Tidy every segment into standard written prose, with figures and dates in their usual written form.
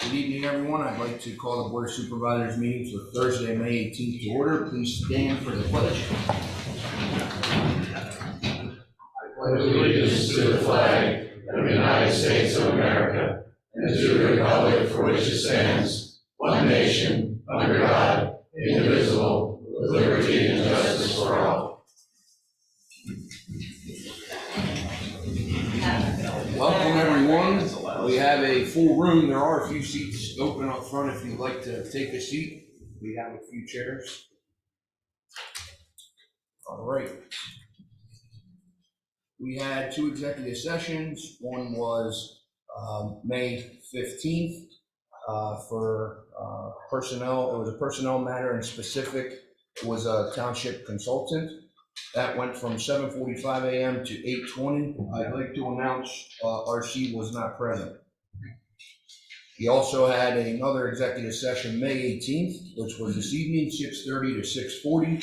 Good evening, everyone. I'd like to call the Board of Supervisors meeting for Thursday, May 18th to order. Please stand for the pledge. I pledge allegiance to the flag of the United States of America and to the republic for which it stands, one nation, under God, indivisible, with liberty and justice for all. Welcome, everyone. We have a full room. There are a few seats open up front if you'd like to take a seat. We have a few chairs. All right. We had two executive sessions. One was May 15th for personnel. It was a personnel matter, and specific was a township consultant. That went from 7:45 a.m. to 8:20. I'd like to announce RC was not present. We also had another executive session May 18th, which was this evening, 6:30 to 6:40.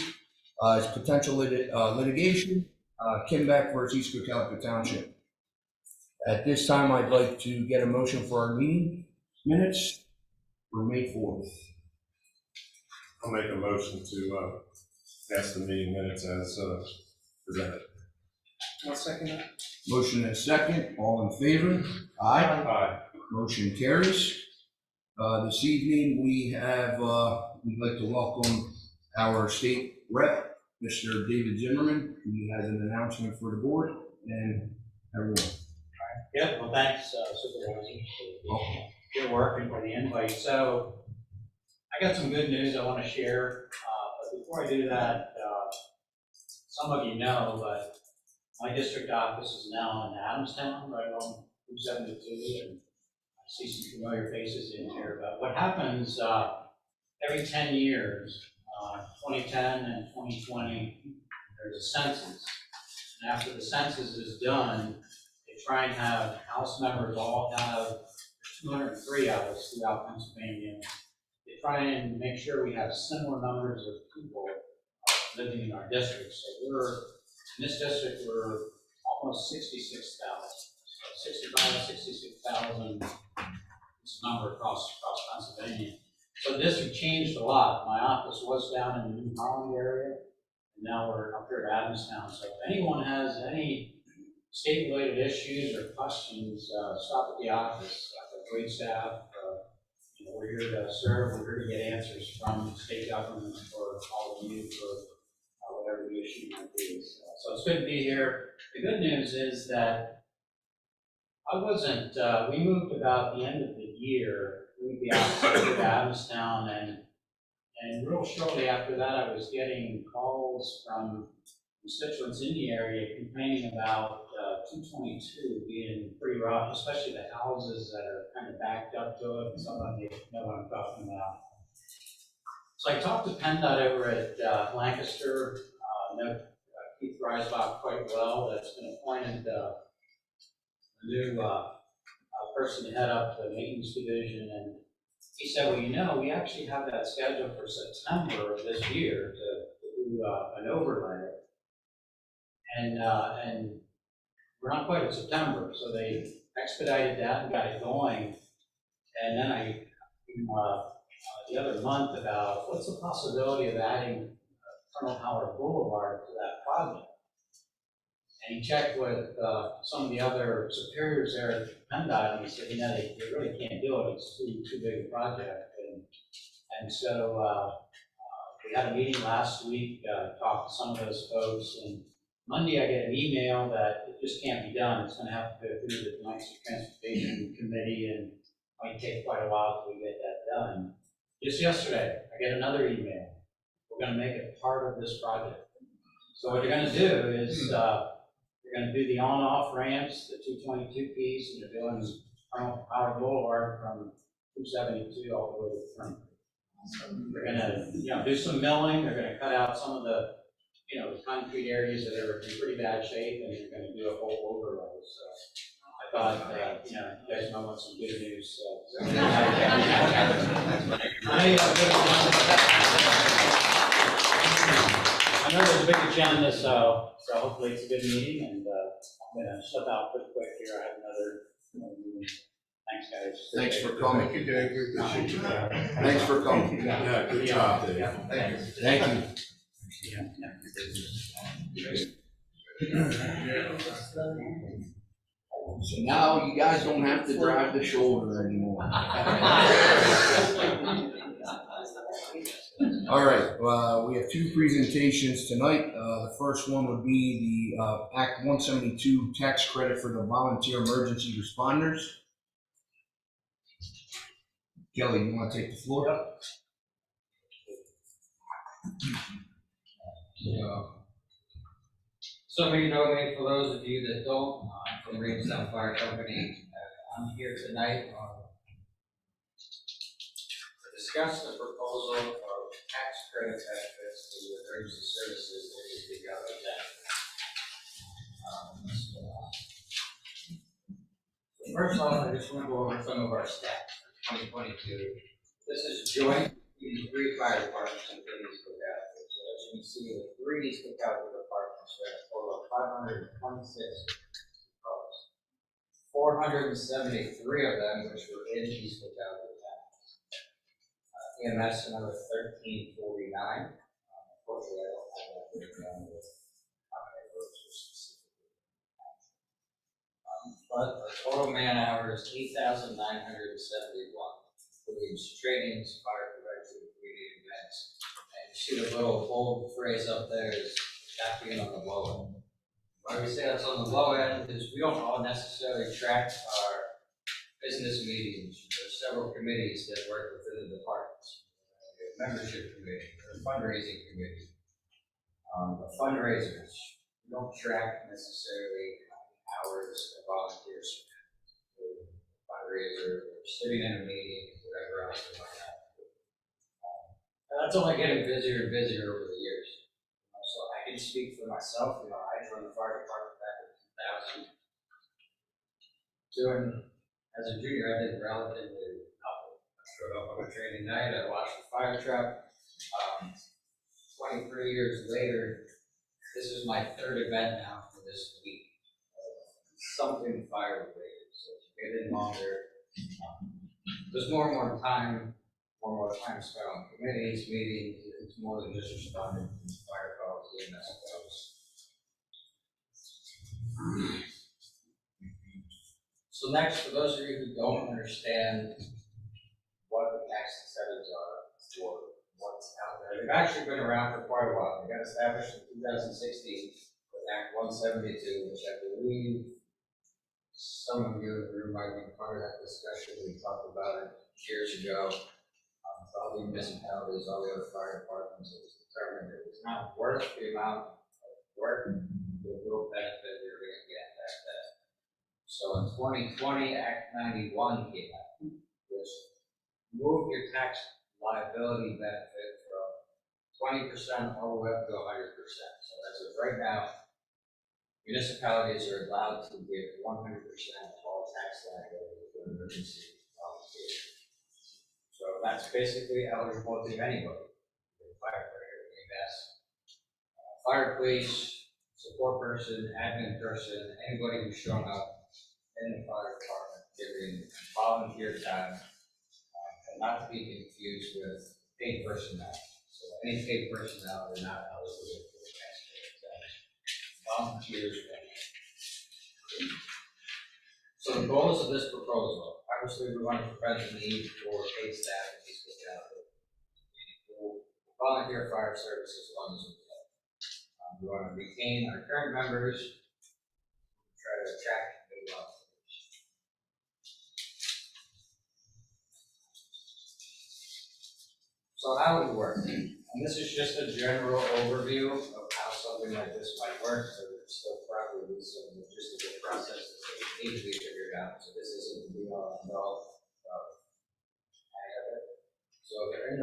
It's potential litigation, Kimbeck versus East Cocalico Township. At this time, I'd like to get a motion for our meeting minutes for May 4th. I'll make a motion to pass the meeting minutes as presented. I'll second that. Motion and second. All in favor? Aye. Aye. Motion carries. This evening, we have, we'd like to welcome our state rep, Mr. David Zimmerman. He has an announcement for the board and everyone. Yeah, well, thanks, Supervisors, for your work and for the invite. So I got some good news I want to share. But before I do that, some of you know, but my district office is now in Adamstown, right on Route 72, and I see some familiar faces in here. But what happens every 10 years, 2010 and 2020, there's a census. And after the census is done, they try and have House members all have 203 of us throughout Pennsylvania. They try and make sure we have similar numbers of people living in our district. So in this district, we're almost 66,000. 66,000 is the number across Pennsylvania. So the district changed a lot. My office was down in the New Holland area, and now we're up here at Adamstown. So if anyone has any state-related issues or questions, stop at the office. I've got great staff. We're here to serve. We're here to get answers from state government for all of you for whatever the issue might be. So it's good to be here. The good news is that I wasn't, we moved about the end of the year. We moved the office to Adamstown, and real shortly after that, I was getting calls from constituents in the area complaining about 222 being pretty rough, especially the houses that are kind of backed up to it. Some of you know what I'm talking about. So I talked to PennDOT over at Lancaster. Know Keith Reisbach quite well. That's been appointed a new person to head up the maintenance division, and he said, well, we actually have that scheduled for September of this year to do an overlay. And we're not quite at September, so they expedited that and got it going. And then I, the other month, about what's the possibility of adding Colonel Howard Boulevard to that project. And he checked with some of the other superiors there at PennDOT, and he said, they really can't do it. It's too big a project. And so we had a meeting last week, talked to some of those folks, and Monday I get an email that it just can't be done. It's going to have to go through the Domestic Transportation Committee, and it might take quite a while till we get that done. Just yesterday, I get another email. We're going to make it part of this project. So what they're going to do is they're going to do the on-off ramps, the 222 piece, and they're doing Colonel Howard Boulevard from 272 all the way to the front. They're going to do some milling. They're going to cut out some of the the concrete areas that are in pretty bad shape, and they're going to do a whole overlay. So I thought, you guys might want some good news. I know there's a big agenda, so hopefully it's a good meeting, and I'm going to step out pretty quick here. I have another meeting. Thanks, guys. Thanks for coming. Thank you, Dave. We appreciate you. Thanks for coming. Yeah, good job, Dave. Thank you. So now you guys don't have to drive the shoulder anymore. All right, we have two presentations tonight. The first one would be the Act 172 tax credit for the volunteer emergency responders. Kelly, you want to take the floor? Some of you know me. For those of you that don't, I'm from Reedstown Fire Company. I'm here tonight to discuss the proposal of tax credit benefits to the emergency services that is the government. First off, I just want to go over some of our stats for 2022. This is joint between 3 fire departments and cities Cocalico. So as you can see, the 3 East Cocalico departments are at a total of 526 calls. 473 of them which were in East Cocalico Township. EMS another 1349. Unfortunately, I don't have that breakdown with how many of those were specifically. But the total man hours 8,971, including trainings, fire prevention, community events. And you see the little bold phrase up there is that being on the low end. Why we say that's on the low end is we don't all necessarily track our business meetings. There are several committees that work within the departments. We have membership committee, or fundraising committee. The fundraisers, we don't track necessarily hours of volunteers, fundraiser, or sitting in a meeting, whatever else we might have. That's only getting busier and busier over the years. So I can speak for myself. I joined the fire department back in 2000. As a junior, I did relatively nothing. I showed up on a training night, I watched the fire truck. 23 years later, this is my 3rd event now for this week. Something fire related, so to get in longer. There's more and more time spent on committees, meetings. It's more than just responding to fire calls, EMS calls. So next, for those of you who don't understand what the tax incentives are or what's out there, they've actually been around for quite a while. They got established in 2016 with Act 172, which I believe some of you in the room might be part of that discussion. We talked about it years ago. All the municipalities, all the other fire departments, it was determined it was not worth the amount of work, the real benefit you're going to get back then. So in 2020, Act 91 came out, which moved your tax liability benefit from 20% all the way up to 100%. So as of right now, municipalities are allowed to give 100% of all tax liability to an emergency volunteer. So that's basically eligible to anybody. Firefighter, EMS, fire police, support person, admin person, anybody who's shown up in the fire department giving volunteer time, and not to be confused with paid personnel. So any paid personnel are not eligible for the taxpayer tax. Volunteers. So the goals of this proposal, obviously we want to prevent the need for paid staff in these localities. Volunteer fire service as long as we can. We want to retain our current members, try to attract new volunteers. So how it would work, and this is just a general overview of how something like this might work, so there's still probably some logistical processes that need to be figured out, so this isn't the be-all and all of it. So the earned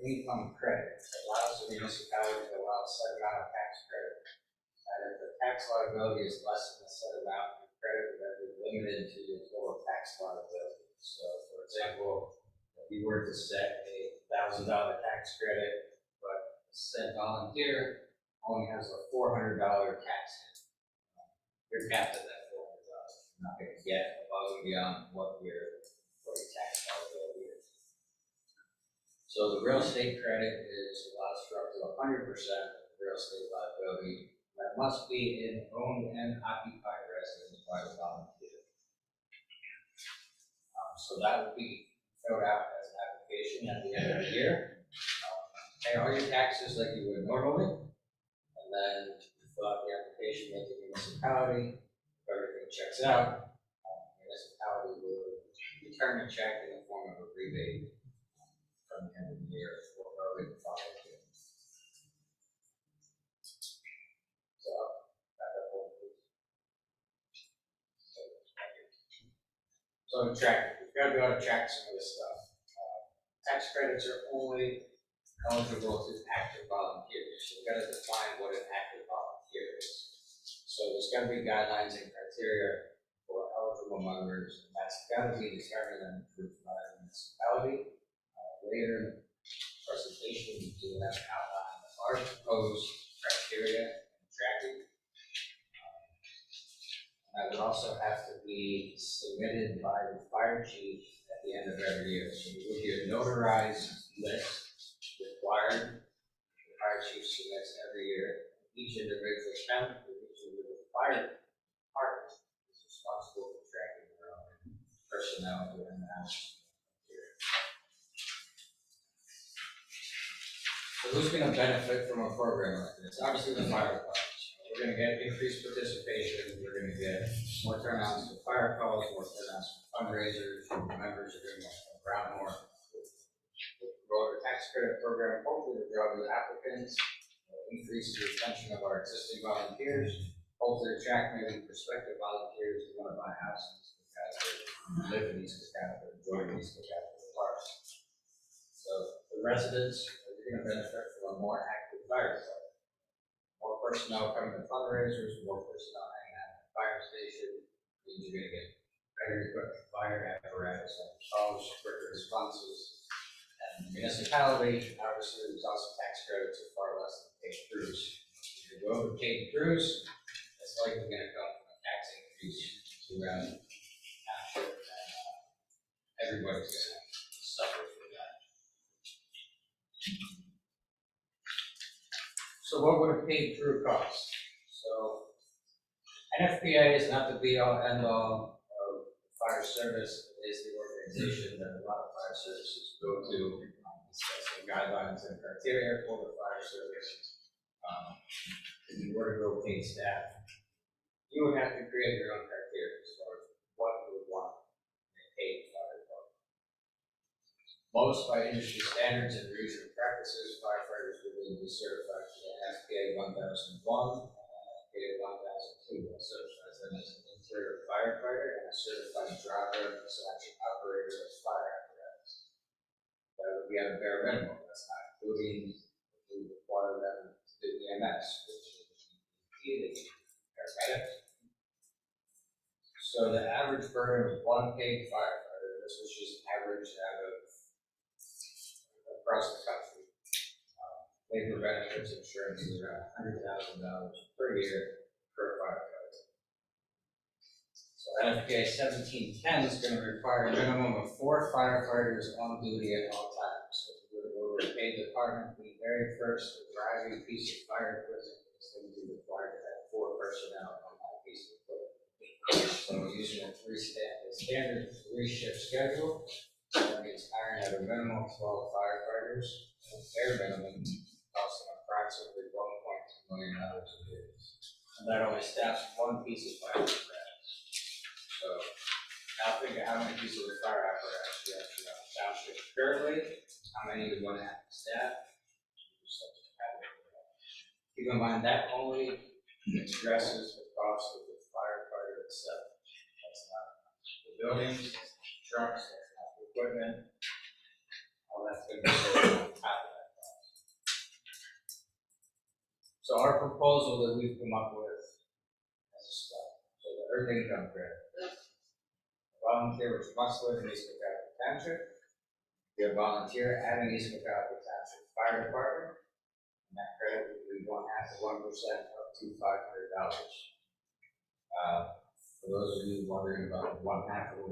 income credit allows the municipality to allow a set amount of tax credit, and if the tax liability is less than a set amount, the credit would be limited to your total tax liability. So for example, if you were to set a $1,000 tax credit, but said volunteer only has a $400 tax hit, you're capped at that $400. You're not going to get above and beyond what your So the real estate credit allows for up to 100% of the real estate liability that must be in owned and occupied residence by the volunteer. So that will be filled out as an application at the end of the year. Pay all your taxes like you would normally, and then you fill out the application with the municipality. If everything checks out, the municipality will return a check in the form of a rebate from the end of the year or early the following year. So, back up one, please. So track, we've got to be able to track some of this stuff. Tax credits are only eligible to active volunteers. So we've got to define what an active volunteer is. So there's got to be guidelines and criteria for eligible members, and that's got to be determined and approved by the municipality. Later in the presentation, we do have an outline of our proposed criteria and tracking. That would also have to be submitted by the fire chief at the end of every year. So there would be a notarized list required. The fire chief submits every year. Each individual town, each individual fire department is responsible for tracking their own personnel within the house. So who's going to benefit from a program like this? Obviously the fire department. We're going to get increased participation. We're going to get more turnouts for fire calls, more turnouts for fundraisers. Members are going to go around more. Grow the tax credit program. Hopefully, the job of the applicants will increase the retention of our existing volunteers. Hopefully, attract maybe prospective volunteers who want to buy houses, live in these Cocalico, enjoy these Cocalico parks. So the residents are going to benefit from a more active fire department. More personnel coming to fundraisers, more personnel hanging out at the fire station, means you're going to get better equipped fire apparatus that solves quicker responses. And the municipality, obviously, there's also tax credits are far less than paid crews. If you go over paid crews, it's likely going to come from a tax increase around the township, and everybody's going to suffer for that. So what would a paid crew cost? So NFPA is not the be-all, end-all of fire service. It is the organization that a lot of fire services go to. Discussing guidelines and criteria for the fire service. If you were to go paid staff, you would have to create your own criteria as far as what you would want in a paid fire department. Most by industry standards and usual practices, firefighters will be certified to the NFPA 1001 and NFPA 1002. That certifies them as an interior firefighter and a certified driver / operator of fire apparatus. That would be at a bare minimum. That's not including if we require them to do EMS, which is paramedic. So the average burden of one paid firefighter, this was just averaged out of across the country. Labor benefits insurance is around $100,000 per year per firefighter. So NFPA 1710 is going to require a minimum of 4 firefighters on duty at all times. So if we were to pay the department, the very first driving piece of fire equipment is going to be required to have 4 personnel on that piece of equipment. So we're using a standard 3-shift schedule. That means hiring at a minimum of 12 firefighters, and a bare minimum costing approximately $1.2 million a year. And that only staffs 1 piece of fire apparatus. So now think of how many pieces of fire apparatus you actually have in the township currently, how many you want to have staff. Keep in mind that only addresses the cost of the firefighter itself. That's not the buildings, trucks, that's not the equipment. All that's going to be on top of that cost. So our proposal that we've come up with as a start, so the earned income credit. Volunteers must live in East Cocalico Township. Be a volunteer at an East Cocalico Township Fire Department. And that credit would be 0.5% to 1% up to $500. For those of you wondering about 0.5% of 1%,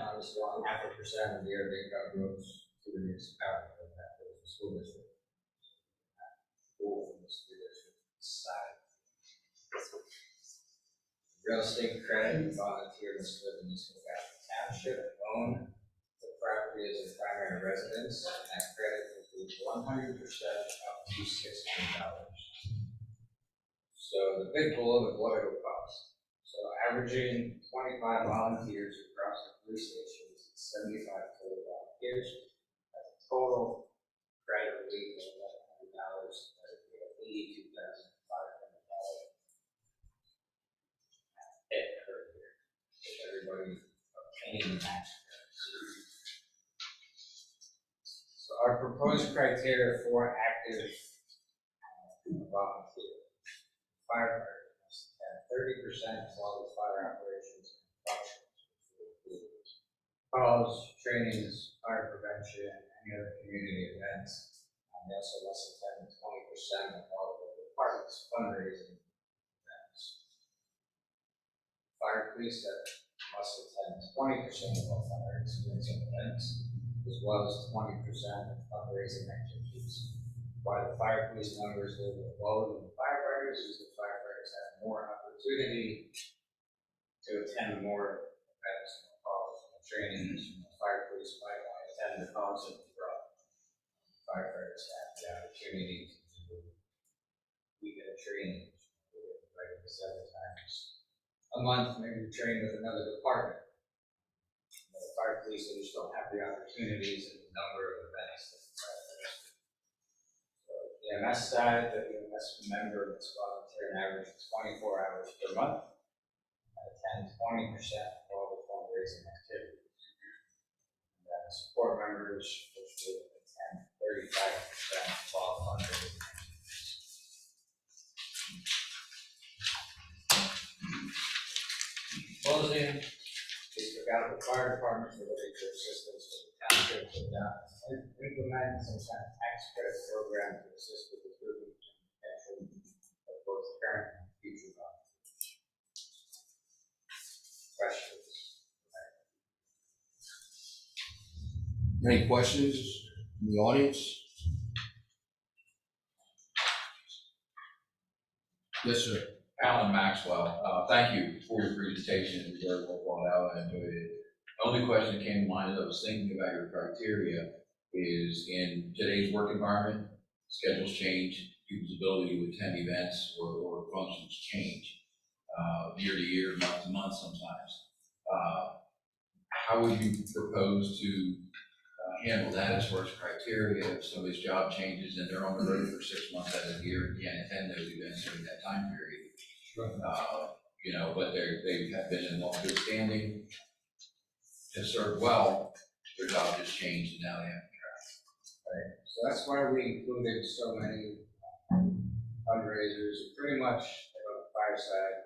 obviously 0.5% of the earned income goes to the municipality. school district. School from the school district side. Real estate credit, volunteer must live in Cocalico Township, own the property as a primary residence, and that credit includes 100% up to $600. So the big bullet of what it'll cost. So averaging 25 volunteers across the 3 stations, 75 total volunteers, that's a total credit relief of $1,100, that would be $82,500 hit per year. If everybody obtained the max credit. So our proposed criteria for active volunteers. Firefighters must have 30% of all the fire operations and functions, which will include calls, trainings, fire prevention, and any other community events. They also must attend 20% of all of the department's fundraising events. Fire police that must attend 20% of all fire extinguishing events, as well as 20% of fundraising activities. Why the fire police numbers are a little bit lower than the firefighters is the firefighters have more opportunity to attend more events, more calls, more trainings. The fire police might want to attend the calls that we brought. Firefighters have the opportunity to do weekend trainings, like 7 times a month, maybe train with another department. The fire police just don't have the opportunities and the number of events that the firefighters do. The EMS side, the EMS member must volunteer an average of 24 hours per month and attend 20% of all the fundraising activities. And then the support members, which will attend 35% of all fundraising activities. Closing, these Cocalico Fire Department for looking for assistance to the township to implement some kind of tax credit program to assist with the improvement and potential of both current and future volunteers. Questions? Any questions from the audience? Yes, sir. Alan Maxwell, thank you for your presentation. It was very well thought out. I enjoyed it. The only question that came to mind as I was thinking about your criteria is in today's work environment, schedules change, people's ability to attend events or functions change year to year, month to month sometimes. How would you propose to handle that as far as criteria? If somebody's job changes and they're on the road for 6 months out of the year and can't attend those events during that time period? You know, but they have been in good standing, has served well, their job just changed and now they have to travel. Right. So that's why we included so many fundraisers, pretty much on the fire side,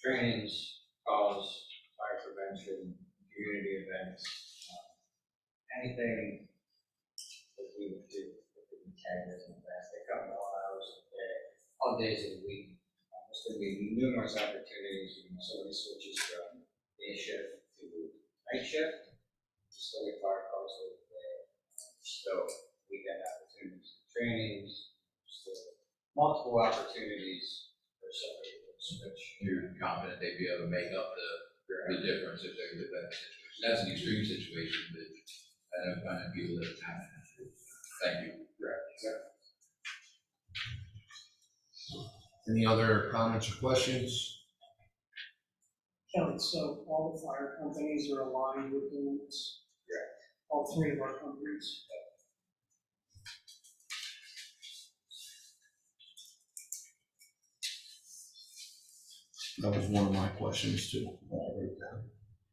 trainings, calls, fire prevention, community events, anything that we would do that we can tag as an event. They come all hours of the day, all days of the week. There's going to be numerous opportunities. You know, somebody switches from day shift to night shift. You still get fire calls over the day. Still weekend opportunities, trainings, still multiple opportunities for somebody to switch. You're confident they'd be able to make up the difference if they're in that situation. That's an extreme situation, but I know kind of people that have it. Thank you. Right. Exactly. Any other comments or questions? Kelly, so all the fire companies are aligned with the limits? Yeah. All 3 of our companies? That was one of my questions too.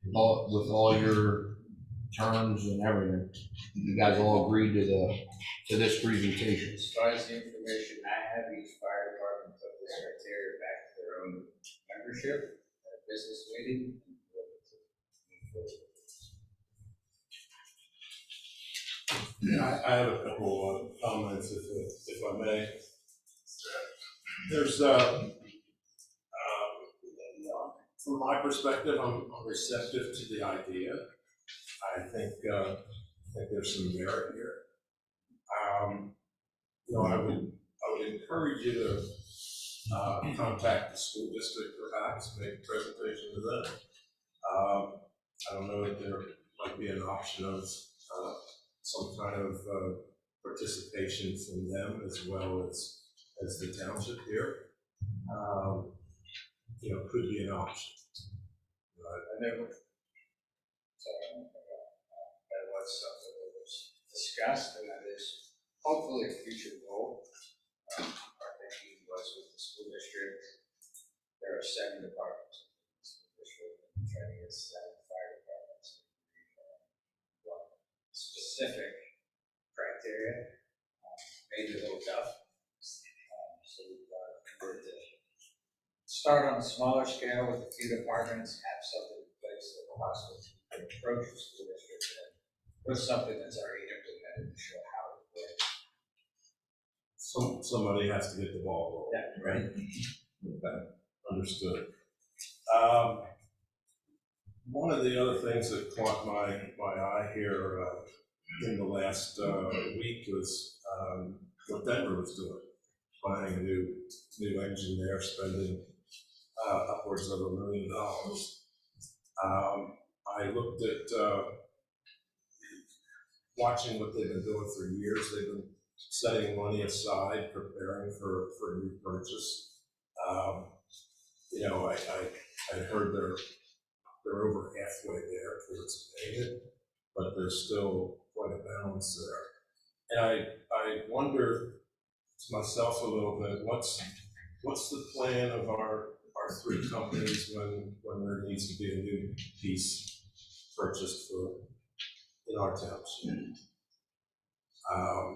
With all your terms and everything, you guys all agreed to this presentation. As far as the information I have, each fire department took this criteria back to their own membership at a business meeting. I have a couple of comments, if I may. There's, from my perspective, I'm receptive to the idea. I think there's some merit here. I would encourage you to contact the school district perhaps, make a presentation to them. I don't know if there might be an option of some kind of participation from them as well as the township here. Could be an option. And there was, sorry, that was something that was discussed, and that is hopefully a future goal. Our thinking was with the school district, there are 7 departments in the school district, and trying to get 7 fire departments. Specific criteria, made it a little tough. So we thought to start on a smaller scale with a few departments, have something in place that will possibly approach the school district with something that's already implemented to show how it works. Somebody has to get the ball rolling. Yeah, right. Okay, understood. One of the other things that caught my eye here in the last week was what Denver was doing, buying a new engine there, spending upwards of $1 million. I looked at watching what they've been doing for years. They've been setting money aside, preparing for a new purchase. I heard they're over halfway there towards paying it, but there's still quite a balance there. And I wonder to myself a little bit, what's the plan of our 3 companies when there needs to be a new piece purchased in our township?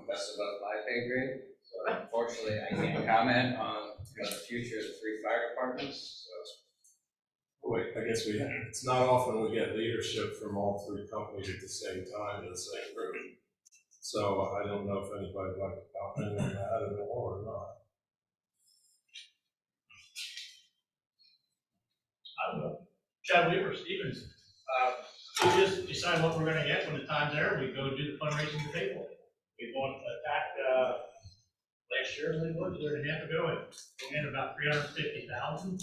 That's above my pay grade, so unfortunately I can't comment on the future of the 3 fire departments. Wait, I guess it's not often we get leadership from all 3 companies at the same time in the same room. So I don't know if anybody would like to comment on that at all or not. I don't know. Chad Weaver, Stevens. We just decide what we're gonna get when the time's there. We go do the fundraising to pay for it. We bought a TAC last year, I believe it was, a year and a half ago, and we had about $350,000.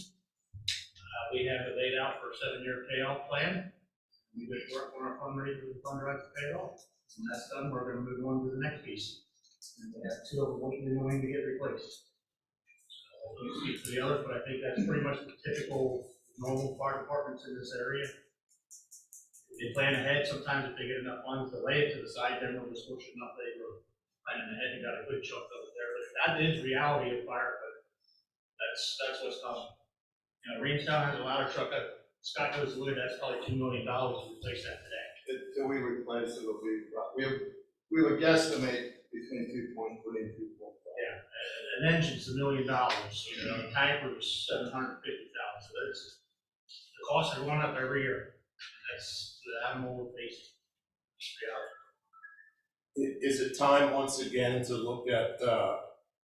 We have it laid out for a 7-year payoff plan. We just work on our fundraiser to fundraise to pay it off. When that's done, we're gonna move on to the next piece. And we have 2 of them waiting to get replaced. So I won't speak to the others, but I think that's pretty much the typical normal fire departments in this area. They plan ahead. Sometimes if they get enough funds to lay it to the side, then we'll just push enough they were planning ahead and got a good chunk of it there. But that is reality of fire code. That's what's coming. Reamstown has a ladder truck that Scott goes to wood, that's probably $2 million to replace that today. Until we replace it, it'll be, we would guesstimate between 2.3 and 2.5. Yeah, an engine's $1 million, a tanker's $750,000, so the costs are going up every year. That's the animal we're facing. Is it time once again to look at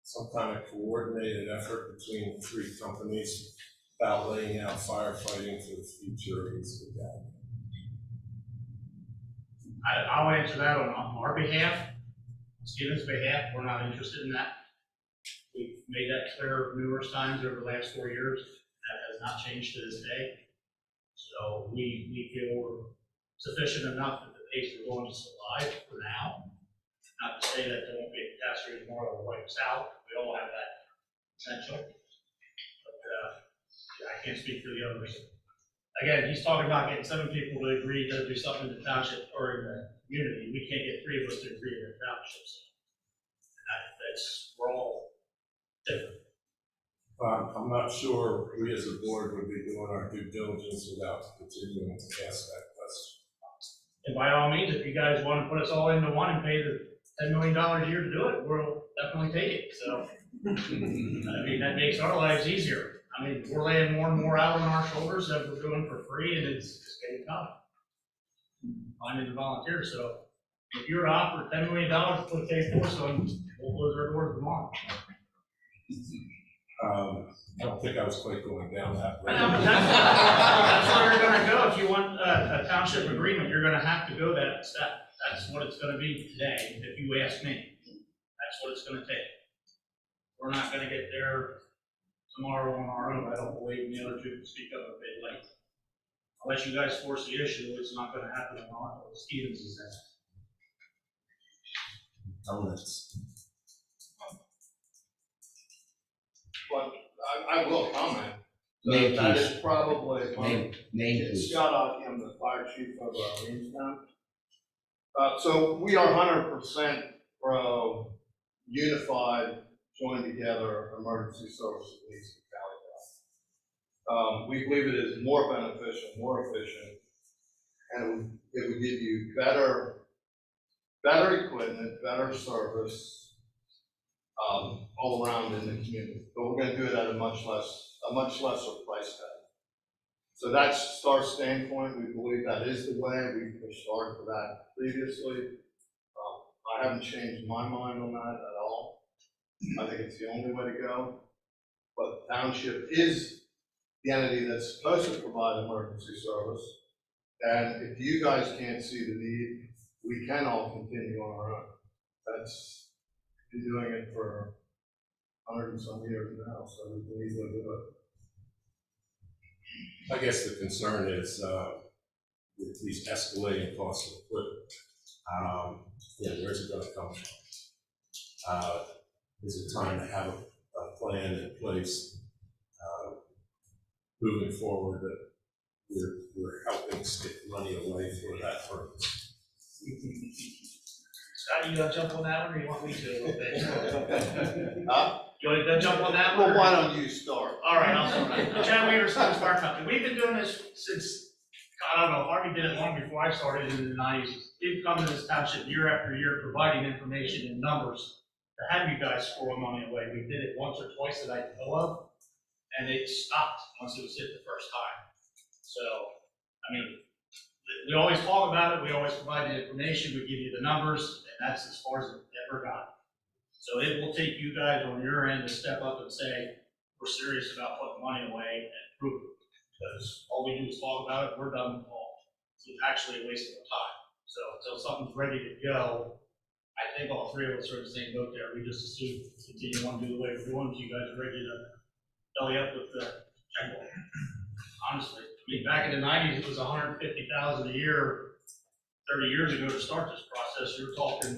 some kind of coordinated effort between the 3 companies about laying out firefighting for the future of East Cocalico? I'll answer that on our behalf, Stevens' behalf. We're not interested in that. We've made that clear numerous times over the last 4 years. That has not changed to this day. So we feel we're sufficient enough that the pace we're going to survive for now. Not to say that there won't be a catastrophe tomorrow that will wipe us out. We all have that potential. But I can't speak for the others. Again, he's talking about getting 7 people to agree to do something in the township or in the community. We can't get 3 of us to agree in the township. So we're all different. I'm not sure we as a board would be doing our due diligence without continuing to ask that question. And by all means, if you guys want to put us all into one and pay the $10 million a year to do it, we'll definitely take it. So, that makes our lives easier. We're laying more and more out on our shoulders that we're doing for free, and it's getting tough. Finding the volunteers. So, if you're offered $10 million to put a K force on, we'll close our doors tomorrow. I don't think I was quite going down that road. That's where you're going to go. If you want a township agreement, you're going to have to go that step. That's what it's going to be today, if you ask me. That's what it's going to take. we're not gonna get there tomorrow on our own. I don't believe, and the other two can speak up if they'd like. Unless you guys force the issue, it's not gonna happen on Stevens is that. Comments? But I will comment. Name, That please. is probably, Name, please. Scott Ocky, I'm the fire chief of Williamstown. So we are 100% pro unified, joined together emergency service police in Cocalico. We believe it is more beneficial, more efficient, and it would give you better equipment, better service, all around in the community. But we're gonna do it at a much lesser price tag. So that's our standpoint. We believe that is the way. We started for that previously. I haven't changed my mind on that at all. I think it's the only way to go. But the township is the entity that's supposed to provide emergency service. And if you guys can't see the need, we can all continue on our own. That's been doing it for 100 and some years now, so we can easily do it. I guess the concern is, with these escalating costs of equipment, where's it gonna come from? Is it time to have a plan in place, moving forward that we're helping stick money away for that purpose? Scott, you gonna jump on that one, or you want me to a little bit? Huh? You want to jump on that one? Well, or- why don't you start? All right, I'll start. Chad Weaver, Stone Fire Company. We've been doing this since, I don't know, Harvey did it long before I started in the 90s. We've come to this township year after year providing information and numbers to have you guys squirrel money away. We did it once or twice that I know of, and it stopped once it was hit the first time. So, I mean, we always talk about it, we always provide the information, we give you the numbers, and that's as far as it ever got. So it will take you guys on your end to step up and say, we're serious about putting money away and prove it. Because all we do is talk about it, we're done with all. So it's actually a waste of time. So until something's ready to go, I think all three of us are in the same boat there. We just assume continue on to do the way we're doing, so you guys are ready to belly up with the checkbook. Honestly, I mean, back in the 90s, it was 150,000 a year. 30 years ago to start this process, you were talking,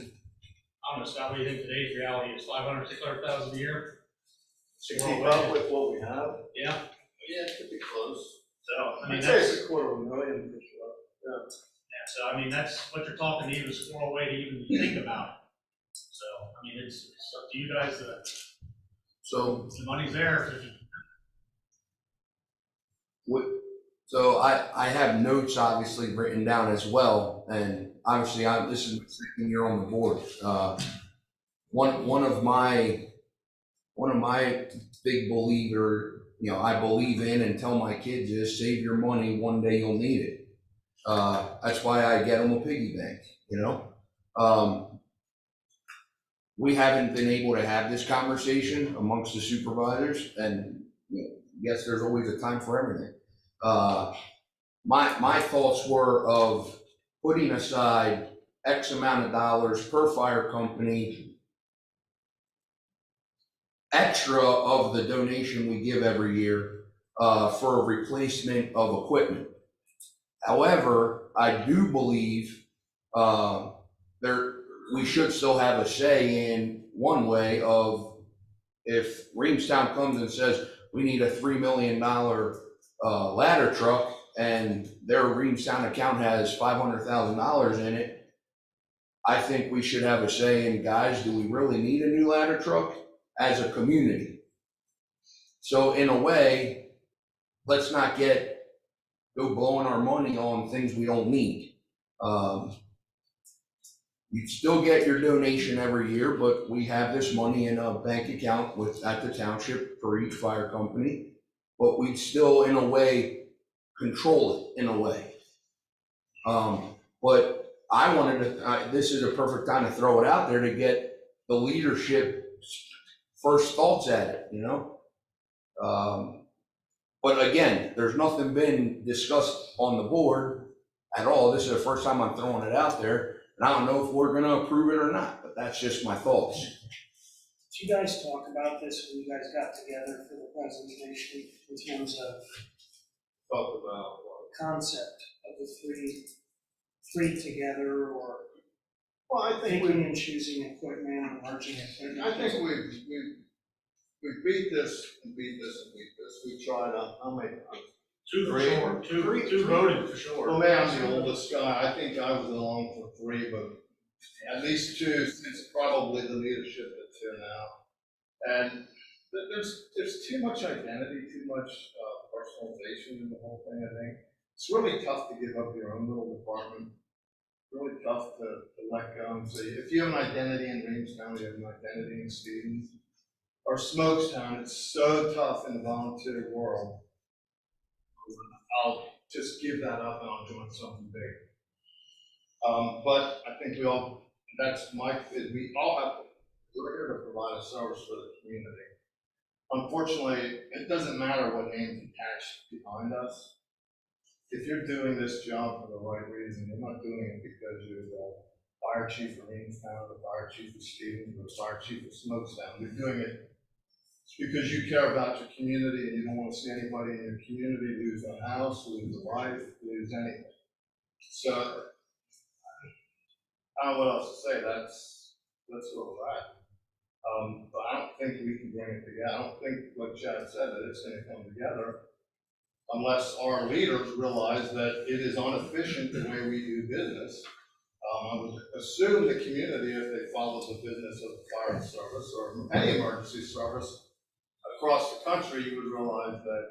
I don't know, Scott, what do you think today's reality is? 500, 600,000 a year? To keep up with what we have? Yeah. Yeah, it could be close. So, I mean, I'd say that's, it's $250,000 for sure. yeah, so I mean, that's what you're talking to even squirrel away to even think about it. So, I mean, it's up to you guys, So, the money's there. so I have notes obviously written down as well, and obviously this is my second year on the board. One of my big believer, I believe in and tell my kids is save your money, one day you'll need it. That's why I get them a piggy bank, We haven't been able to have this conversation amongst the supervisors, and yes, there's always a time for everything. My thoughts were of putting aside X amount of dollars per fire company, extra of the donation we give every year, for a replacement of equipment. However, I do believe we should still have a say in one way of if Williamstown comes and says we need a $3 million ladder truck and their Williamstown account has $500,000 in it, I think we should have a say in, guys, do we really need a new ladder truck as a community? So in a way, let's not go blowing our money on things we don't need. You still get your donation every year, but we have this money in a bank account at the township for each fire company, but we still, in a way, control it in a way. But I wanted to, this is a perfect time to throw it out there to get the leadership's first thoughts at it, But again, there's nothing been discussed on the board at all. This is the first time I'm throwing it out there. And I don't know if we're gonna approve it or not, but that's just my thoughts. Did you guys talk about this when you guys got together for the presentation in terms of Talk about what? concept of the three together, or Well, I think picking and choosing equipment, merging equipment? I think we beat this and beat this and beat this. We tried how many times? Two for Three. sure, Three. two voted for sure. Well, man, I'm the oldest guy. I think I was along for three, but at least two, since probably the leadership that's here now. And there's too much identity, too much personalization in the whole thing, I think. It's really tough to give up your own little department. Really tough to let go and say, if you have an identity in Reamstown, you have an identity in Stevens, or Smokestown, it's so tough in the volunteer world. I'll just give that up and I'll join something big. But I think we all have, we're here to provide a service for the community. Unfortunately, it doesn't matter what name's attached behind us. If you're doing this job for the right reason, you're not doing it because you're the fire chief of Reamstown, the fire chief of Stevens, or the fire chief of Smokestown. You're doing it because you care about your community and you don't want to see anybody in your community lose a house, lose a life, lose anything. So, I don't know what else to say. That's where we're at. But I don't think we can bring it together. I don't think, like Chad said, that it's going to come together unless our leaders realize that it is inefficient the way we do business. I would assume the community, if they follow the business of the fire service or any emergency service across the country, you would realize that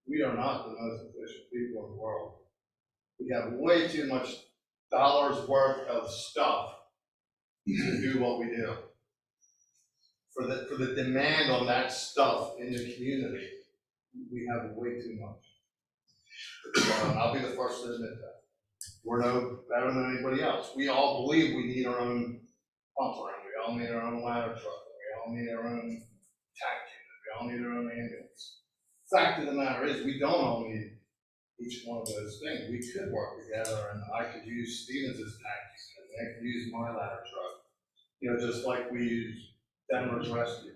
we are not the most efficient people in the world. We have way too much dollars worth of stuff to do what we do. For the demand on that stuff in the community, we have way too much. I'll be the first to admit that. We're no better than anybody else. We all believe we need our own pump room, we all need our own ladder truck, we all need our own tack unit, we all need our own ambulance. Fact of the matter is, we don't all need each one of those things. We could work together, and I could use Stevens' tack unit, and they could use my ladder truck. You know, just like we use Denver's rescue.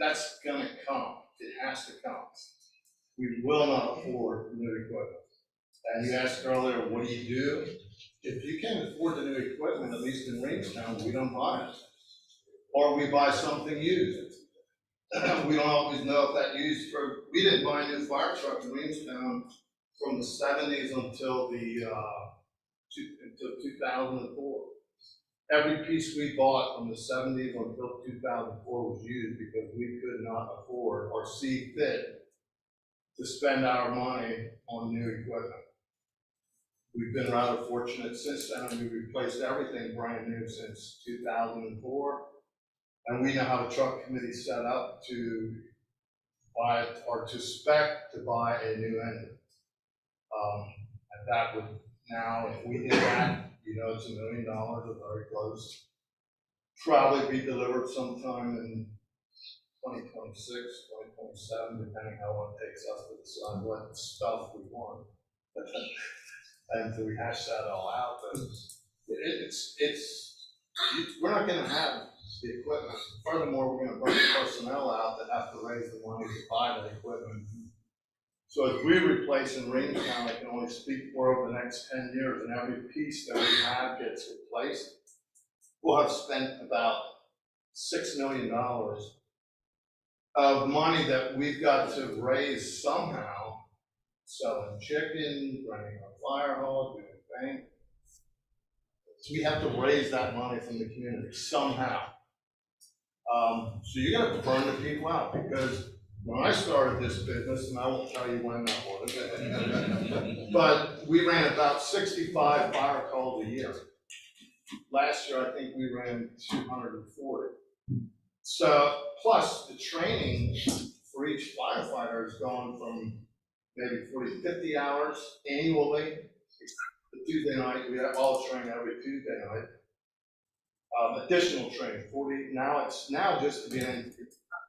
That's gonna come. It has to come. We will not afford new equipment. And you asked earlier, what do you do? If you can't afford the new equipment, at least in Reamstown, we don't buy it. Or we buy something used. We don't always know if that used we didn't buy a new fire truck in Reamstown from the 70s until 2004. Every piece we bought from the 70s until 2004 was used because we could not afford or see fit to spend our money on new equipment. We've been rather fortunate since then, and we've replaced everything brand new since 2004. And we now have a truck committee set up to buy or to spec to buy a new engine. And that would now, if we did that, you know, it's $1 million or very close. Probably be delivered sometime in 2026, 2027, depending how long it takes us to decide what stuff we want. And so we hash that all out, but we're not gonna have the equipment. Furthermore, we're gonna burn personnel out that have to raise the money to buy that equipment. So if we replace in Reamstown, I can only speak for over the next 10 years, and every piece that we have gets replaced, we'll have spent about $6 million of money that we've got to raise somehow, selling chicken, running our fire hall, doing things. So we have to raise that money from the community somehow. So you're gonna have to burn the people out, because when I started this business, and I won't tell you when that was, but we ran about 65 fire calls a year. Last year, I think we ran 240. So, plus the training for each firefighter has gone from maybe 40 to 50 hours annually. The Tuesday night, we all train every Tuesday night. Additional training, 40, now just to be an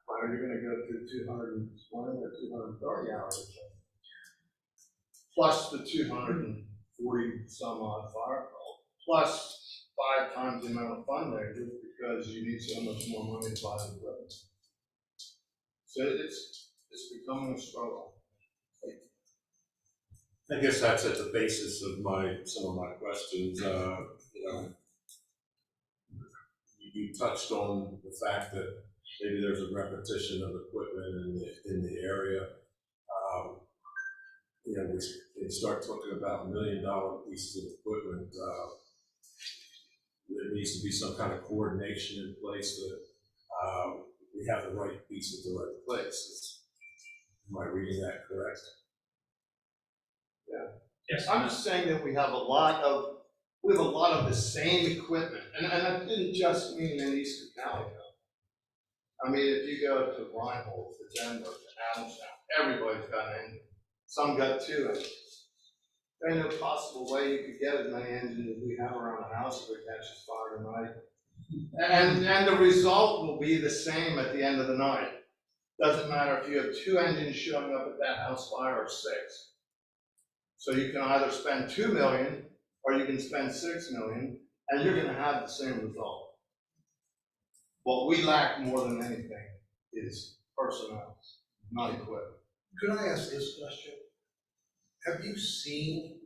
firefighter, you're gonna go through 220 or 230 hours of training. Plus the 240 some odd fire calls, plus 5 times the amount of fundraisers because you need so much more money to buy the equipment. So it's becoming a struggle. I guess that's at the basis of some of my questions. You touched on the fact that maybe there's a repetition of equipment in the area. We start talking about $1 million pieces of equipment. There needs to be some kind of coordination in place that we have the right piece at the right place. Am I reading that correct? Yes, I'm just saying that we have a lot of the same equipment, and that didn't just mean in East Cocalico. I mean, if you go to Reinhold, to Denver, to Adamstown, everybody's got an engine. Some got 2 engines. There's no possible way you could get as many engines as we have around the house if it catches fire tonight. And the result will be the same at the end of the night. Doesn't matter if you have 2 engines showing up at that house fire or 6. So you can either spend $2 million or you can spend $6 million, and you're going to have the same result. What we lack more than anything is personnel, not equipment. Could I ask this question? Have you seen,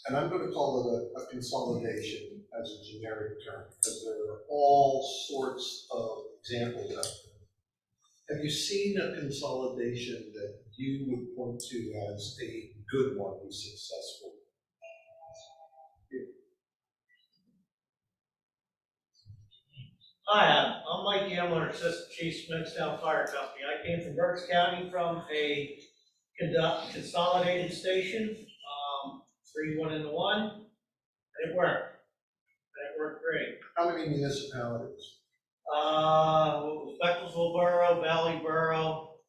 and I'm going to call it a consolidation as a generic term, because there are all sorts of examples out there. Have you seen a consolidation that you would point to as a good one, be successful? Hi, I'm Mike Gamler, Assistant Chief, Smithstown Fire Company. I came from Berks County from a consolidated station, 3 1 into 1, and it worked. And it worked great. How many municipalities? Bechtelsville Borough, Valley Borough,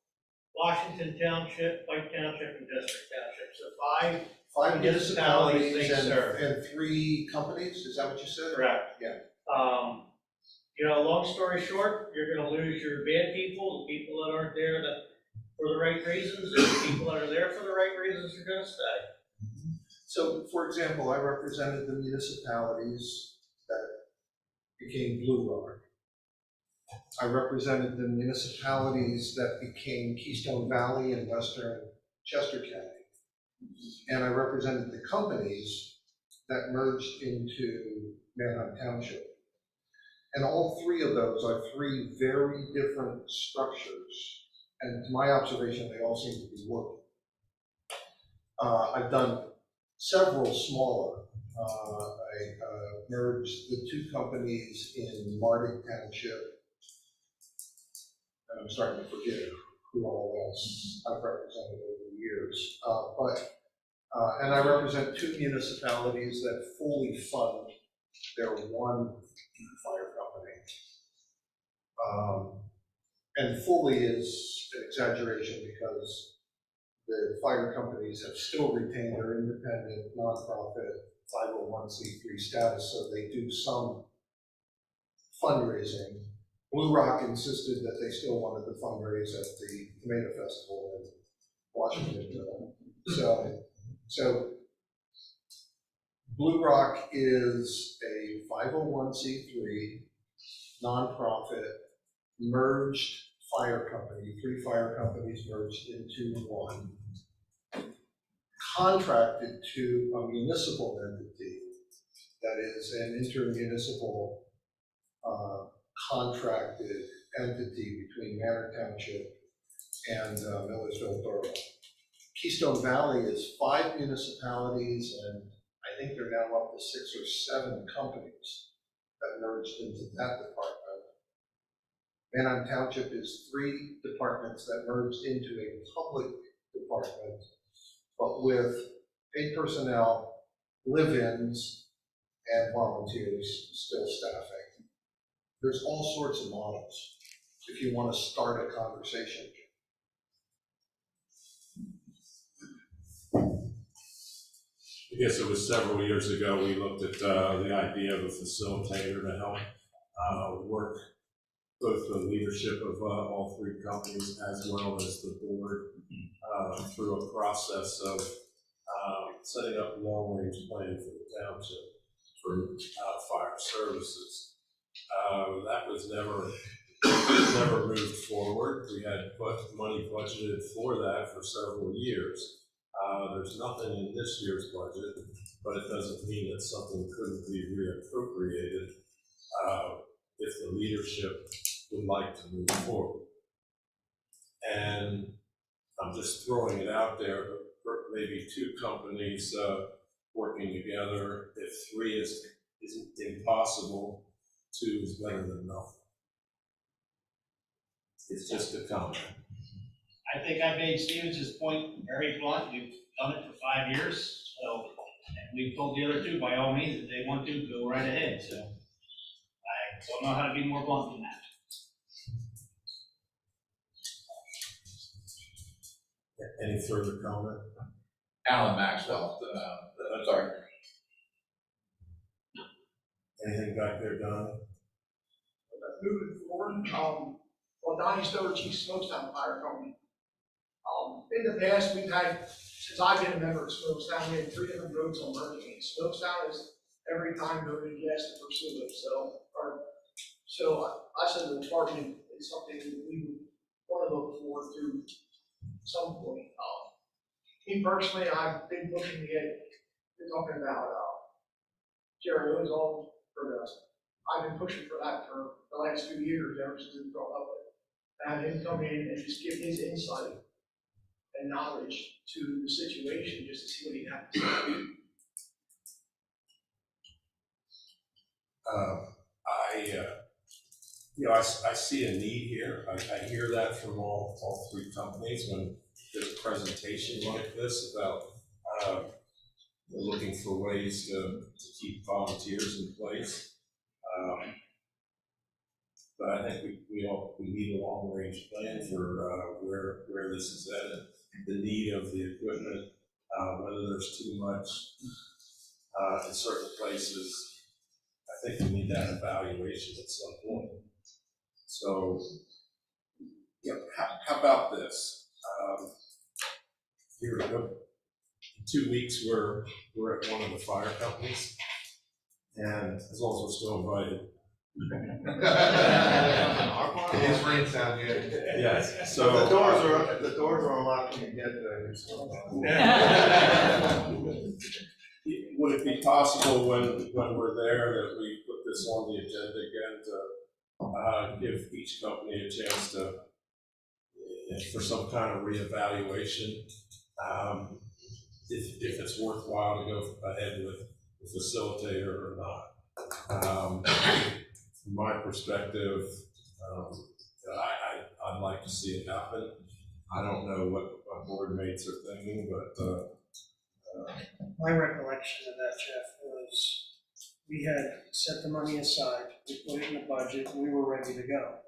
Washington Township, White Township, and District Township. So 5 municipalities they serve. and 3 companies, is that what you said? Correct. Yeah. Long story short, you're gonna lose your bad people, the people that aren't there for the right reasons, and the people that are there for the right reasons are gonna stay. So, for example, I represented the municipalities that became Blue Rock. I represented the municipalities that became Keystone Valley and Western Chester County. And I represented the companies that merged into Manheim Township. And all 3 of those are 3 very different structures. And to my observation, they all seem to be working. I've done several smaller. I merged the 2 companies in Mardig Township. And I'm starting to forget who all else I've represented over the years. And I represent 2 municipalities that fully fund their 1 fire company. And fully is an exaggeration because the fire companies have still retained their independent, nonprofit, 501c3 status, so they do some fundraising. Blue Rock insisted that they still wanted to fundraise at the Tomato Festival in Washington. So Blue Rock is a 501c3 nonprofit merged fire company, 3 fire companies merged into 1, contracted to a municipal entity that is an intermunicipal contracted entity between Manor Township and Millersville Borough. Keystone Valley is 5 municipalities, and I think they're now up to 6 or 7 companies that merged into that department. Manheim Township is 3 departments that merged into a public department, but with paid personnel, live-ins, and volunteers still staffing. There's all sorts of models if you want to start a conversation. I guess it was several years ago, we looked at the idea of a facilitator to help work both the leadership of all 3 companies as well as the board through a process of setting up a long-range plan for the township. for fire services. That was never moved forward. We had money budgeted for that for several years. There's nothing in this year's budget, but it doesn't mean that something couldn't be reappropriated if the leadership would like to move forward. And I'm just throwing it out there, but maybe 2 companies working together. If 3 isn't impossible, 2 is better than nothing. It's just a comment. I think I made Stevens' point very blunt. We've done it for 5 years, so, and we've told the other 2, by all means, if they want to, go right ahead, so. I don't know how to be more blunt than that. Any further comment? Alan Maxwell, I'm sorry. Anything back there, Don? Moving forward, well, Donnie Stover, Chief Smoketown Fire Company. In the past, we've had, since I've been a member of Smoketown, we had 3 different roads on Hurricane. Smoketown is every time voted yes to pursue it, so I said the department is something that we would want to look forward to at some point. Me personally, I've been looking to get, you're talking about Jerry Ozone for this. I've been pushing for that for the last 2 years, ever since it brought up. Have him come in and just give his insight and knowledge to the situation, just to see what he has to say. I see a need here. I hear that from all 3 companies when there's a presentation like this about looking for ways to keep volunteers in place. But I think we need a long-range plan for where this is at, and the need of the equipment, whether there's too much in certain places. I think we need that evaluation at some point. So, yeah, how about this? Here we go. In 2 weeks, we're at one of the fire companies, and as long as we're still invited. His rings sound good. Yes, so. The doors are unlocked when you get there. Would it be possible when we're there that we put this on the agenda again to give each company a chance to, for some kind of reevaluation, if it's worthwhile to go ahead with the facilitator or not? From my perspective, I'd like to see it happen. I don't know what board mates are thinking, but My recollection of that, Jeff, was we had set the money aside, we put it in the budget, and we were ready to go.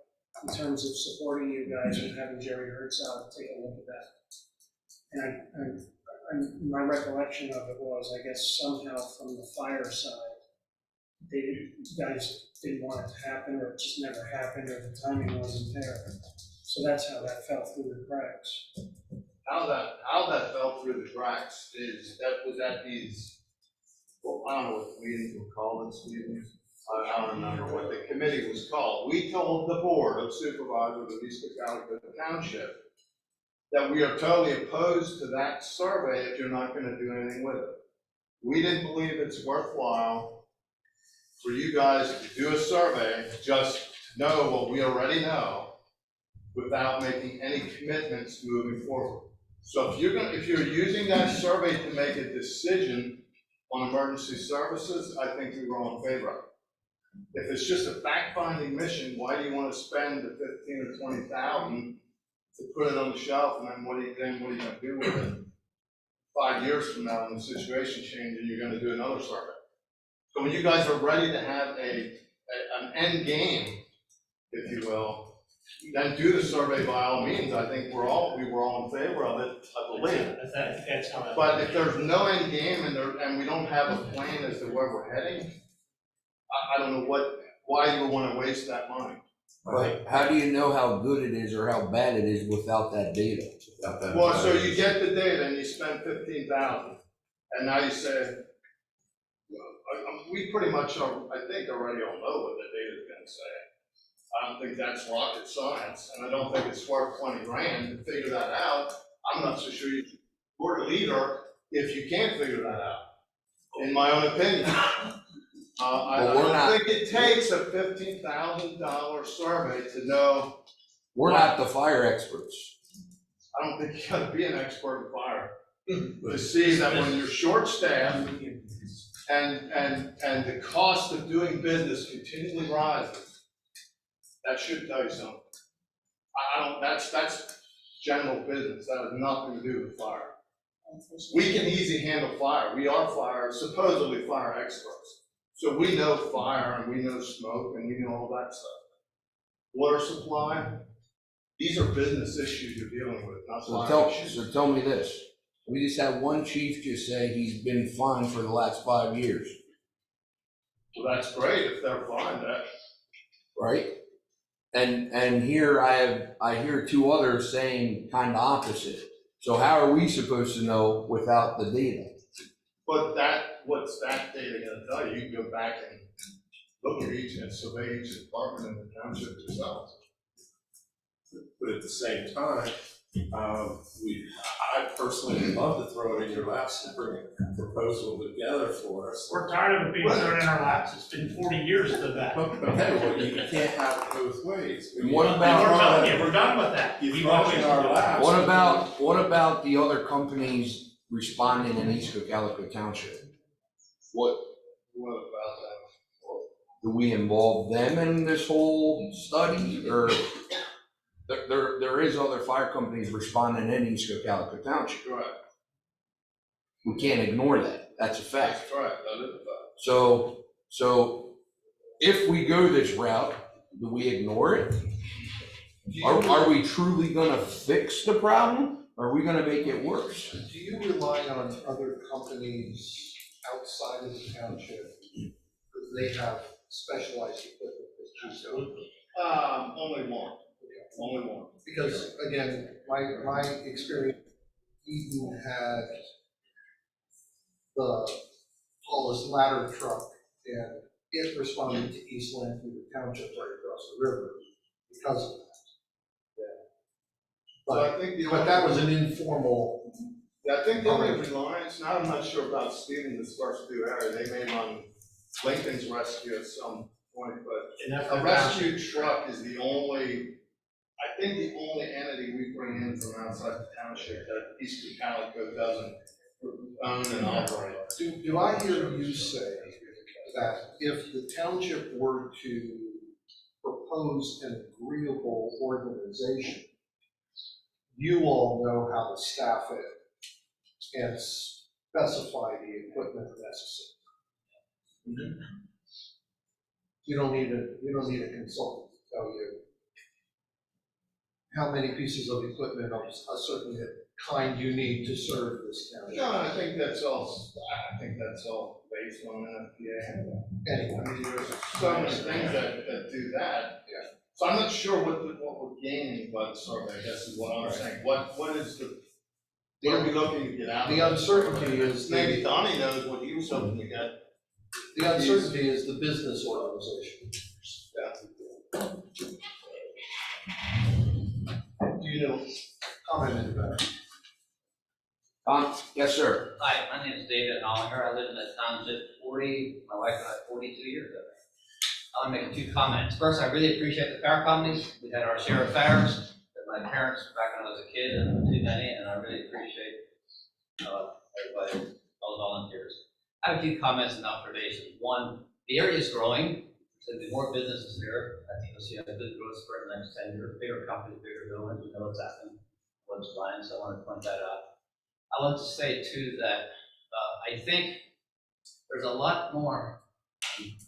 In terms of supporting you guys and having Jerry Hertz out, take a look at that. And my recollection of it was, I guess somehow from the fire side, you guys didn't want it to happen, or it just never happened, or the timing wasn't there. So that's how that fell through the cracks. How that fell through the cracks is, that was at these, well, I don't know what the meetings were called, I don't remember what the committee was called. We told the board of supervisors of East Cocalico Township that we are totally opposed to that survey if you're not gonna do anything with it. We didn't believe it's worthwhile for you guys to do a survey, just to know what we already know, without making any commitments moving forward. So if you're using that survey to make a decision on emergency services, I think we were all in favor of it. If it's just a fact-finding mission, why do you want to spend the 15 or 20,000 to put it on the shelf, and then what are you gonna do with it 5 years from now when the situation changes and you're gonna do another survey? So when you guys are ready to have an end game, if you will, then do the survey by all means. I think we were all in favor of it, I believe. That's how. But if there's no end game and we don't have a plan as to where we're heading, I don't know why you would want to waste that money. But how do you know how good it is or how bad it is without that data? Well, so you get the data and you spend 15,000, and now you say, We pretty much are, I think, already all know what the data's gonna say. I don't think that's rocket science, and I don't think it's worth 20 grand to figure that out. I'm not so sure you're the leader if you can't figure that out, in my own opinion. I Well, we're not- don't think it takes a $15,000 survey to know. We're not the fire experts. I don't think you gotta be an expert in fire to see that when you're short-staffed and the cost of doing business continually rises, that should tell you something. I don't, that's general business, that has nothing to do with fire. We can easily handle fire, we are fire, supposedly fire experts. So we know fire and we know smoke and we know all that stuff. Water supply, these are business issues you're dealing with, not fire issues. So tell me this, we just had one chief just say he's been fined for the last 5 years, Well, that's great if they're fine, right? And here I hear two others saying kind of opposite. So how are we supposed to know without the data? but what's that data gonna tell you? You can go back and look at each and survey each department in the township yourself. But at the same time, I personally would love to throw it in your laps and bring a proposal together for us. We're tired of it being thrown in our laps. It's been 40 years of that. Okay, well, you can't have it both ways. And what And about- we're telling you, we're done with that. You We've throw it always in our done that. laps. What about the other companies responding in East Cocalico Township? What about that? Do we involve them in this whole study, or there is other fire companies responding in East Cocalico Township? Correct, We can't ignore that, that's a fact. that's correct, that is a fact. So if we go this route, do we ignore it? Are we truly gonna fix the problem, or are we gonna make it worse? Do you rely on other companies outside of the township? Because they have specialized equipment that you don't? Only one. Because again, my experience, Eden had the tallest ladder truck, and it responded to East Lansing Township right across the river because of that. So I think But that was an informal. I think the only reliance, now I'm not sure about Stevens' first two area, they may run Lincoln's rescue at some point, but a rescue truck is the only, I think the only entity we bring in from outside the township that East Cocalico doesn't own and operate. Do I hear you say that if the township were to propose an agreeable organization, you all know how to staff it and specify the equipment necessary? Mm-hmm. You don't need a consultant to tell you how many pieces of equipment of a certain kind you need to serve this township. No, I think that's all based on NFPA. Anyway, I mean, there's so many things that do that. Yeah. So I'm not sure what we're gaining by the survey, I guess is what I'm saying. What are we looking to get out of it? the uncertainty is Maybe Donnie knows what he was hoping to get. the uncertainty is the business organization. Do you know? Commented about it. Yes, sir. Hi, my name is David Hollinger. I live in the township 40, my wife and I 42 years ago. I want to make a few comments. First, I really appreciate the fire companies. We had our share of fires that my parents back when I was a kid, and too many, and I really appreciate everybody, all the volunteers. I have a few comments and observations. One, the area is growing. There's going to be more businesses here. I think you'll see a good growth spurt in the next 10 years. Bigger companies, bigger buildings. We know what's happening. What's flying, so I want to point that out. I want to say too that I think there's a lot more,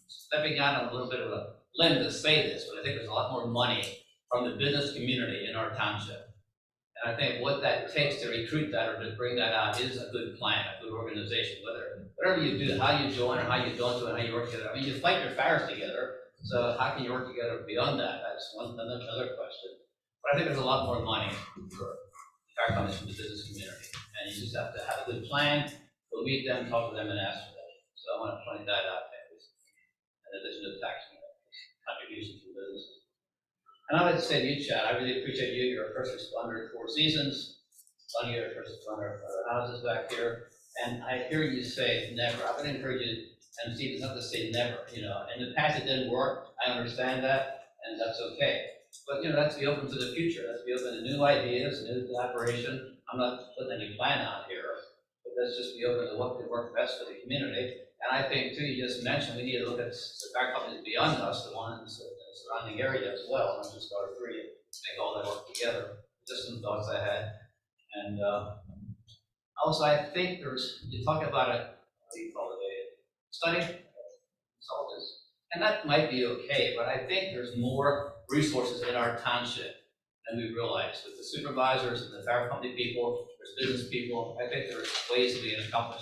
stepping out on a little bit of a limb to say this, but I think there's a lot more money from the business community in our township. And I think what that takes to recruit that or to bring that out is a good plan, a good organization, whatever you do, how you join or how you don't do it, how you work together. I mean, you fight your fires together, so how can you work together beyond that? That's another question. But I think there's a lot more money for fire companies from the business community. And you just have to have a good plan, go meet them, talk to them, and ask for them. So I want to point that out there. In addition to tax contributions from businesses. And I'd like to say to you, Chad, I really appreciate you. You're a first responder at Four Seasons. Funny, you're a first responder for the houses back here. And I hear you say never. I'm going to encourage you, and Steve, not to say never. You know, in the past it didn't work. I understand that, and that's okay. But you know, let's be open to the future. Let's be open to new ideas, new collaboration. I'm not putting any plan out here, but let's just be open to what could work best for the community. And I think too, you just mentioned we need to look at the fair companies beyond us, the ones in the surrounding area as well, not just our three, make all that work together. Just some thoughts I had. And also, I think you talk about what do you call it, a study consultants, and that might be okay, but I think there's more resources in our township than we realize. With the supervisors and the fire company people, there's business people. I think there's ways we can accomplish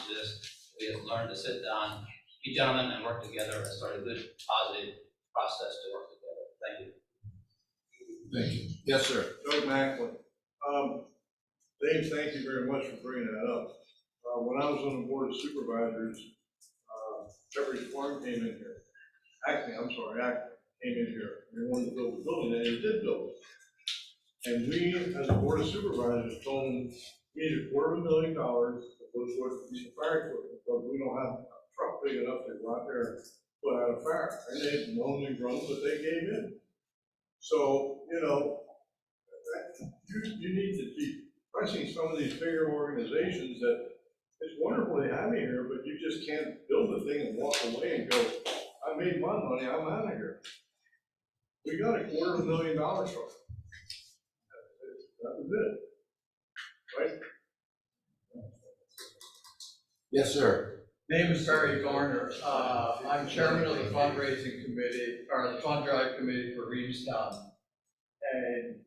this. We have learned to sit down, be gentlemen, and work together and start a good, positive process to work together. Thank you. Thank you. Yes, sir. Doug Macklin. Dave, thank you very much for bringing that up. When I was on the board of supervisors, Jeffrey's Farm came in here. Acme came in here. They wanted to build a building, and they did build it. And we, as a board of supervisors, told them we needed $250,000 to put towards the piece of fire equipment because we don't have a truck big enough to go out there and put out a fire. And they moaned and groaned, but they gave in. So, you know, you need to be pressing some of these bigger organizations that it's wonderful to have you here, but you just can't build a thing and walk away and go, I made my money, I'm out of here. We got $250,000 from it. That was it. Right? Yes, sir. Name is Barry Garner. I'm chairman of the fundraising committee, or the fund drive committee for Reevestown. And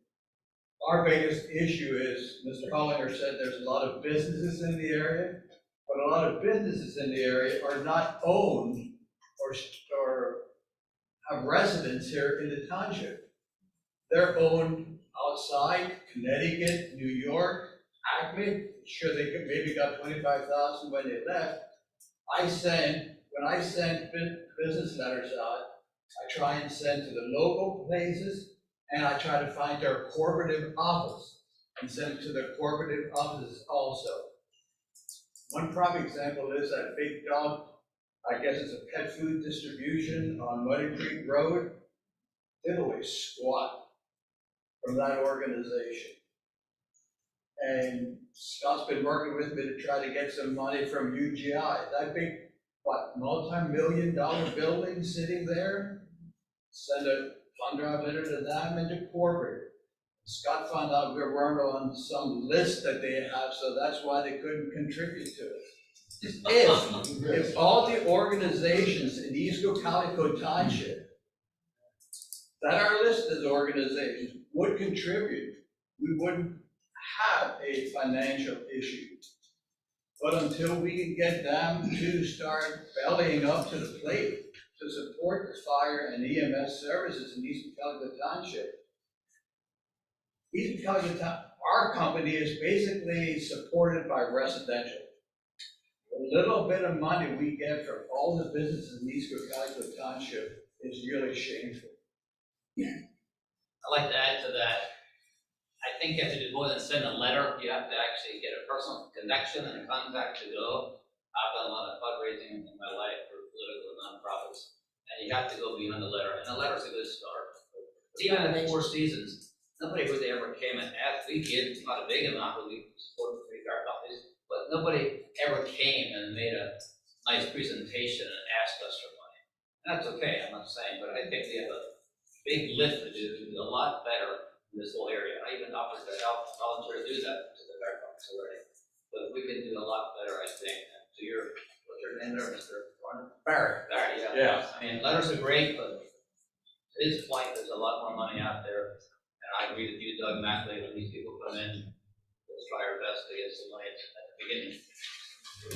our biggest issue is, Mr. Hollinger said there's a lot of businesses in the area, but a lot of businesses in the area are not owned or have residents here in the township. They're owned outside, Connecticut, New York, Acme. Sure, they maybe got 25,000 when they left. When I send business letters out, I try and send to the local places, and I try to find their corporative office and send it to their corporative offices also. One prime example is that Big Dog, I guess it's a pet food distribution on Muddy Creek Road. Diddly squat from that organization. And Scott's been working with me to try to get some money from UGI. That big, multi-million-dollar building sitting there, send a fund drive letter to them and to corporate. Scott found out we weren't on some list that they have, so that's why they couldn't contribute to it. If all the organizations in East Cocalico Township that are listed as organizations would contribute, we wouldn't have a financial issue. But until we can get them to start bellying up to the plate to support the fire and EMS services in East Cocalico Township, East Cocalico, our company is basically supported by residential. The little bit of money we get from all the businesses in East Cocalico Township is really shameful. I'd like to add to that. I think you have to do more than send a letter. You have to actually get a personal connection and a contact to go. I've done a lot of fundraising in my life for political nonprofits, and you have to go beyond the letter. And the letter's a good start. But even at Four Seasons, nobody really ever came and asked. We give not a big amount, but we support the three fire companies. But nobody ever came and made a nice presentation and asked us for money. And that's okay, I'm not saying, but I think we have a big lift to do a lot better in this whole area. I even offered to help volunteer to do that to the fire companies already. But we can do a lot better, I think. And to what's your name there, Mr. Warner? Barry, yeah. Yeah. I mean, letters are great, but to his point, there's a lot more money out there. And I agree with you, Doug Mackley, when these people come in, let's try our best to get some money at the beginning.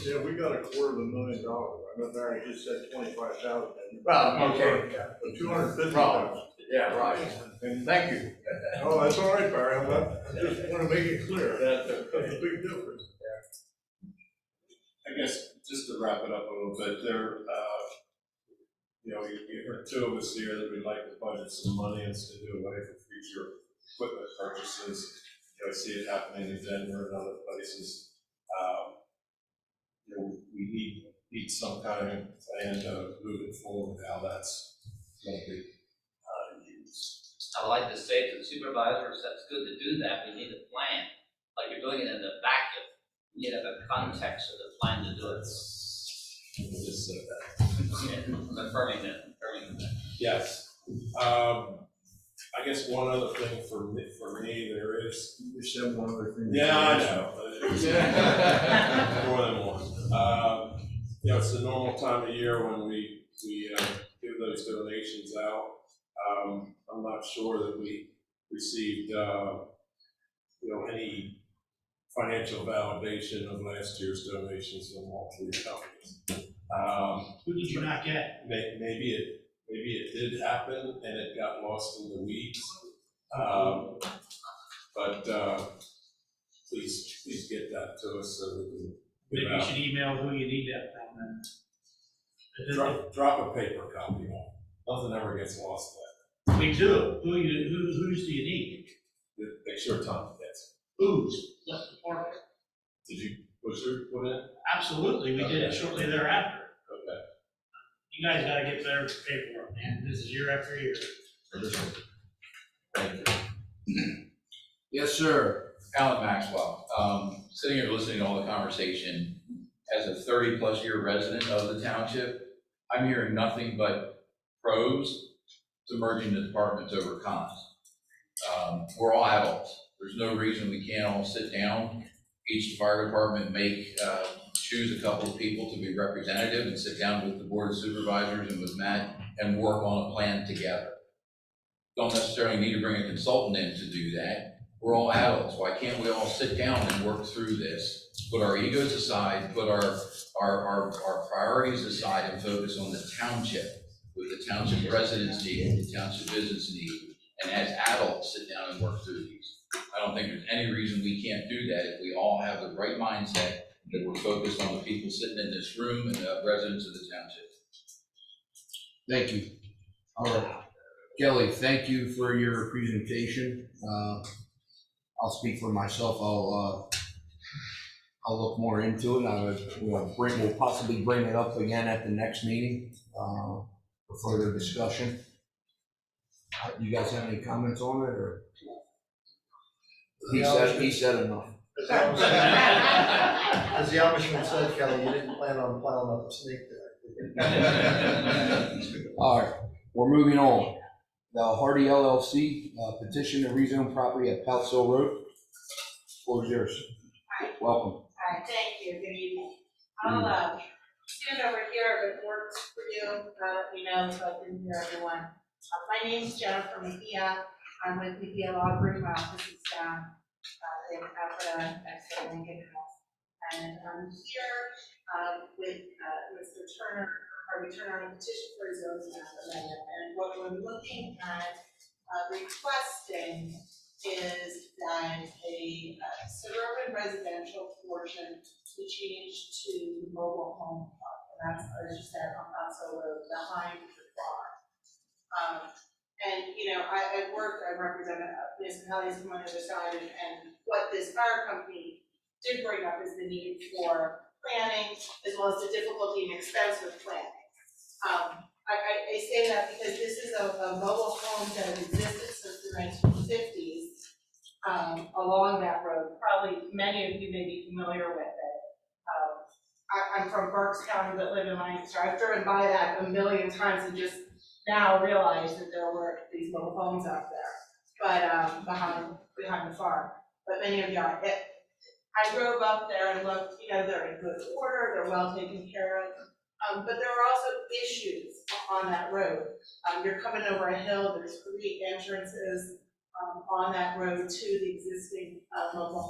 Yeah, we got $250,000. I know Barry just said 25,000. Well, okay. But 250,000. Yeah, right. And Thank you. oh, that's all right, Barry. I just want to make it clear that that's a big difference. I guess just to wrap it up a little bit, you heard two of us here that we'd like to budget some money and to do away for future equipment purchases. I see it happening in Denver and other places. We need some kind of plan to moving forward, how that's going to be used. I would like to say to the supervisors, that's good to do that, we need a plan, like you're doing it in the vacuum. You need to have a context of the plan to do it. Just say that. Confirming that. Yes. I guess one other thing for me, there is. You said one other thing. Yeah, I know. More than one. It's the normal time of year when we give those donations out. I'm not sure that we received, any financial validation of last year's donations from all three companies. Who did you not get? Maybe it did happen and it got lost in the weeds. But please get that to us so we can. Maybe you should email who you need that from. Drop a paper copy on. Nothing ever gets lost there. We do. Whose do you need? Make sure Tom gets Whose? Left department. it. Did you put in? Absolutely, we did it shortly thereafter. Okay. You guys gotta get better paperwork, man. This is year after year. Thank you. Yes, sir. Alan Maxwell, sitting here listening to all the conversation, as a 30-plus year resident of the township, I'm hearing nothing but pros to merging the departments over cons. We're all adults. There's no reason we can't all sit down, each fire department choose a couple of people to be representative and sit down with the board of supervisors and with Matt and work on a plan together. Don't necessarily need to bring a consultant in to do that. We're all adults. Why can't we all sit down and work through this? Put our egos aside, put our priorities aside and focus on the township, what the township residents need, the township business need, and as adults sit down and work through these. I don't think there's any reason we can't do that if we all have the right mindset that we're focused on the people sitting in this room and the residents of the township. Thank you. All right. Kelly, thank you for your presentation. I'll speak for myself. I'll look more into it. We'll possibly bring it up again at the next meeting for further discussion. You guys have any comments on it, or? He said enough. As the Amishman said, Kelly, you didn't plan on plowing up a snake there. All right, we're moving on. The Hardy LLC petition to rezone property at Paltzel Road. Floor is yours. Hi. Welcome. Hi, thank you. Good evening. I'll stand over here if it works for you. Let me know so I can hear everyone. My name's Jennifer Mejia. I'm with Mejia Law Group. My office is down in Alpharetta next to Lincoln House. And I'm here with Mr. Turner, Harvey Turner, on a petition for a zoning map amendment. And what we're looking at requesting is that a suburban residential portion be changed to mobile home park. And that's, as you said, on Paltzel Road behind the farm. I've represented municipalities from on the other side, and what this fire company did bring up is the need for planning, as well as the difficulty and expense with planning. I say that because this is a mobile home that has existed since the 1950s along that road. Probably many of you may be familiar with it. I'm from Berks County, but live in Lancaster. I've driven by that a million times and just now realized that there were these mobile homes out there, but behind the farm. But many of you are. I drove up there and looked. They're in good order. They're well taken care of. But there are also issues on that road. You're coming over a hill. There's 3 entrances on that road to the existing mobile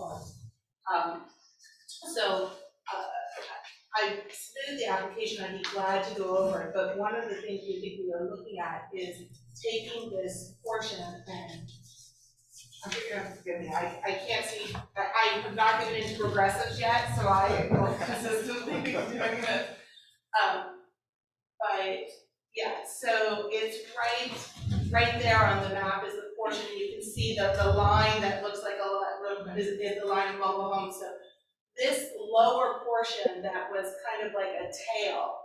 home. I submitted the application. I'd be glad to go over it, but one of the things we think we are looking at is taking this portion and, I'm sure you have to forgive me, I can't see, I have not given into progressives yet, so I will consistently be doing this. But, yeah, so it's right there on the map is the portion, you can see the line that looks like is the line of mobile homes. So this lower portion that was kind of like a tail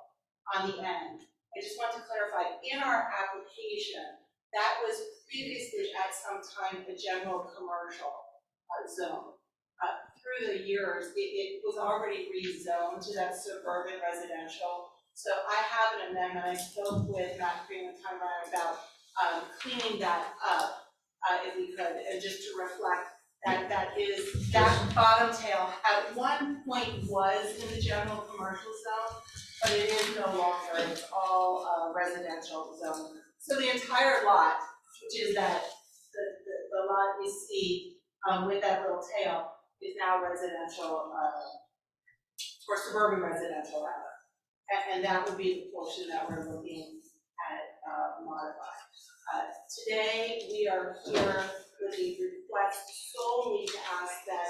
on the end, I just want to clarify, in our application, that was previously at some time a general commercial zone. Through the years, it was already rezoned to that suburban residential. So I have an amendment, I spoke with Matt Green and Tom Ryan about cleaning that up, if we could, and just to reflect that bottom tail at one point was in the general commercial zone, but it is no longer, it's all residential zone. So the entire lot, which is that, the lot you see with that little tail, is now residential, or suburban residential rather. And that would be the portion that we're looking at modifying. Today, we are here with a request solely to ask that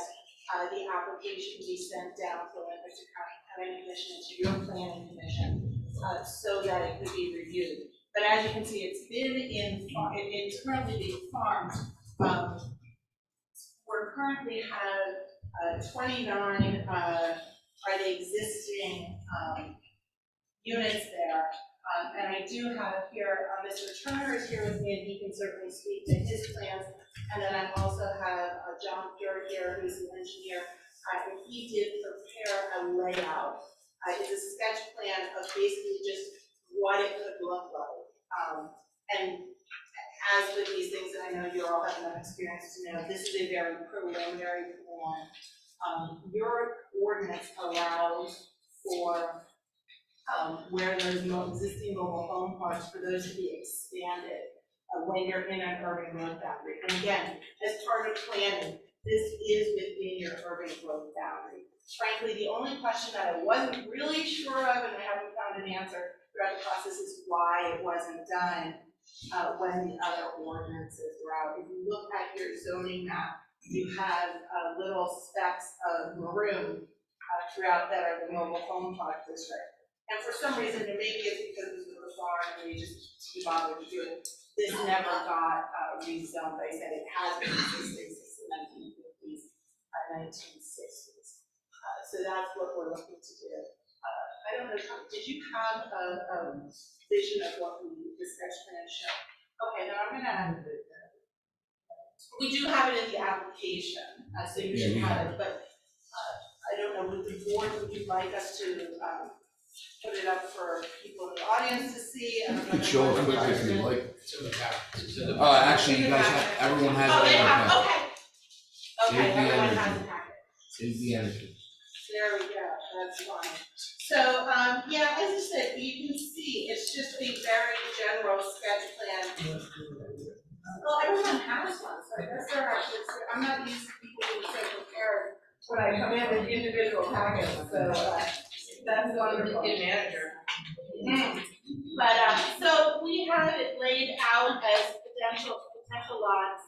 the application be sent down to the Lancaster County Planning Commission and to your planning commission so that it could be reviewed. But as you can see, it's currently being farmed. We currently have 29 are the existing units there. And I do have here, Mr. Turner is here with me, and he can certainly speak to his plans. And then I also have John Fury here, who's an engineer, and he did prepare a layout. It's a sketch plan of basically just what it could look like. And as with these things, and I know you all have enough experience to know, this is a very preliminary plan. Your ordinance allows for where there's no existing mobile home parks for those to be expanded when you're in an urban growth boundary. And again, as part of planning, this is within your urban growth boundary. Frankly, the only question that I wasn't really sure of, and I haven't found an answer throughout the process, is why it wasn't done when the other ordinances were out. If you look at your zoning map, you have little specks of maroon throughout that are the mobile home park district. And for some reason, and maybe it's because this was a farm and they just didn't bother to do it, this never got rezoned. I said it has been existing since the 1950s, 1960s. So that's what we're looking to do. I don't know, did you have a vision of what the sketch plan showed? Okay, then I'm gonna, we do have it in the application, so you should have it, but I don't know, with the board, would you like us to put it up for people in the audience to see? You could show it quickly if you like. It's in the back. Actually, you guys have, everyone has it. Oh, they have, okay. Save Okay, the everyone energy. has a packet. Save the energy. There we go, that's fine. So, yeah, as I said, you can see, it's just a very general sketch plan. Well, everyone has one, so that's all right. I'm not used to people being so prepared when I come in with individual packets, so that's wonderful. Good manager. But, so we have it laid out as potential lots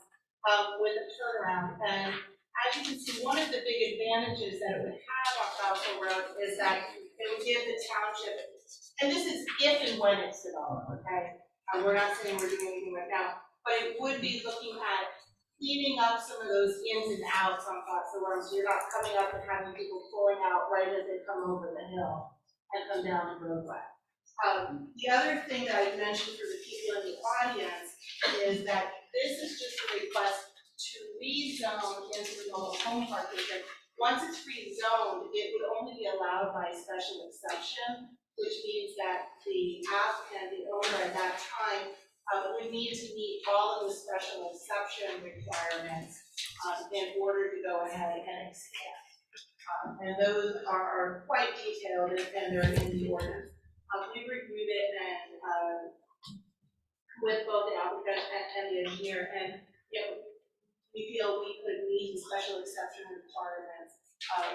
with a turnaround. And as you can see, one of the big advantages that it would have on Falco Road is that it would give the township, and this is if and when it's developed, okay? We're not saying we're doing anything right now, but it would be looking at cleaning up some of those ins and outs on Falco Road, so you're not coming up and having people pulling out right as they come over the hill and come down the roadway. The other thing that I mentioned for the people in the audience is that this is just a request to rezone into the mobile home park district. Once it's rezoned, it would only be allowed by special exception, which means that the applicant, the owner at that time, would need to meet all of the special exception requirements in order to go ahead and expand. And those are quite detailed and they're in the ordinance. We reviewed it and with both the applicant and the engineer, and we feel we could meet the special exception requirements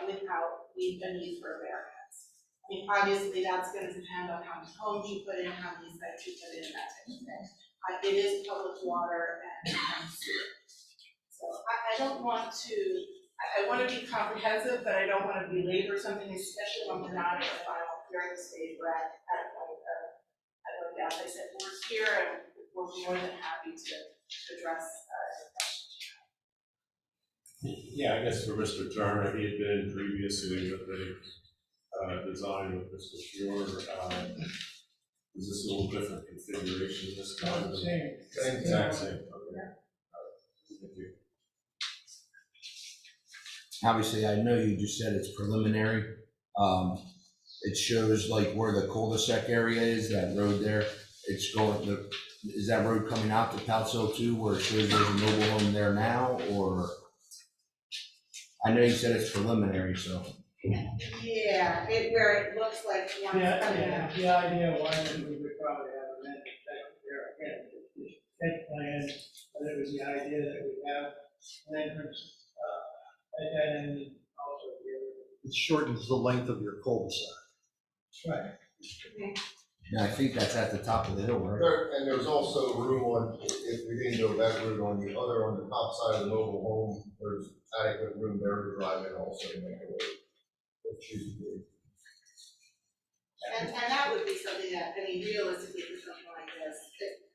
without the need for a variance. I mean, obviously that's going to depend on how many homes you put in, how many sites you put in, that type of thing. It is public water and sewer. So I don't want to, I want to be comprehensive, but I don't want to belabor something, especially when we're not at the final during the stage we're at a point of, I wrote down, I said, we're here and we're more than happy to address, Yeah, I guess for Mr. Turner, he had been previously with the design with Mr. Fior. Is this a little different configuration this time? Same. Exact same, okay. Thank you. Obviously, I know you just said it's preliminary. It shows like where the cul-de-sac area is, that road there. It's going, is that road coming out to Palso too, where it shows there's a mobile home there now, or? I know you said it's preliminary, so. yeah, where it looks like one's coming out. The idea was that we would probably have a minute there again, the head plan, but it was the idea that we have an entrance, at that end and also the other. It shortens the length of your cul-de-sac. Right. Yeah, I think that's at the top of the hill, right? And there's also room on, if we didn't go that route, on the top side of the mobile home, there's adequate room there to drive in also to make it work. And that would be something that, I mean, realistically for something like this,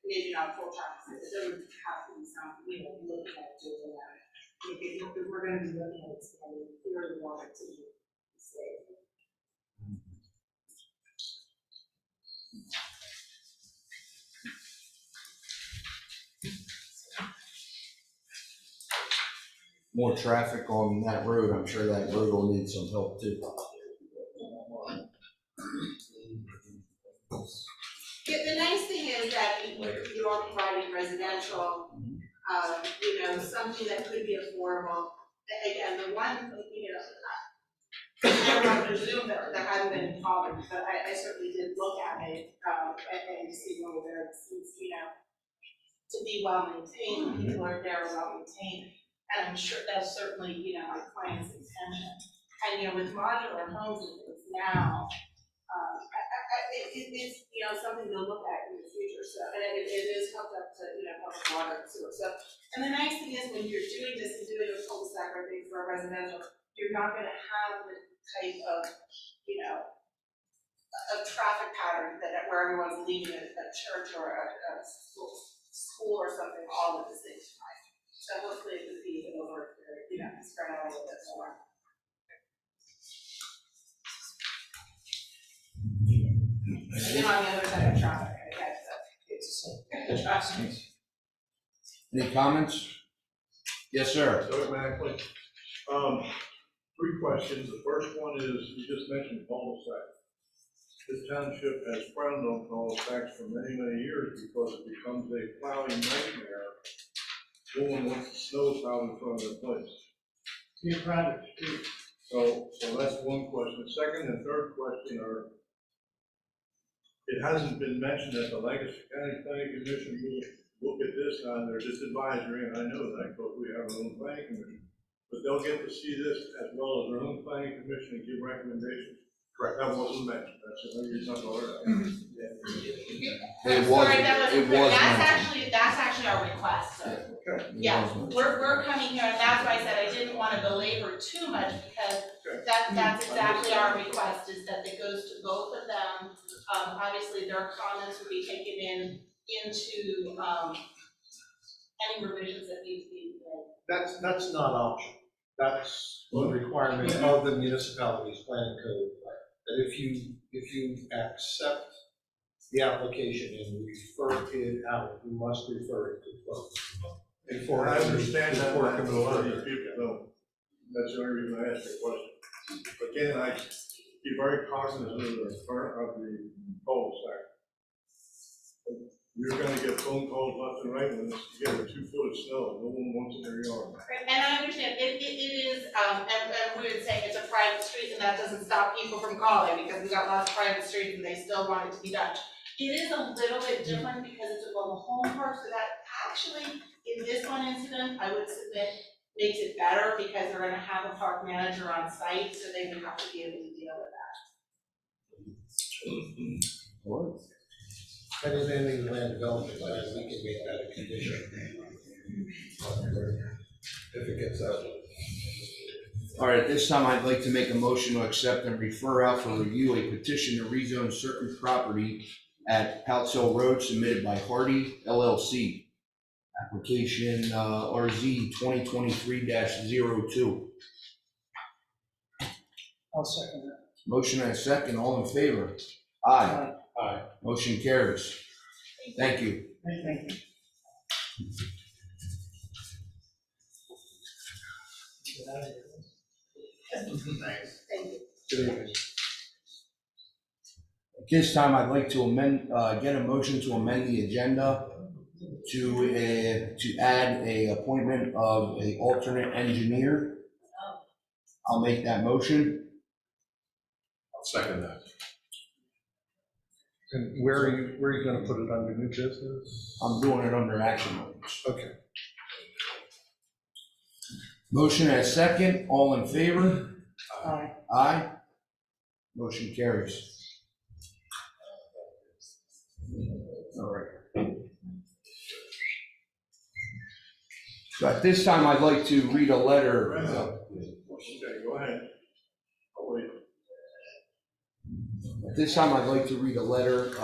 maybe not full time, but there would have to be some, looking at doing that. If we're gonna be looking at expanding, we really want it to be safe. More traffic on that road, I'm sure that road will need some help too. The nice thing is that you are providing residential, something that could be affordable. Again, the one, I don't presume that there haven't been any problems, but I certainly did look at it, and see whether it seems, to be well maintained, people are there well maintained. And I'm sure that's certainly, my client's intention. And, with modular homes and things now, it's, something to look at in the future. So, and it is hooked up to, public water and sewer. So, and the nice thing is when you're doing this and doing a cul-de-sac or thing for a residential, you're not gonna have the type of, a traffic pattern that where everyone's leaving a church or a school or something all at the same time. So hopefully it would be over, spread out a little bit more. And on the other side of traffic, I guess, it's traffic. Any comments? Yes, sir. So automatically, 3 questions. The first one is, you just mentioned cul-de-sac. This township has frowned on cul-de-sacs for many, many years because it becomes a plowing nightmare. No one wants to snow plow in front of their place. Be a private street. So that's one question. The second and third question are, it hasn't been mentioned that the Lancaster County Planning Commission will look at this now. They're just advisory, and I know that because we have our own planning commission. But they'll get to see this as well as their own planning commission and give recommendations. Correct. That wasn't mentioned. That's the only reason I brought it up. That's actually our request, so. Okay. Yeah, we're coming here, and that's why I said I didn't want to belabor too much, because that's exactly our request, is that it goes to both of them. Obviously, their comments will be taken into, any revisions that need to be made. That's not optional. That's a requirement of the municipality's planning code. That if you accept the application and refer it out, you must refer it to both. I understand that, but a lot of these people don't. That's the only reason I asked the question. Again, I be very cognizant of the cul-de-sac. You're gonna get phone calls left and right when you get a 2 foot of snow, no one wants it in their yard. And I understand, it is, and we would say it's a private street, and that doesn't stop people from calling, because we've got lots of private streets and they still want it to be done. It is a little bit different because it's a mobile home park, so that actually, in this one incident, I would submit, makes it better, because they're gonna have a park manager on site, so they would have to be able to deal with that. And in any land development plan, we can make that a condition. If it gets out. All right, at this time, I'd like to make a motion to accept and refer out for review a petition to rezone certain property at Pouts Hill Road submitted by Hardy LLC. Application RZ 2023-02. I'll second that. Motion and a second, all in favor? Aye. Aye. Motion carries. Thank you. Thank you. At this time, I'd like to get a motion to amend the agenda to add a appointment of a alternate engineer. I'll make that motion. I'll second that. And where are you gonna put it under new business? I'm doing it under action items. Okay. Motion and a second, all in favor? Aye. Aye. Motion carries. All right. So at this time, I'd like to read a letter. Okay, go ahead. I'll wait. At this time, I'd like to read a letter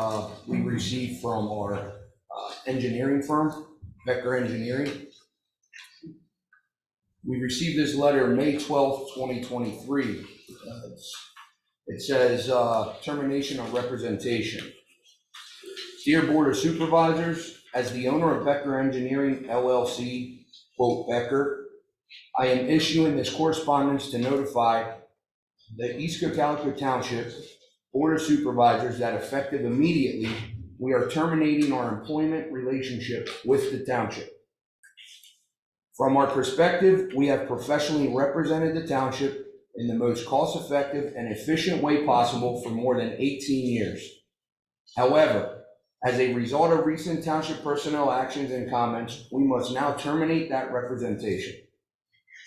we received from our engineering firm, Becker Engineering. We received this letter May 12th, 2023. It says, termination of representation. Dear Board of Supervisors, as the owner of Becker Engineering LLC, quote Becker, I am issuing this correspondence to notify the East Cocalico Township Board of Supervisors that effective immediately, we are terminating our employment relationship with the township. From our perspective, we have professionally represented the township in the most cost-effective and efficient way possible for more than 18 years. However, as a result of recent township personnel actions and comments, we must now terminate that representation.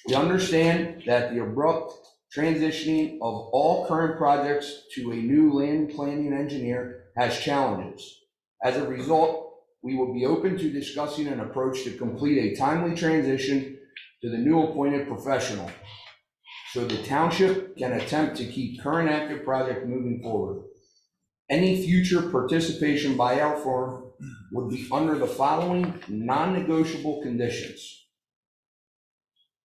We understand that the abrupt transitioning of all current projects to a new land planning engineer has challenges. As a result, we will be open to discussing an approach to complete a timely transition to the new appointed professional, so the township can attempt to keep current active project moving forward. Any future participation by our firm would be under the following non-negotiable conditions.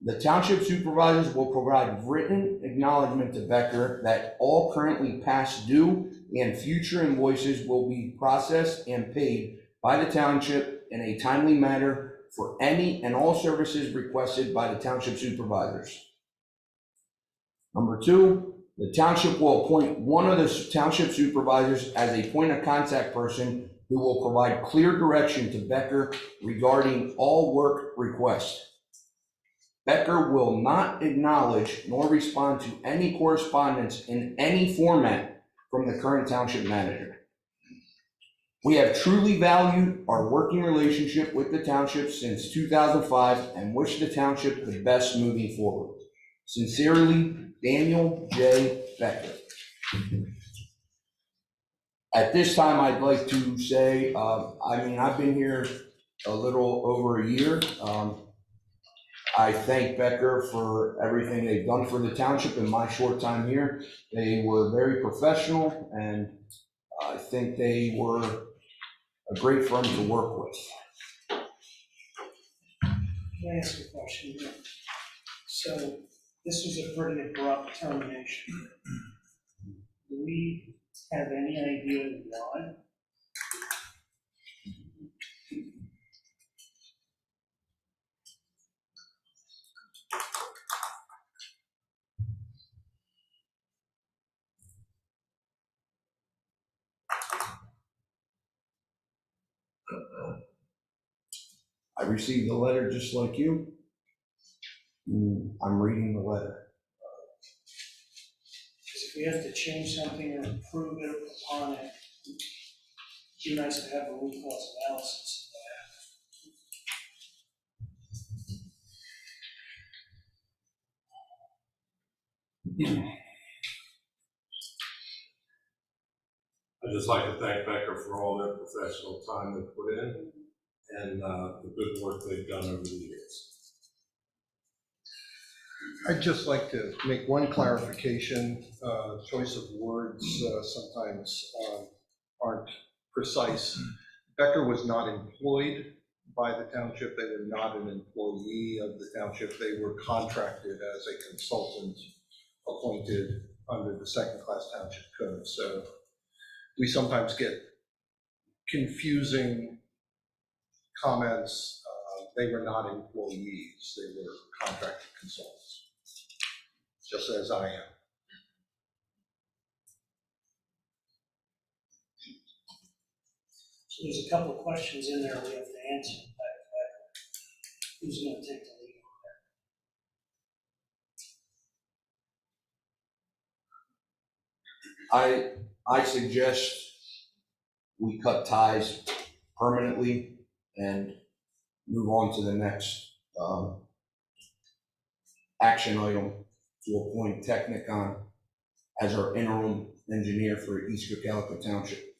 The township supervisors will provide written acknowledgement to Becker that all currently past due and future invoices will be processed and paid by the township in a timely manner for any and all services requested by the township supervisors. Number two, the township will appoint one of the township supervisors as a point of contact person who will provide clear direction to Becker regarding all work requests. Becker will not acknowledge nor respond to any correspondence in any format from the current township manager. We have truly valued our working relationship with the township since 2005 and wish the township the best moving forward. Sincerely, Daniel J. Becker. At this time, I'd like to say, I've been here a little over a year. I thank Becker for everything they've done for the township in my short time here. They were very professional, and I think they were a great firm to work with. Can I ask a question here? So this was a pretty abrupt termination. Do we have any idea why? I received the letter just like you. I'm reading the letter. Because if we have to change something or improve it upon it, it'd be nice to have a root cause analysis of that. I'd just like to thank Becker for all their professional time they put in and the good work they've done over the years. I'd just like to make one clarification. Choice of words sometimes aren't precise. Becker was not employed by the township. They were not an employee of the township. They were contracted as a consultant appointed under the second-class township code. So we sometimes get confusing comments. They were not employees. They were contracted consultants, just as I am. So there's a couple of questions in there we have to answer. Who's gonna take the lead on that? I suggest we cut ties permanently and move on to the next action item to appoint Technicon as our interim engineer for East Cocalico Township.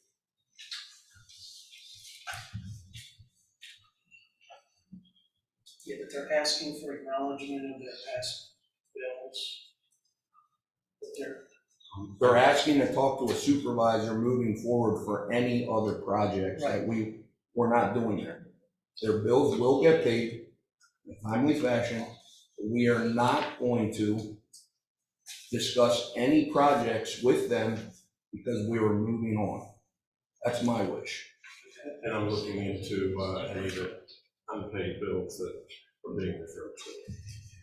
Yeah, but they're asking for acknowledgement of their past bills. But They're asking to talk to a supervisor moving forward for any other projects that we're not doing there. Their bills will get paid in a timely fashion. We are not going to discuss any projects with them because we are moving on. That's my wish. And I'm looking into any of the unpaid bills that are being referred to.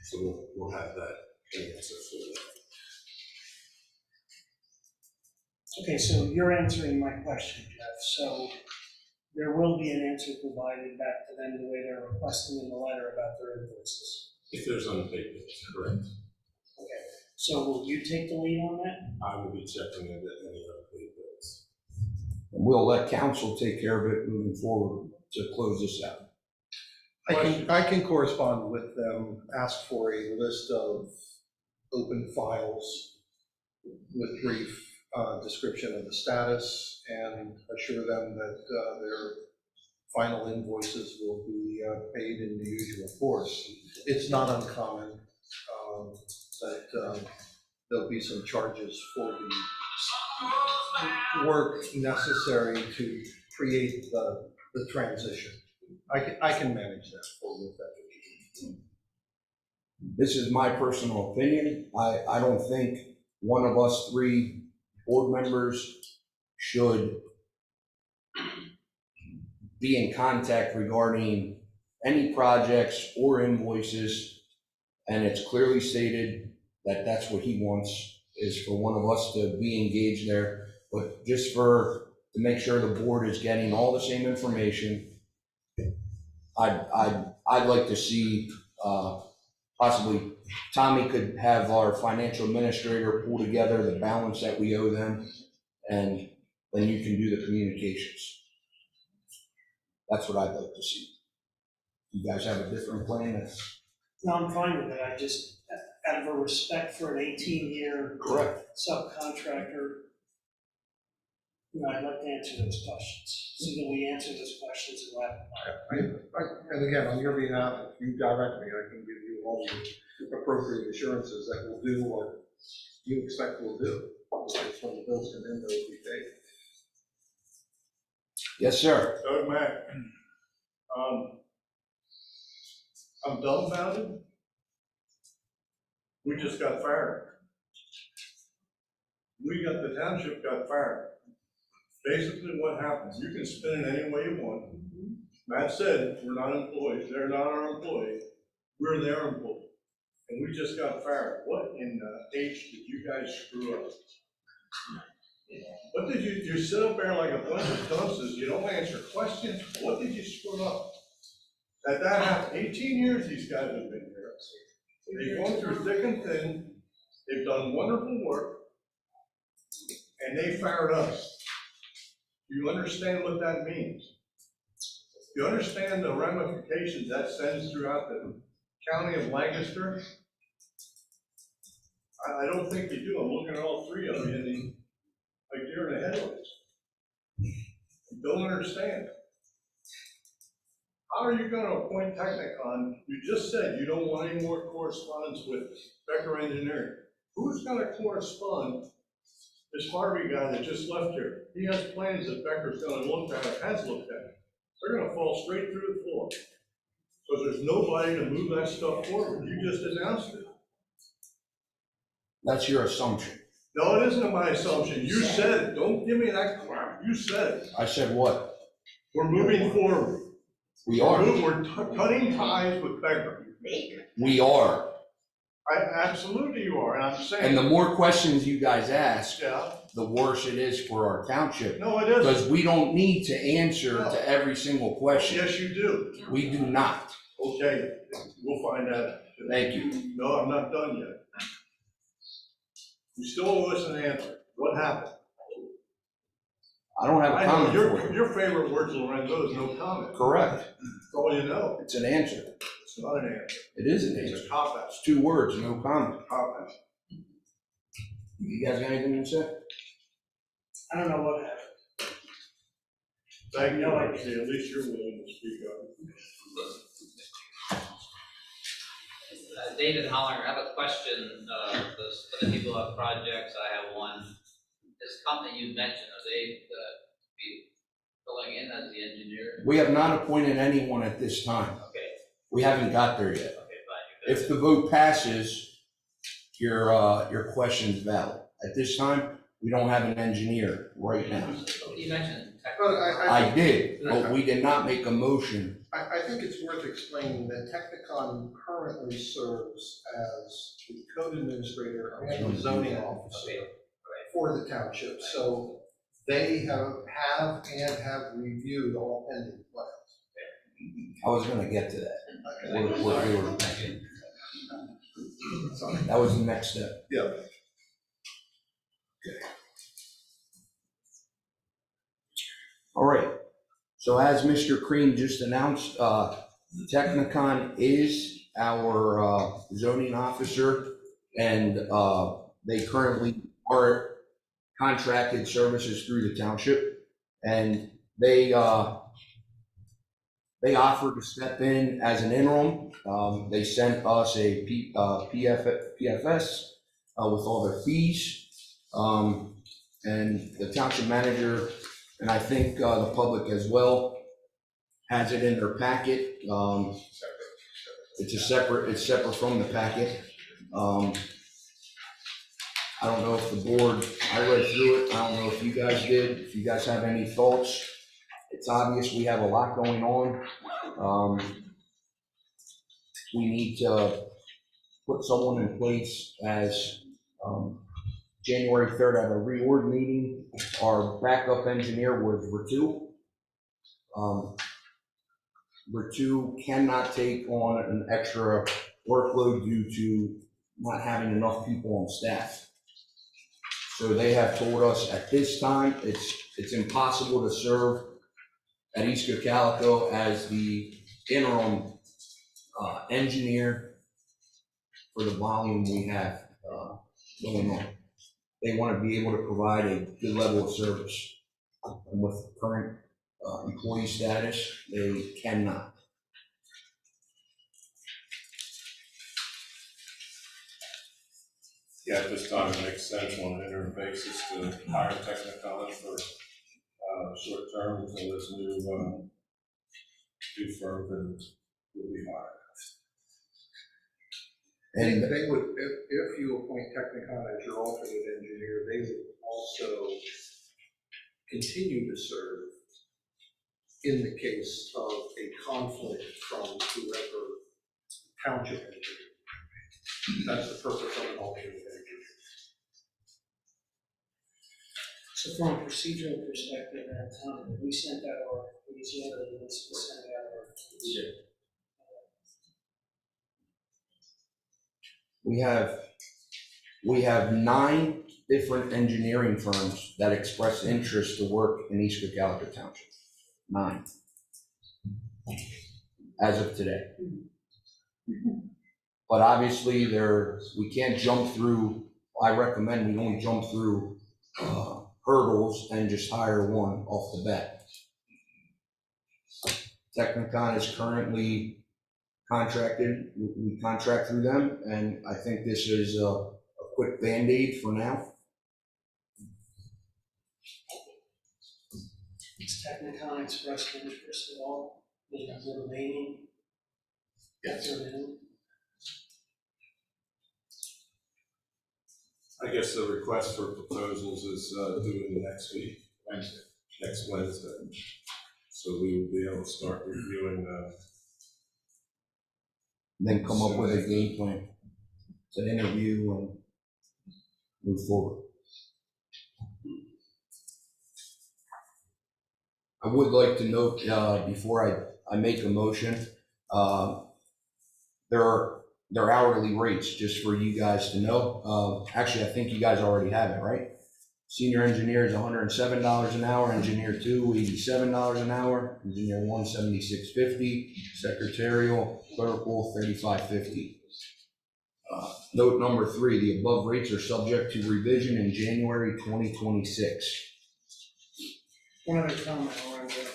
So we'll have that answer for that. Okay, so you're answering my question, Jeff. So there will be an answer provided back to them the way they're requesting in the letter about their invoices. If there's unpaid bills, correct. Okay, so will you take the lead on that? I will be checking into any unpaid bills. And we'll let council take care of it moving forward to close this out. I can correspond with them, ask for a list of open files with brief description of the status and assure them that their final invoices will be paid in the usual course. It's not uncommon that there'll be some charges for the work necessary to create the transition. I can manage that for you if that's what you need. This is my personal opinion. I don't think one of us three board members should be in contact regarding any projects or invoices. And it's clearly stated that that's what he wants, is for one of us to be engaged there. But just to make sure the board is getting all the same information, I'd like to see possibly Tommy could have our financial administrator pull together the balance that we owe them, and then you can do the communications. That's what I'd like to see. You guys have a different plan? No, I'm fine with it. I just, out of a respect for an 18-year Correct. subcontractor, I'd like to answer those questions. So that we answer those questions and wrap. And again, on your behalf, if you direct me, I can give you all the appropriate assurances that we'll do what you expect we'll do. It's when the bills come in, they'll be paid. Yes, sir. Doug Mack. I'm dumbfounded. We just got fired. The township got fired. Basically what happens, you can spin it any way you want. Matt said, we're not employees, they're not our employee, we're their employee. And we just got fired. What in the H did you guys screw up? What did you sit up there like a bunch of dunces, you don't answer questions, what did you screw up? That happened, 18 years these guys have been here. They've gone through thick and thin, they've done wonderful work, and they fired us. Do you understand what that means? Do you understand the ramifications that sends throughout the county of Lancaster? I don't think you do. I'm looking at all three of you, and like you're in the headlights. You don't understand. How are you gonna appoint Technicon? You just said you don't want any more correspondence with Becker Engineering. Who's gonna correspond? This Harvey guy that just left here, he has plans that Becker's gonna look at, or has looked at. They're gonna fall straight through the floor. So there's nobody to move that stuff forward. You just announced it. That's your assumption. No, it isn't my assumption. You said it. Don't give me that crap. You said it. I said what? We're moving forward. We are. We're cutting ties with Becker. We are. Absolutely you are, and I'm saying. And the more questions you guys ask, Yeah, the worse it is for our township. no, it isn't. Because we don't need to answer No. to every single question. Yes, you do. We do not. Okay, we'll find that. Thank you. No, I'm not done yet. You still owe us an answer. What happened? I don't have a I know, comment for you. your favorite word, Lorenzo, is no comment. Correct. That's all you know. It's an answer. It's not an answer. It is an It's answer. a cop-out. It's 2 words, no comment. Cop-out. You guys got anything to say? I don't know what happened. Thank you, No Rusty. idea. At least you're willing to speak up. David Hollinger, I have a question, for the people who have projects, I have one. This company you mentioned, are they, be filling in as the engineer? We have not appointed anyone at this time. Okay, We haven't got there yet. okay, fine. If the vote passes, your question's valid. At this time, we don't have an engineer right now. You mentioned But technical. I did, but we did not make a motion. I think it's worth explaining that Technicon currently serves as the code administrator and the zoning officer for the township. So they have and reviewed all pending plans. I was gonna get to that. What we were thinking. That was the next step. Yeah. All right. So as Mr. Crean just announced, Technicon is our zoning officer, and they currently are contracted services through the township, and they offered to step in as an interim. They sent us a PFS with all their fees, and the township manager, and I think the public as well, has it in their packet. It's separate from the packet. I don't know if the board, I read through it, I don't know if you guys did, if you guys have any thoughts. It's obvious we have a lot going on. We need to put someone in place as January 3rd at a reorg meeting. Our backup engineer was Ritu. Ritu cannot take on an extra workload due to not having enough people on staff. So they have told us at this time, it's impossible to serve at East Cocalico as the interim engineer for the volume we have going on. They want to be able to provide a good level of service. And with the current employee status, they cannot. Yeah, at this time, it makes sense on an interim basis to hire Technicon for short term until this new firm will be hired. And They would, if you appoint Technicon as your alternate engineer, they would also continue to serve in the case of a conflict from whoever township engineer. That's the purpose of an alternate engineer. So from a procedural perspective at the time, we sent out our, because you have a list, we sent out our. we have 9 different engineering firms that expressed interest to work in East Cocalico Township. 9. As of today. But obviously we can't jump through, I recommend we only jump through hurdles and just hire one off the bat. Technicon is currently contracted, we contract through them, and I think this is a quick Band-Aid for now. Has Technicon expressed interest at all in remaining? Yes. I guess the request for proposals is due next week, next Wednesday. So we will be able to start reviewing Then come up with a game plan to interview and move forward. I would like to note, before I make a motion, there are hourly rates, just for you guys to know. Actually, I think you guys already have it, right? Senior engineer is $107 an hour, engineer 2, $87 an hour, engineer 1, $76.50, secretarial, clerical, $35.50. Note number 3, the above rates are subject to revision in January 2026. One other comment I wanted to,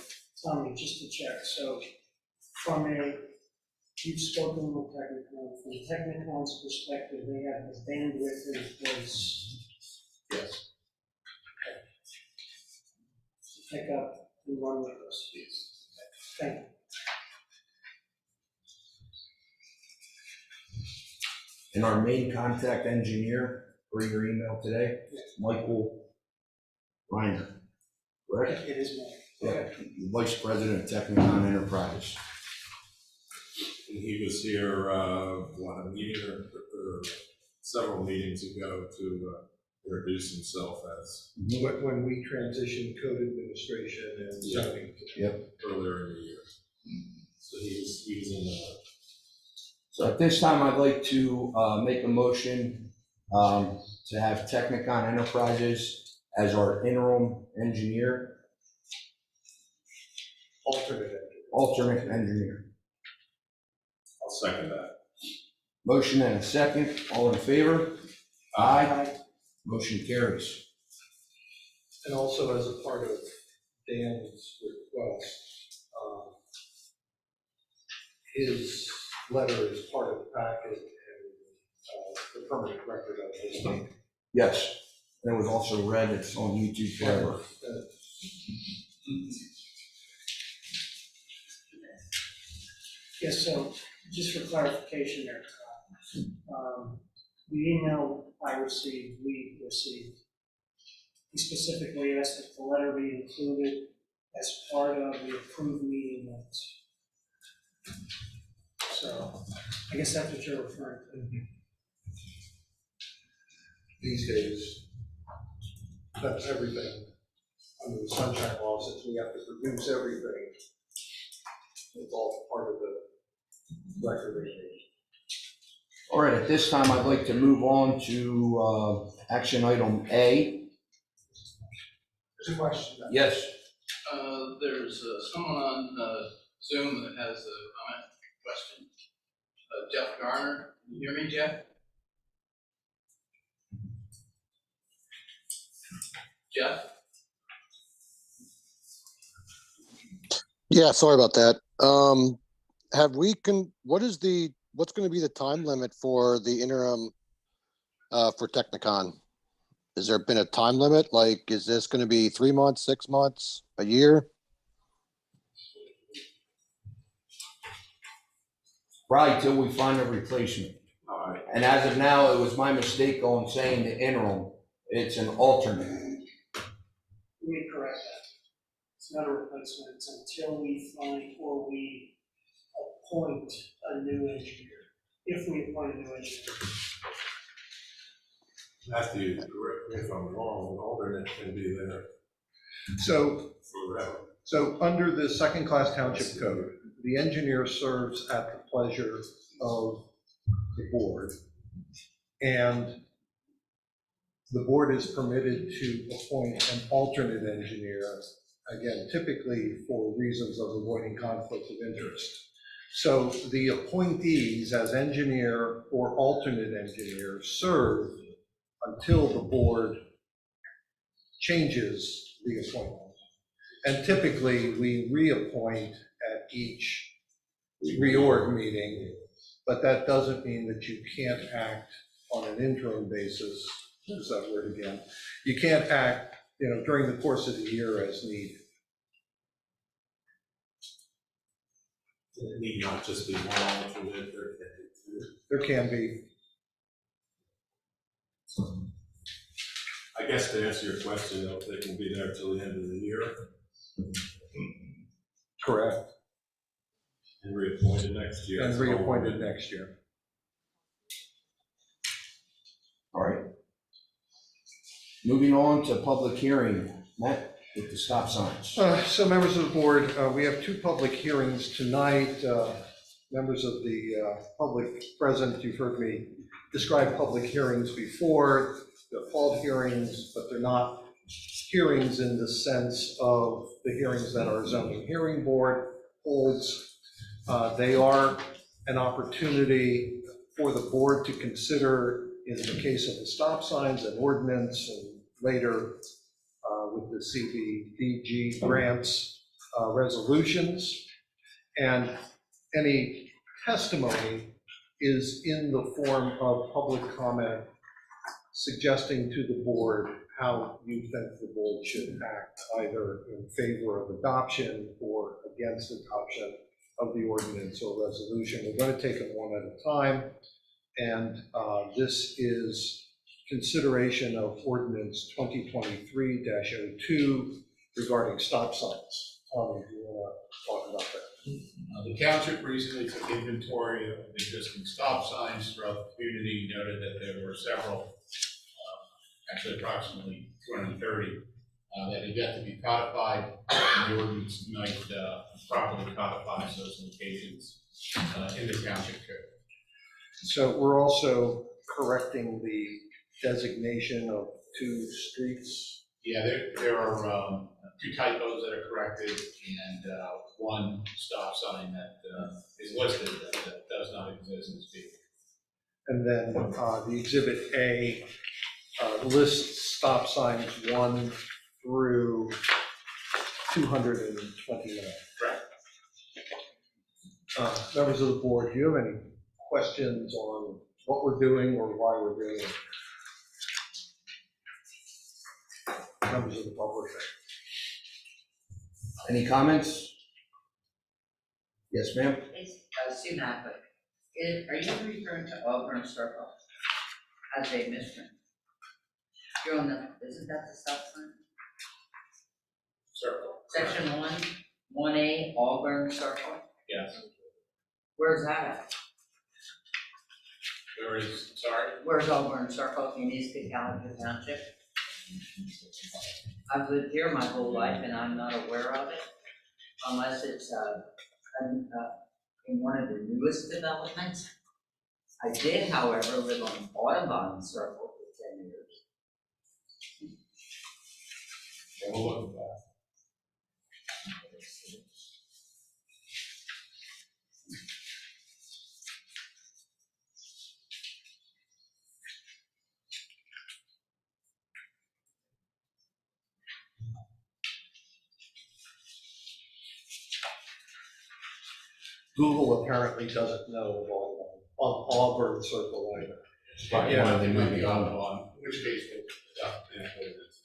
Tommy, just to check, so you've spoken with Technicon, from Technicon's perspective, they have the bandwidth in place. Yes. To pick up and run with us. Thank you. And our main contact engineer for your email today, Michael Reiner, correct? It is me. Yeah, Vice President of Technicon Enterprise. And he was here, a meeting or several meetings ago to introduce himself as. When we transitioned code administration and zoning. Yep. Earlier in the year. So he was in the. So at this time, I'd like to make a motion to have Technicon Enterprises as our interim engineer. Alternate engineer. I'll second that. Motion and a second. All in favor? Aye. Motion carries. And also as a part of Dan's request, his letter is part of the packet and the permanent record of his name. Yes, and it was also read. It's on YouTube forever. Yes, so just for clarification there, the email we received, he specifically asked that the letter be included as part of the approved meeting minutes. So I guess that's what you're referring to. These days, that's everything under the sunshine law, since we have to produce everything. It's all part of the record. All right, at this time, I'd like to move on to action item A. There's a question. Yes. There's someone on Zoom that has a comment question. Jeff Garner, can you hear me, Jeff? Jeff? Yeah, sorry about that. What's going to be the time limit for the interim for Technicon? Has there been a time limit? Like, is this going to be 3 months, 6 months, a year? Probably till we find a replacement. All right. And as of now, it was my mistake on saying the interim. It's an alternate. Let me correct that. It's not a replacement, it's until we find or we appoint a new engineer, if we appoint a new engineer. Matthew, correct me if I'm wrong, an alternate can be there So forever. So under the second-class township code, the engineer serves at the pleasure of the board. And the board is permitted to appoint an alternate engineer, again, typically for reasons of avoiding conflict of interest. So the appointees as engineer or alternate engineer serve until the board changes the appointment. And typically, we reappoint at at each reorg meeting, but that doesn't mean that you can't act on an interim basis. Use that word again. You can't act, during the course of the year as needed. It need not just be one alternate, there can be two. There can be. I guess to answer your question, though, they can be there till the end of the year. Correct. And reappointed next year. And reappointed next year. All right. Moving on to public hearing, Matt, with the stop signs. So members of the board, we have two public hearings tonight. Members of the public present, you've heard me describe public hearings before. They're called hearings, but they're not hearings in the sense of the hearings that our zoning hearing board holds. They are an opportunity for the board to consider, in the case of the stop signs, an ordinance, and later with the CBDG grants resolutions. And any testimony is in the form of public comment suggesting to the board how you think the board should act, either in favor of adoption or against adoption of the ordinance or resolution. We're going to take them one at a time. And this is consideration of ordinance 2023-02 regarding stop signs. Tommy, do you want to talk about that? The township recently took inventory of existing stop signs throughout the community, noted that there were several, actually approximately 230, that had yet to be codified, and the ordinance might properly codify those locations in the township code. So we're also correcting the designation of two streets. Yeah, there are two typos that are corrected, and one stop sign that is listed that does not exist in speak. And then the exhibit A lists stop signs 1 through 229. Correct. Members of the board, do you have any questions on what we're doing or why we're doing it? Members of the public. Any comments? Yes, ma'am. I've seen that, but are you referring to Auburn Circle as a mission? You're on the, isn't that the stop sign? Circle. Section 1A, Auburn Circle? Yes. Where's that at? Where is, sorry? Where's Auburn Circle in East Cocalico Township? I've lived here my whole life and I'm not aware of it, unless it's in one of the newest developments. I did, however, live on Audubon Circle for 10 years. And we'll look at that. Google apparently doesn't know of Auburn Circle either. But Yeah. one of them might be on, in which case we'll adopt the ordinance.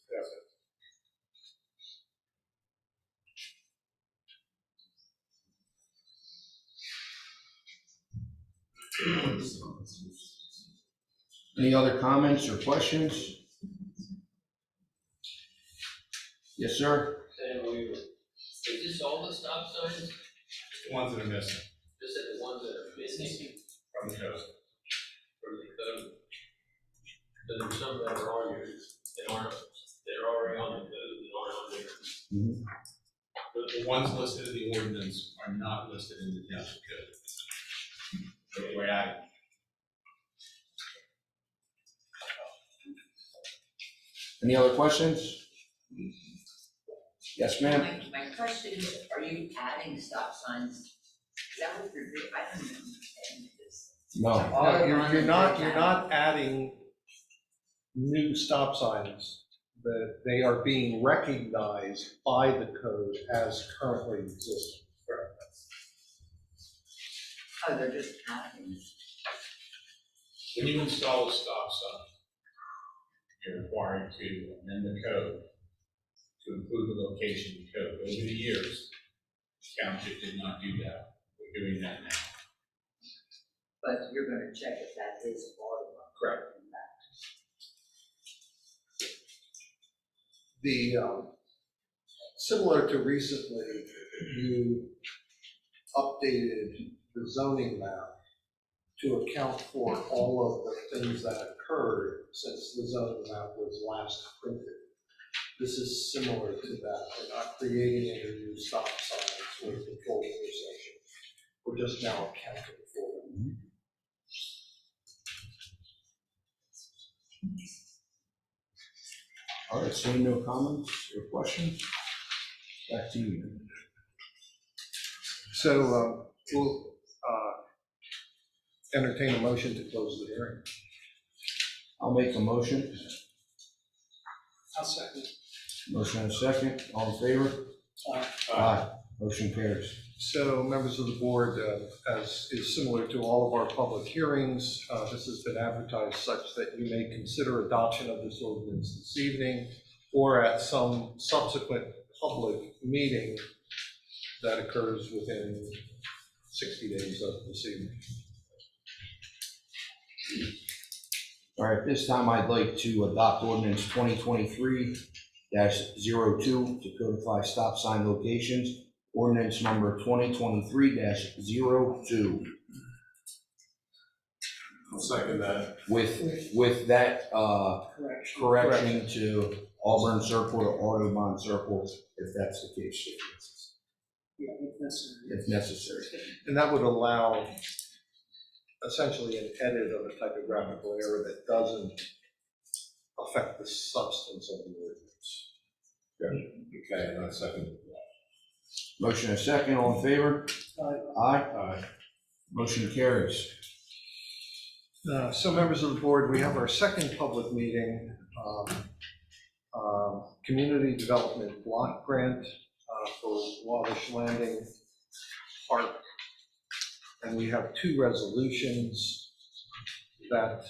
Any other comments or questions? Yes, sir. Is this all the stop signs? The ones that are missing Just the ones that are missing from the code. from the code? But there's some that are on here that aren't, they're already on the code, that aren't on there. The ones listed in the ordinance are not listed in the township code. So we're adding. Any other questions? Yes, ma'am? My question is, are you adding stop signs? Is that what you're doing? I don't understand this. No, you're not adding new stop signs. They are being recognized by the code as currently existing. Oh, they're just counting. When you install a stop sign, you're required to amend the code to include the location of the code. Over the years, the township did not do that. We're doing that now. But you're gonna check if that is part of it. Correct. The, similar to recently, you updated the zoning map to account for all of the things that occurred since the zoning map was last printed. This is similar to that. We're not creating any new stop signs or control intersections. We're just now accounting for them. All right, seeing no comments or questions, back to you. So we'll entertain a motion to close the hearing. I'll make a motion. I'll second. Motion and a second. All in favor? Aye. Motion carries. So members of the board, as is similar to all of our public hearings, this has been advertised such that you may consider adoption of this ordinance this evening or at some subsequent public meeting that occurs within 60 days of this evening. All right, this time I'd like to adopt ordinance 2023-02 to codify stop sign locations. Ordinance number 2023-02. I'll second that. With that Correction. correction to Auburn Circle to Audubon Circle, if that's the case, Yeah, if necessary. if necessary. And that would allow essentially an edit of a typographical error that doesn't affect the substance of the ordinance. Okay, and I second. Motion and second, all in favor? Aye. Aye. Motion carries. So members of the board, we have our second public meeting, community development block grant for Wabash Landing Park. And we have two resolutions that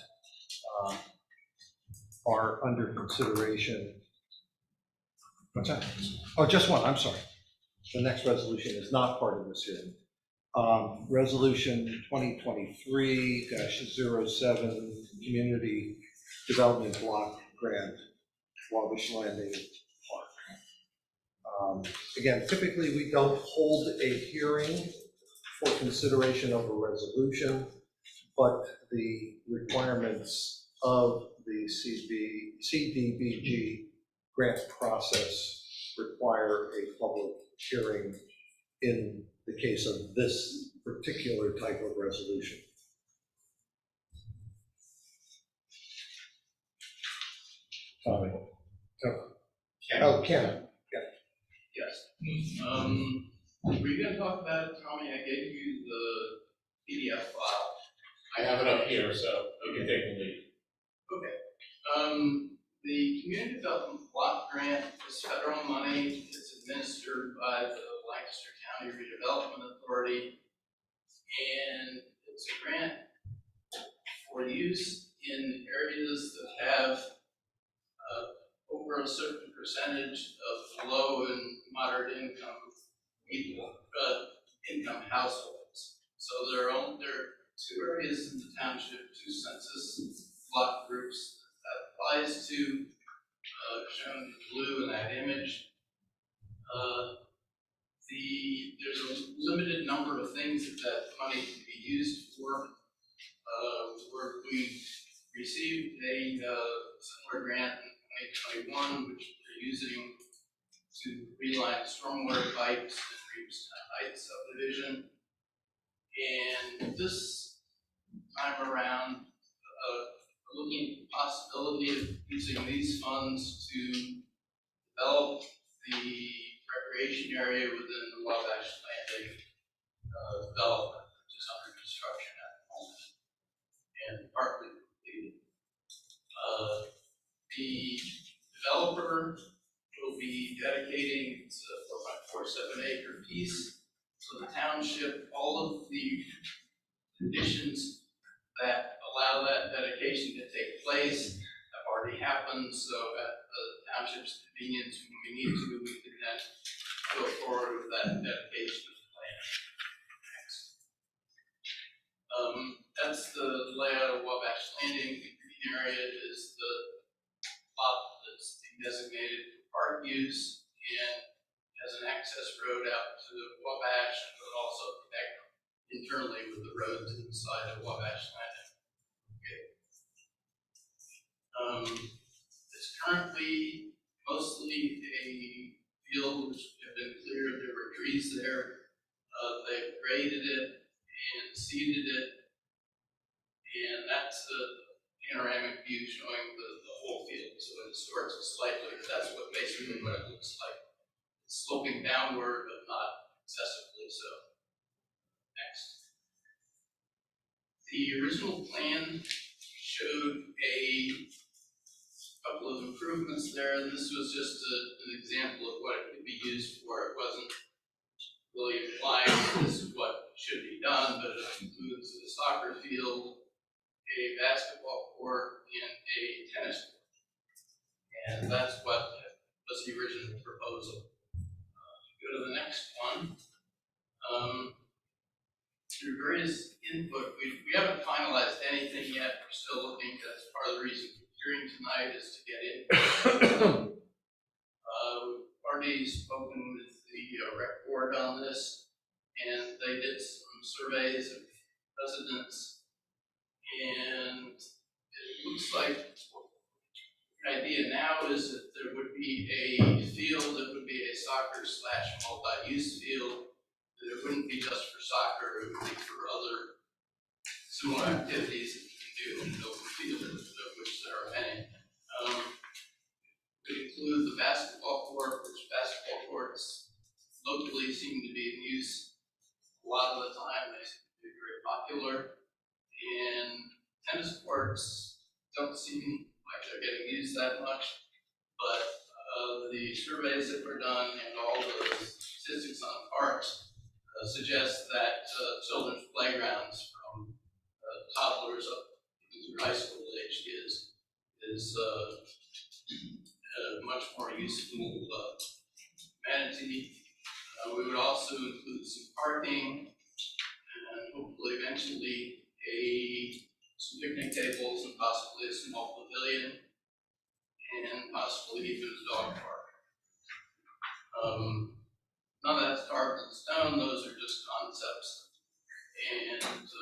are under consideration. What's that? Oh, just one, I'm sorry. The next resolution is not part of this hearing. Resolution 2023-07, Community Development Block Grant, Wabash Landing Park. Again, typically we don't hold a hearing for consideration of a resolution, but the requirements of the CDBG grant process require a public hearing in the case of this particular type of resolution. Tommy. Oh, Ken. Yes. Were you gonna talk about it, Tommy? I gave you the PDF file. I have it up here, so you can take the lead. Okay. The Community Development Block Grant is federal money. It's administered by the Lancaster County Redevelopment Authority. And it's a grant for use in areas that have over a certain percentage of low and moderate income people, income households. So there are two areas in the township, two census block groups that applies to, shown in blue in that image. There's a limited number of things that money can be used for. We received a similar grant in 2021, which we're using to reline stormwater pipes in Reevestown Heights subdivision. And this time around, looking at the possibility of using these funds to develop the recreation area within the Wabash Landing development, which is under construction at the moment and partly completed. The developer will be dedicating, it's a 4.47 acre piece. So the township, all of the conditions that allow that dedication to take place have already happened, so at the township's convenience, when we need to, we can then go forward with that dedication of the land. Next. That's the layout of Wabash Landing. The green area is the lot that's being designated for park use and has an access road out to Wabash, and will also connect internally with the roads inside of Wabash Landing. Okay. It's currently mostly a field which have been cleared. There were trees there. They've graded it and seeded it, and that's a panoramic view showing the whole field. So it distorts it slightly, but that's basically what it looks like. It's sloping downward, but not excessively so. Next. The original plan showed a couple of improvements there, and this was just an example of what it could be used for. It wasn't really implying this is what should be done, but it includes a soccer field, a basketball court, and a tennis court. And that's what was the original proposal. Go to the next one. Through various input, we haven't finalized anything yet. We're still looking. That's part of the reason we're hearing tonight is to get input. We've already spoken with the rec board on this, and they did some surveys of residents, and it looks like the idea now is that there would be a field that would be a soccer / multi-use field. That it wouldn't be just for soccer, it would be for other similar activities that you can do in an open field, of which there are many. Would include the basketball court, which basketball courts locally seem to be in use a lot of the time. They seem to be very popular. And tennis courts don't seem like they're getting used that much, but the surveys that were done and all the statistics on parks suggest that children's playgrounds from toddlers up to high school age is a much more useful amenity. We would also include some parking and hopefully eventually some picnic tables and possibly a small pavilion and possibly even a dog park. None of that's carved in stone, those are just concepts. And so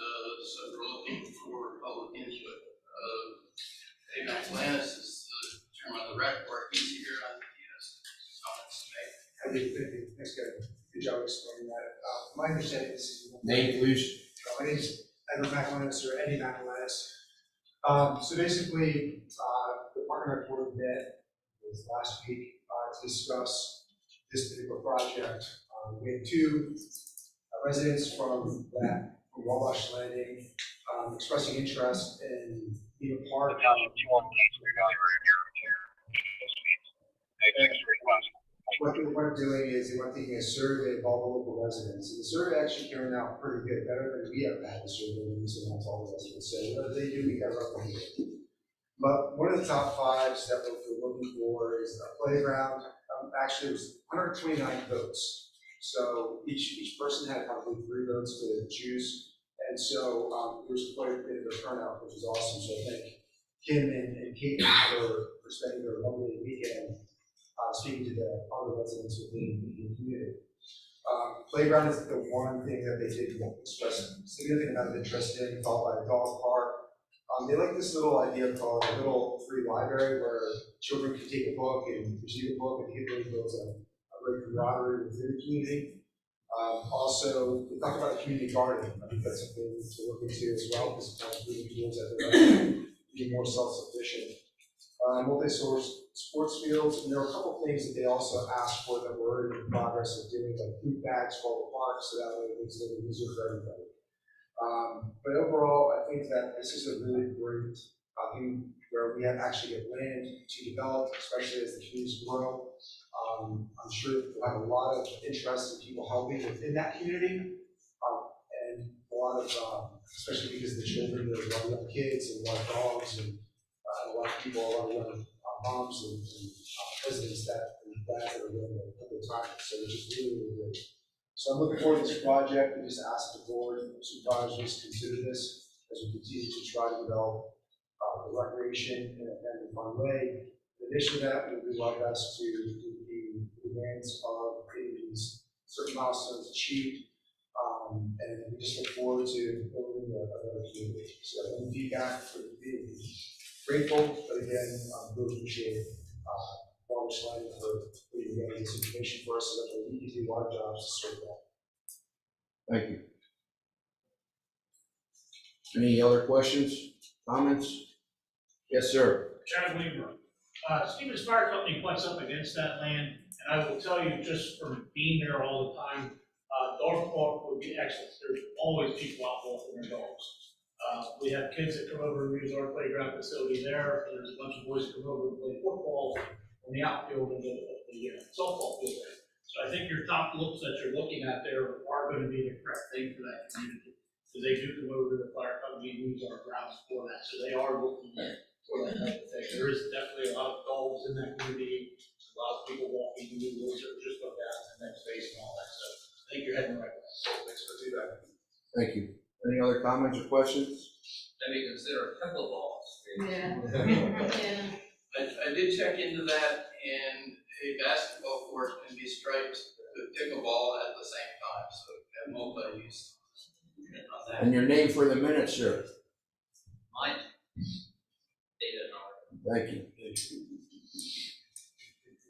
we're looking for public input. Dave Atlantis is the chairman of the rec board. He's here. I think he has some comments to make. I did, thank you. Thanks, guys. Good job explaining that. My understanding is. Name, please. My name is Edward McAlantis, or Eddie McAlantis. So basically, the Department of Board met was last week to discuss this particular project. We had two residents from Wabash Landing expressing interest in being a part of what they were doing is they were taking a survey of all the local residents. And the survey actually turned out pretty good, better than we ever had the survey when we surveyed all the residents. So what they do, we got replicate. But one of the top fives that we're looking for is a playground. Actually, it was 129 votes. So each person had probably 3 votes to choose. And so there was quite a bit of a turnout, which was awesome. So I thank Kim and Kate for spending their lovely weekend speaking to the other residents within the community. Playground is the one thing that they did express a significant amount of interest in, followed by a dog park. They like this little idea called a little free library where children can take a book and receive a book, and it really builds a great camaraderie within the community. Also, we talk about a community garden. I think that's something to look into as well, because sometimes moving towards that direction, being more self-sufficient. Multi-source sports fields, and there were a couple of things that they also asked for that we're in progress of doing, like food bags for all the parks, so that way it makes it a little easier for everybody. But overall, I think that this is a really great thing where we have actually get land to develop, especially as the communities grow. I'm sure we'll have a lot of interest in people helping within that community, and a lot lot of, especially because of the children, there's a lot of young kids and a lot of dogs and a lot of people, a lot of young moms and residents that are willing to put their time in. So it's just really, really great. So I'm looking forward to this project and just ask the board and supervisors to consider this as we continue to try to develop the recreation in a family fun way. In addition to that, we would do our best to do the demands of getting these certain milestones achieved. And we just look forward to building a better community. So any feedback for the community, grateful, but again, really appreciate Water Slide for you getting this information for us so that we can do our jobs to serve that. Thank you. Any other questions, comments? Yes, sir. Chad Weaver. Stevens Fire Company butts up against that land, and I will tell you, just from being there all the time, dog park would be excellent. There's always people out walking their dogs. We have kids that come over and use our playground facility there. There's a bunch of boys that come over and play football in the outfield of the softball field there. So I think your top looks that you're looking at there are going to be the correct thing for that community. Because they do come over to the fire company and use our grounds for that. So they are looking for that type of thing. There is definitely a lot of dogs in that community, a lot of people walking in the woods that just look out in the next space and all that. So I think you're heading the right way. Thanks for doing that. Thank you. Any other comments or questions? Maybe consider pickleball. Yeah. I did check into that, and a basketball court can be striped with pickleball at the same time, so have multi-use. And your name for the minute, sir? Mine? Thank you.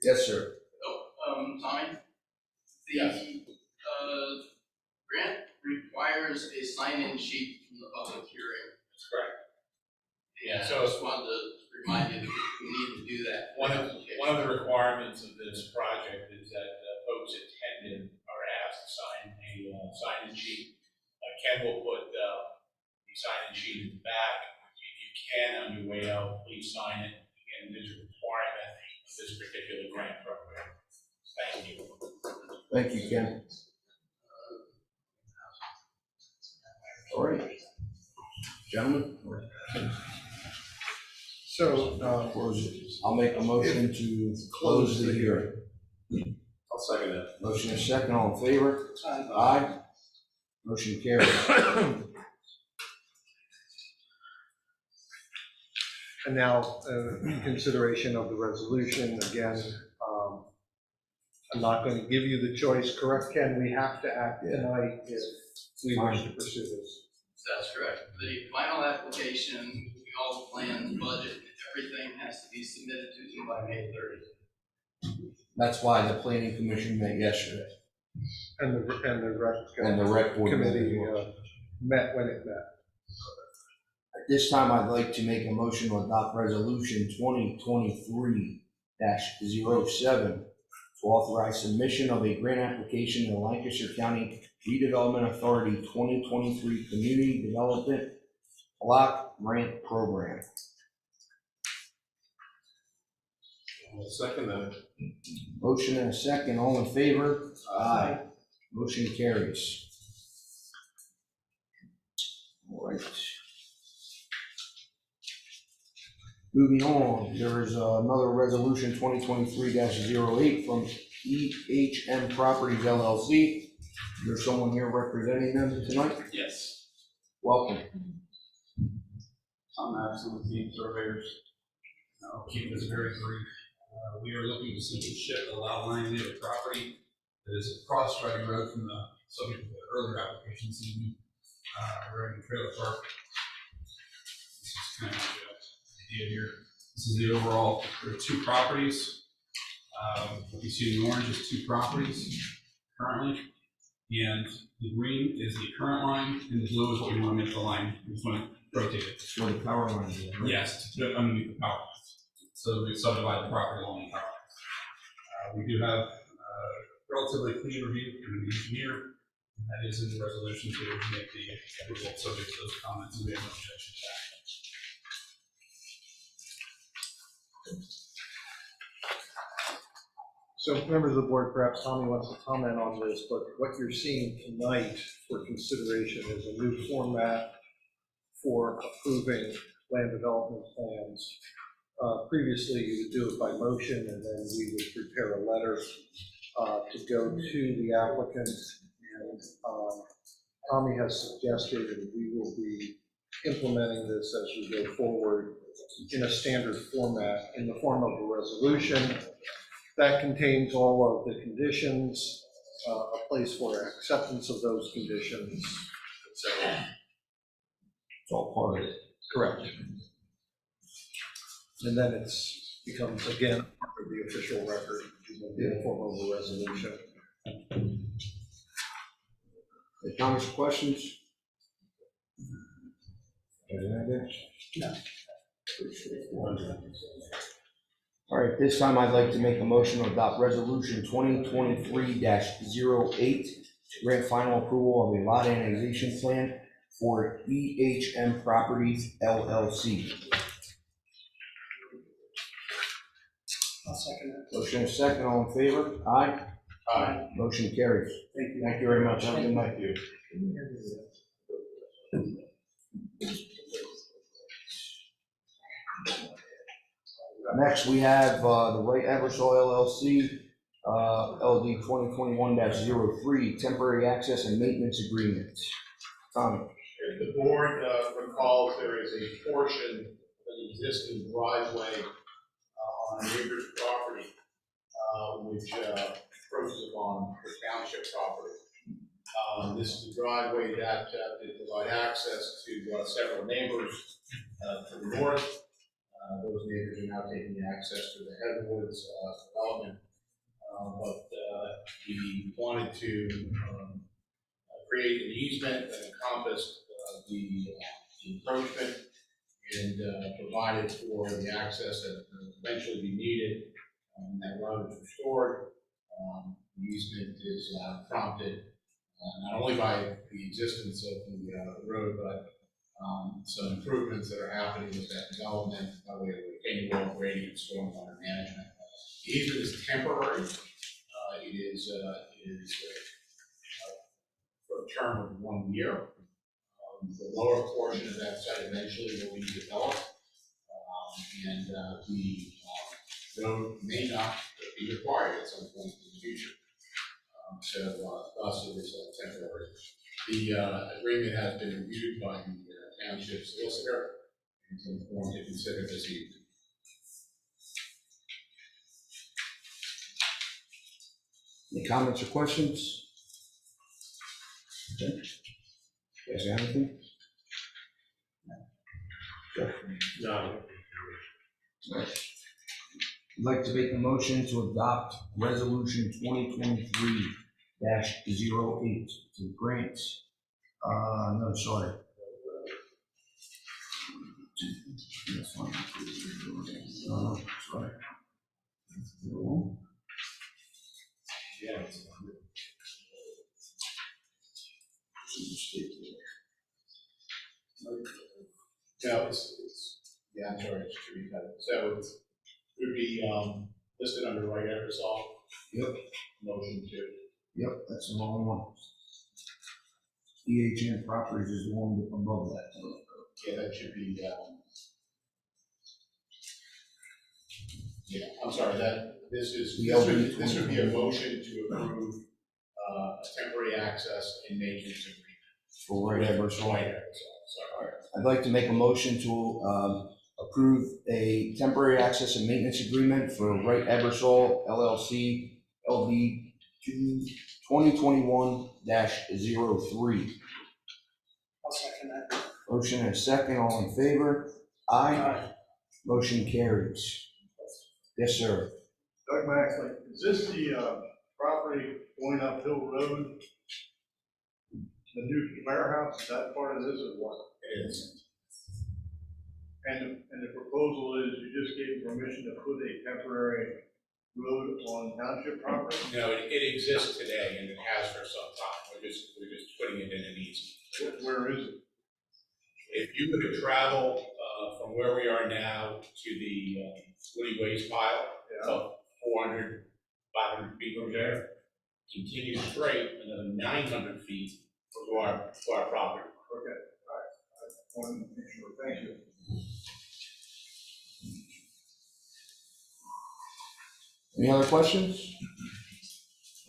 Yes, sir. Tommy? The grant requires a sign-in sheet from the public hearing. That's correct. Yeah, so I just wanted to remind you that we need to do that. One of the requirements of this project is that folks attending are asked to sign a sign-in sheet. Ken will put the sign-in sheet in the back. If you can, on your way out, please sign it. Again, this is a requirement of this particular grant program. Thank you. Thank you, Ken. All right. Gentlemen? So, I'll make a motion to close the hearing. I'll second that. Motion is second, all in favor? Aye. Motion carries. and now, consideration of the resolution, again, I'm not going to give you the choice, correct, Ken? We have to act tonight if we wish to pursue this. That's correct. The final application, all the plans, budget, everything has to be submitted to you by May 30th. That's why the planning commission met yesterday. And the rec board committee met when it met. At this time, I'd like to make a motion to adopt resolution 2023-07 to authorize submission of a grant application to the Lancaster County Redevelopment Authority 2023 Community Development Block Grant Program. I'll second that. Motion and a second, all in favor? Aye. Motion carries. All right. Moving on, there is another resolution 2023-08 from EHM Properties LLC. Is there someone here representing them tonight? Yes. Welcome. Tom Madison with the Surveyors. I'll keep this very brief. We are looking to simply shift the lot line near the property that is across Riding Road from the subject of the earlier application this evening, regarding the trailer park. This is kind of the idea here. This is the overall, there are two properties. What you see in the orange is two properties currently, and the green is the current line, and the blue is what we want to make the line. We just want to rotate it. So the power line is there, right? Yes, to put it underneath the power lines. So we subdivide the property along the power lines. We do have relatively clean review from the engineer, and that is in the resolution to make the result subject to those comments, and we have no objection to that. So members of the board, perhaps Tommy wants to comment on this, but what you're seeing tonight for consideration is a new format for approving land development plans. Previously, you would do it by motion, and then we would prepare a letter to go to the applicant. And Tommy has suggested, and we will be implementing this as we go forward in a standard format, in the form of a resolution that contains all of the conditions, a place for acceptance of those conditions, etc. It's all part of it. Correct. And then it's becomes again part of the official record in the form of a resolution. Any comments or questions? No. All right, this time I'd like to make a motion to adopt resolution 2023-08, grant final approval of a lot annexation plan for EHM Properties LLC. I'll second that. Motion is second, all in favor? Aye. Aye. Motion carries. Thank you. Thank you very much. Have a good night. Next, we have the Right Eversole LLC, LD 2021-03, temporary access and maintenance agreement. Tommy. If the board recalls, there is a portion of an existing driveway on a neighbor's property, which approaches upon the township property. This is the driveway that did provide access to several neighbors to the north. Those neighbors are now taking access to the Headwoods development. But we wanted to create an easement that encompassed the encroachment and provided for the access that will eventually be needed. That road is restored. The easement is prompted not only by the existence of the road, but some improvements that are happening with that development by way of retaining wall grading and stormwater management. The easement is temporary. It is for a term of 1 year. The lower portion of that site eventually will be developed, and the road may not be required at some point in the future. So thus it is temporary. The agreement has been reviewed by the township solicitor and is informed to consider this evening. Any comments or questions? Okay. You guys have anything? No. Right. I'd like to make a motion to adopt resolution 2023-08 to grant, no, sorry. Sorry. Yeah. No, yeah, I'm sorry, it should be cut. So it would be listed under right Eversole. Yep. Motion to. Yep, that's the wrong one. EHN Properties is the one above that. Yeah, that should be, yeah, I'm sorry, this would be a motion to approve a temporary access and maintenance agreement. For Right Eversole. Right Eversole, sorry. I'd like to make a motion to approve a temporary access and maintenance agreement for Right Eversole LLC, LD 2021-03. I'll second that. Motion and a second, all in favor? Aye. Motion carries. Yes, sir. Doug Maxley, is this the property going uphill road? The new warehouse, is that part of this or what? It is. And the proposal is you just gave permission to put a temporary road on township property? No, it exists today and it has for some time. We're just putting it in an easement. Where is it? If you were to travel from where we are now to the woody waste pile, it's about 400, 500 feet over there, continue straight another 900 feet to our property. Okay, all right. I wanted to make sure, thank you. Any other questions?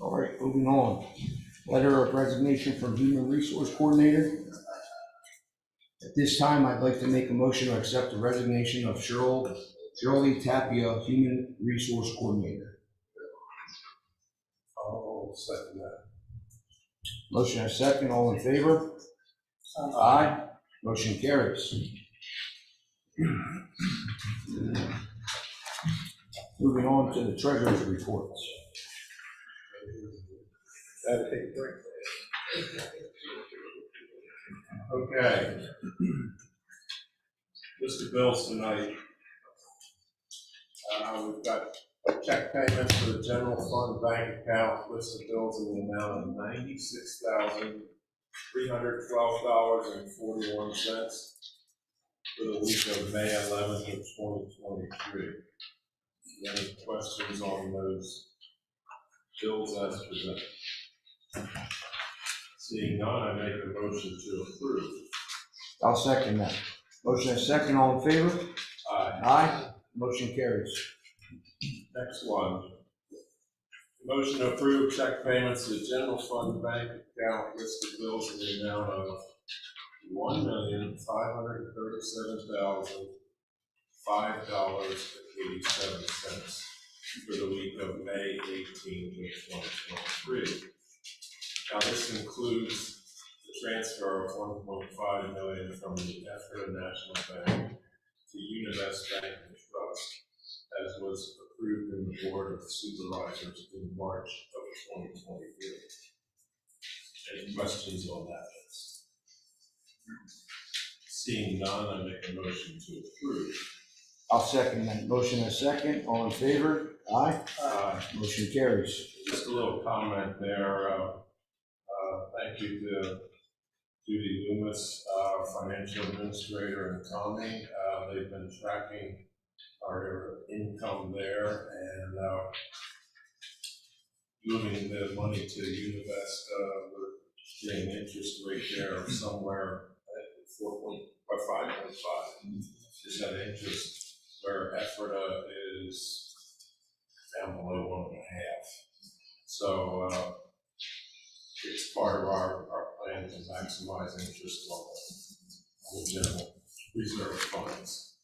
All right, moving on. Letter of resignation from Human Resource Coordinator. At this time, I'd like to make a motion to accept the resignation of Shirley Tapia, Human Resource Coordinator. I'll second that. Motion and second, all in favor? Aye. Motion carries. Moving on to the treasurer's reports. Okay. List of bills tonight. We've got check payments for the general fund bank account, list of bills in the amount of $96,312.41 for the week of May 11th of 2023. Any questions on those bills as presented? Seeing none, I make a motion to approve. I'll second that. Motion and second, all in favor? Aye. Aye. Motion carries. Next one. Motion to approve check payments to the general fund bank account, list of bills in the amount of $1,537,005.87 for the week of May 18th of 2023. Now this includes the transfer of $1.5 million from the Ephrata National Bank to Univest Bank and Trust, as was approved in the Board of Supervisors in March of 2023. Any questions on that list? Seeing none, I make a motion to approve. I'll second that. Motion and second, all in favor? Aye. Aye. Motion carries. Just a little comment there. Thank you to Judy Loomis, our financial administrator, and Tommy. They've been tracking our income there and moving the money to Univest. We're getting an interest rate there of somewhere at 5.5. Is that interest where Ephrata is down below 1.5. So it's part of our plan to maximize interest on the general reserve funds.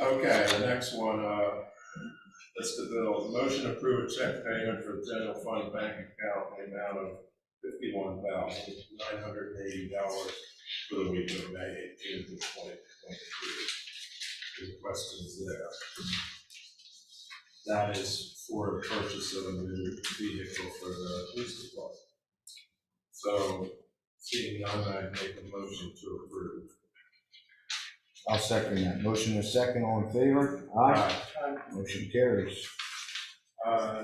Okay, the next one, list of bills. Motion to approve a check payment for the general fund bank account in the amount of $51,980 for the week of May 18th of 2023. Any questions there? That is for the purchase of a new vehicle for the police department. So, seeing none, I make a motion to approve. I'll second that. Motion and second, all in favor? Aye. Motion carries.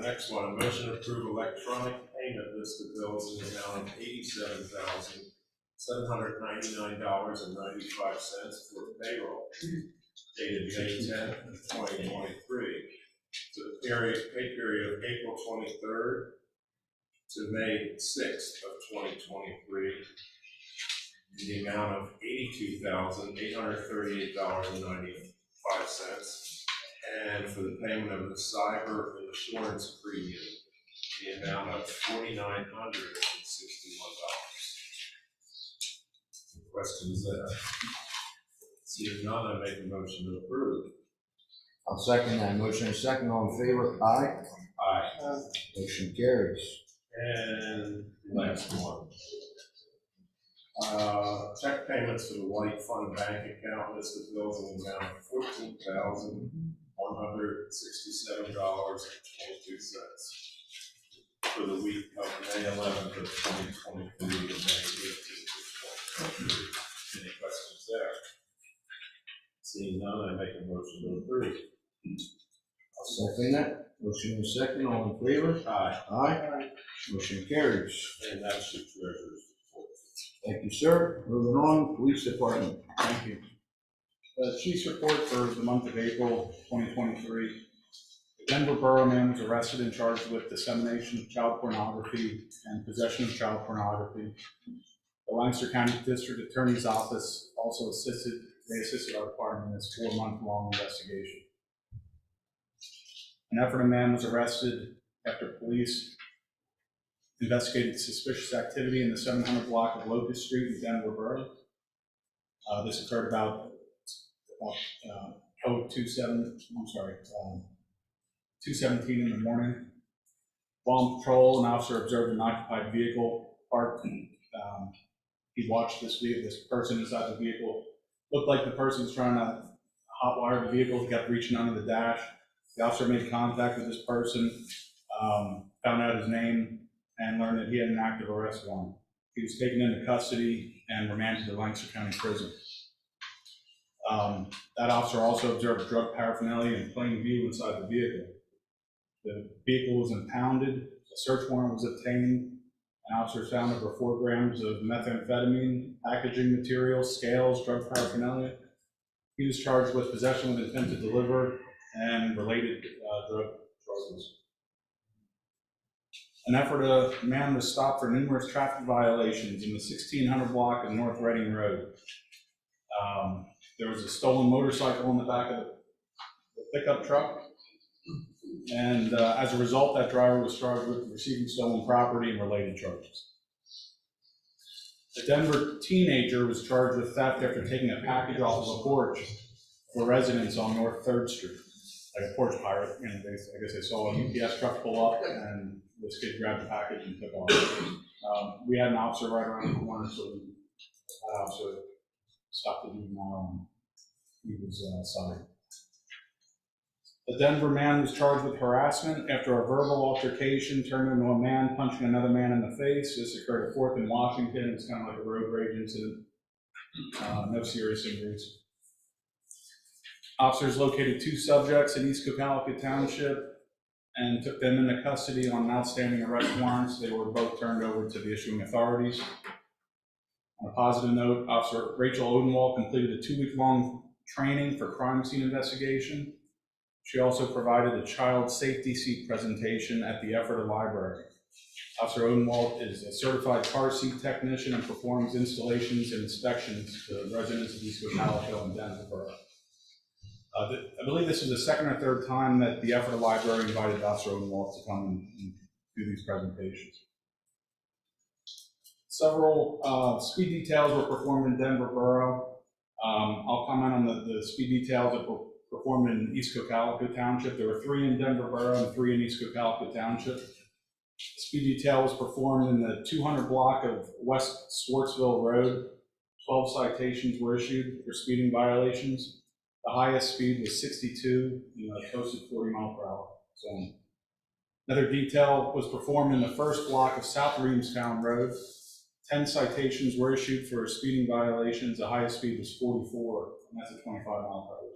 Next one, a motion to approve electronic payment list of bills in the amount of $87,799.95 for payroll dated May 10th, 2023. To the pay period of April 23rd to May 6th of 2023, in the amount of $82,838.95, and for the payment of the cyber insurance premium, in the amount of $4,961. Questions there? Seeing none, I make a motion to approve. I'll second that. Motion and second, all in favor? Aye. Aye. Motion carries. And last one. Check payments to the White Fund Bank account, list of bills in the amount of $14,167.22 for the week of May 11th of 2023 to May 18th of 2023. Any questions there? Seeing none, I make a motion to approve. I'll second that. Motion and second, all in favor? Aye. Aye. Motion carries. And that's the treasurer's report. Thank you, sir. Moving on, police department. Thank you. The chief's report for the month of April 2023. Denver Borough man was arrested and charged with dissemination of child pornography and possession of child pornography. The Lancaster County District Attorney's Office also assisted our department in this 4-month-long investigation. An Ephrata man was arrested after police investigated suspicious activity in the 700 block of Locust Street in Denver Borough. This occurred about code 217 in the morning. While on patrol, an officer observed an occupied vehicle parked. He watched this person inside the vehicle. Looked like the person was trying to hotwire the vehicle. He kept reaching under the dash. The officer made contact with this person, found out his name, and learned that he had an active arrest warrant. He was taken into custody and remanded to Lancaster County Prison. That officer also observed drug paraphernalia in plain view inside the vehicle. The vehicle was impounded, a search warrant was obtained, and officers found over 4 grams of methamphetamine, packaging materials, scales, drug paraphernalia. He was charged with possession with intent to deliver and related drug charges. An Ephrata man was stopped for numerous traffic violations in the 1600 block of North Reading Road. There was a stolen motorcycle in the back of the pickup truck, and as a result, that driver was charged with receiving stolen property and related charges. A Denver teenager was charged with theft after taking a package off of a porch for residents on North 3rd Street, like a porch pirate. And I guess they saw a UPS truck pull up, and this kid grabbed the package and took off. We had an officer right around the corner, so that officer stopped the juvenile, and he was cited. The Denver man was charged with harassment after a verbal altercation turned into a man punching another man in the face. This occurred at 4th and Washington. It was kind of like a road rage incident. No serious injuries. Officers located 2 subjects in East Cocalico Township and took them into custody on outstanding arrest warrants. They were both turned over to the issuing authorities. On a positive note, Officer Rachel Odenwald completed a 2-week-long training for crime scene investigation. She also provided a child safety seat presentation at the Ephrata Library. Officer Odenwald is a certified car seat technician and performs installations and inspections to residents of East Cocalico and Denver Borough. I believe this is the 2nd or 3rd time that the Ephrata Library invited Officer Odenwald to come and do these presentations. Several speed details were performed in Denver Borough. I'll comment on the speed details that were performed in East Cocalico Township. There were 3 in Denver Borough and 3 in East Cocalico Township. The speed detail was performed in the 200 block of West Swartzville Road. 12 citations were issued for speeding violations. The highest speed was 62 in a posted 40-mile-per-hour zone. Another detail was performed in the 1st block of South Reamstown Road. 10 citations were issued for speeding violations. The highest speed was 44, and that's a 25-mile-per-hour zone.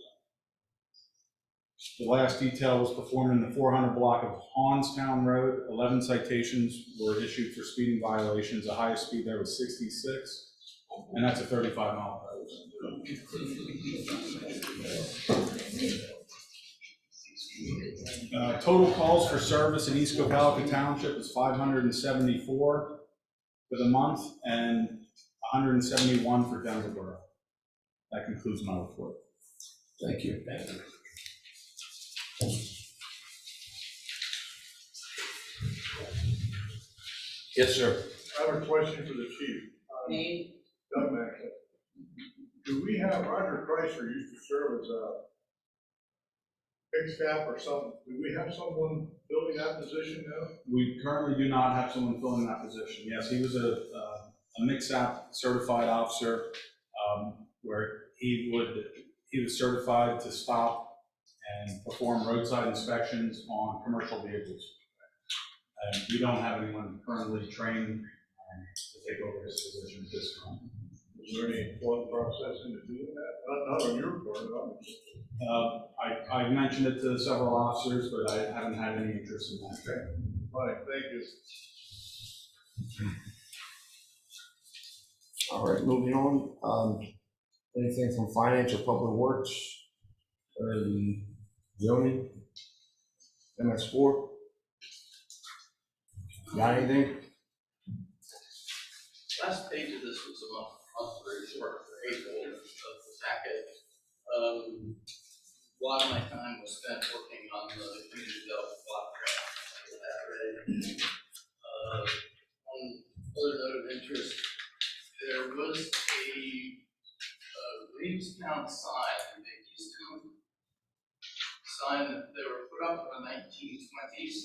The last detail was performed in the 400 block of Hawnstown Road. 11 citations were issued for speeding violations. The highest speed there was 66, and that's a 35-mile-per-hour zone. Total calls for service in East Cocalico Township is 574 for the month and 171 for Denver Borough. That concludes my report. Thank you. Thank you. Yes, sir. I have a question for the chief. Doug Maxson. Do we have, Roger Chrysler used to serve as a big staff or something. Do we have someone filling that position now? We currently do not have someone filling that position. Yes, he was a mix-app certified officer where he was certified to stop and perform roadside inspections on commercial vehicles. And we don't have anyone currently trained to take over his position at this time. Is there any thought process into doing that? Not on your part, obviously. I mentioned it to several officers, but I haven't had any interest in that. Okay. All right, thank you. All right, moving on. Anything from Finance or Public Works or the zoning? MS4? Got anything? Last page of this was a monthly report for April of the packet. A lot of my time was spent working on the community development block grant. One other note of interest, there was a Reevestown sign, a big Keystone sign that they were put up in the 1920s,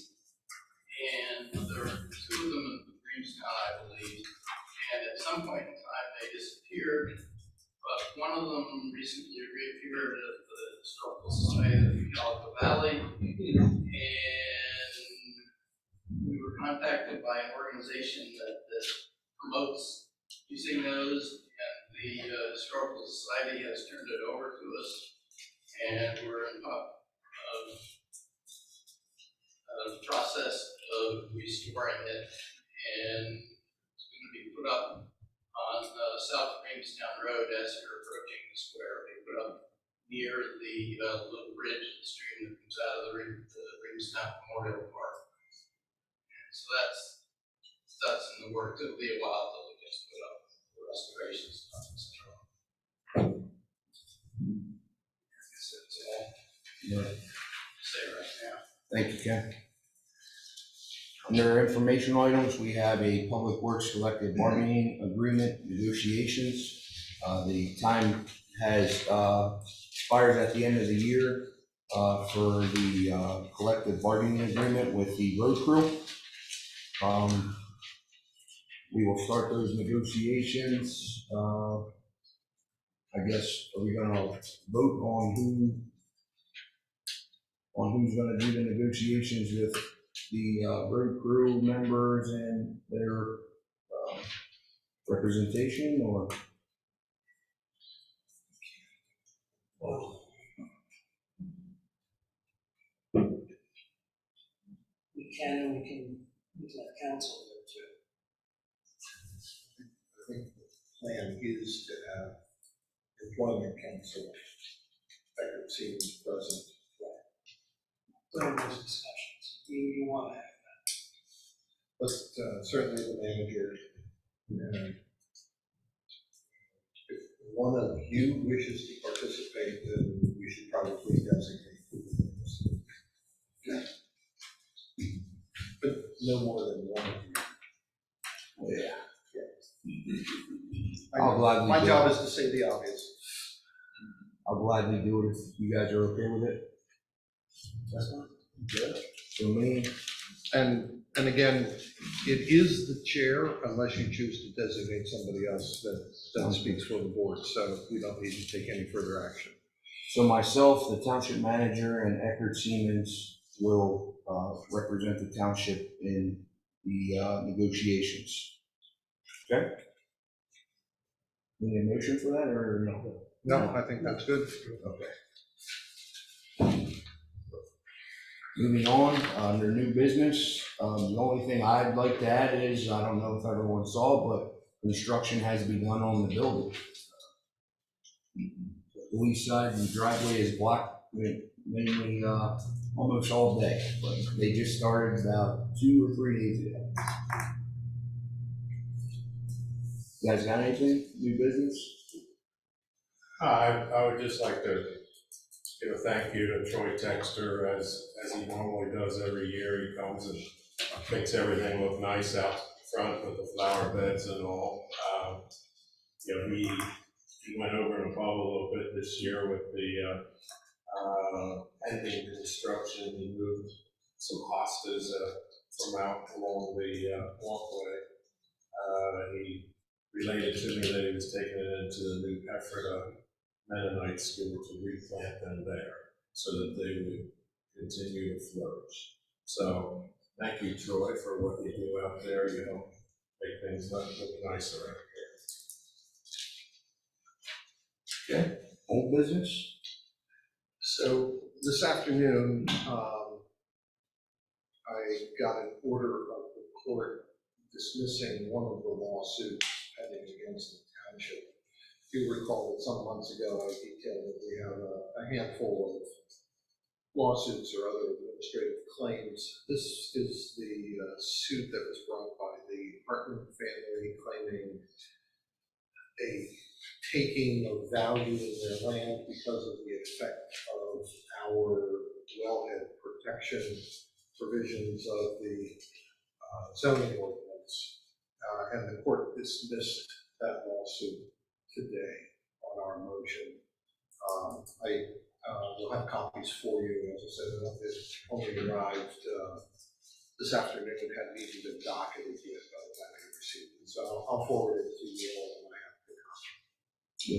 and there were two of them in Reevestown, I believe. And at some point in time, they disappeared, but one of them recently reappeared at the Historical Society of the Cocalico Valley, and we were contacted by an organization that promotes using those, and the Historical Society has turned it over to us, and we're in the process of restoring it, and be put up on South Reevestown Road as you're approaching the square. They put up near the little bridge, the stream that comes out of the Reevestown Memorial Park. And so that's in the works. It'll be a while till it gets put up for restoration stuff, etc. That's all to say right now. Thank you, Ken. Under informational items, we have a Public Works collective bargaining agreement negotiations. The time has expired at the end of the year for the collective bargaining agreement with the road crew. We will start those negotiations. I guess, are we gonna vote on who's gonna do the negotiations with the road crew members and their representation, or? We can, and we can let council there too. I think the plan is to have employment council, effective seems present. During those discussions, you want to have that. But certainly the manager, if one of you wishes to participate, then we should probably designate who it is. Yeah. But no more than one of you. Yeah. Yeah. My job is to say the obvious. I'll gladly do it if you guys are okay with it. That's fine. Good. So me. And again, it is the chair unless you choose to designate somebody else that speaks for the board. So we don't need to take any further action. So myself, the township manager, and Eckert Siemens will represent the township in the negotiations. Okay? Need a motion for that, or no? No, I think that's good. Okay. Moving on, under new business, the only thing I'd like to add is, I don't know if everyone saw, but construction has begun on the building. The east side, the driveway is blocked mainly almost all day, but they just started about 2 or 3 days ago. You guys got anything, new business? I would just like to give a thank you to Troy Texter, as he normally does every year. He comes and makes everything look nice out front with the flower beds and all. He went over and above a little bit this year with the pending construction. He moved some hostas from out along the walkway. He related to me that he was taking it into the new Ephrata Mennonite school to replant them there so that they would continue to flourish. So thank you, Troy, for what you do out there. You help make things look nicer out here. Okay, old business? So this afternoon, I got an order of the court dismissing one of the lawsuits pending against the township. You recall that some months ago I detailed that we have a handful lawsuits or other administrative claims. This is the suit that was brought by the Hartman family claiming a taking of value in their land because of the effect of our wellhead protection provisions of the zoning ordinance. And the court dismissed that lawsuit today on our motion. I will have copies for you. As I said, it only arrived this afternoon. It hadn't even been docketed yet by the time I received it. So I'll forward it to you all when I have the copy.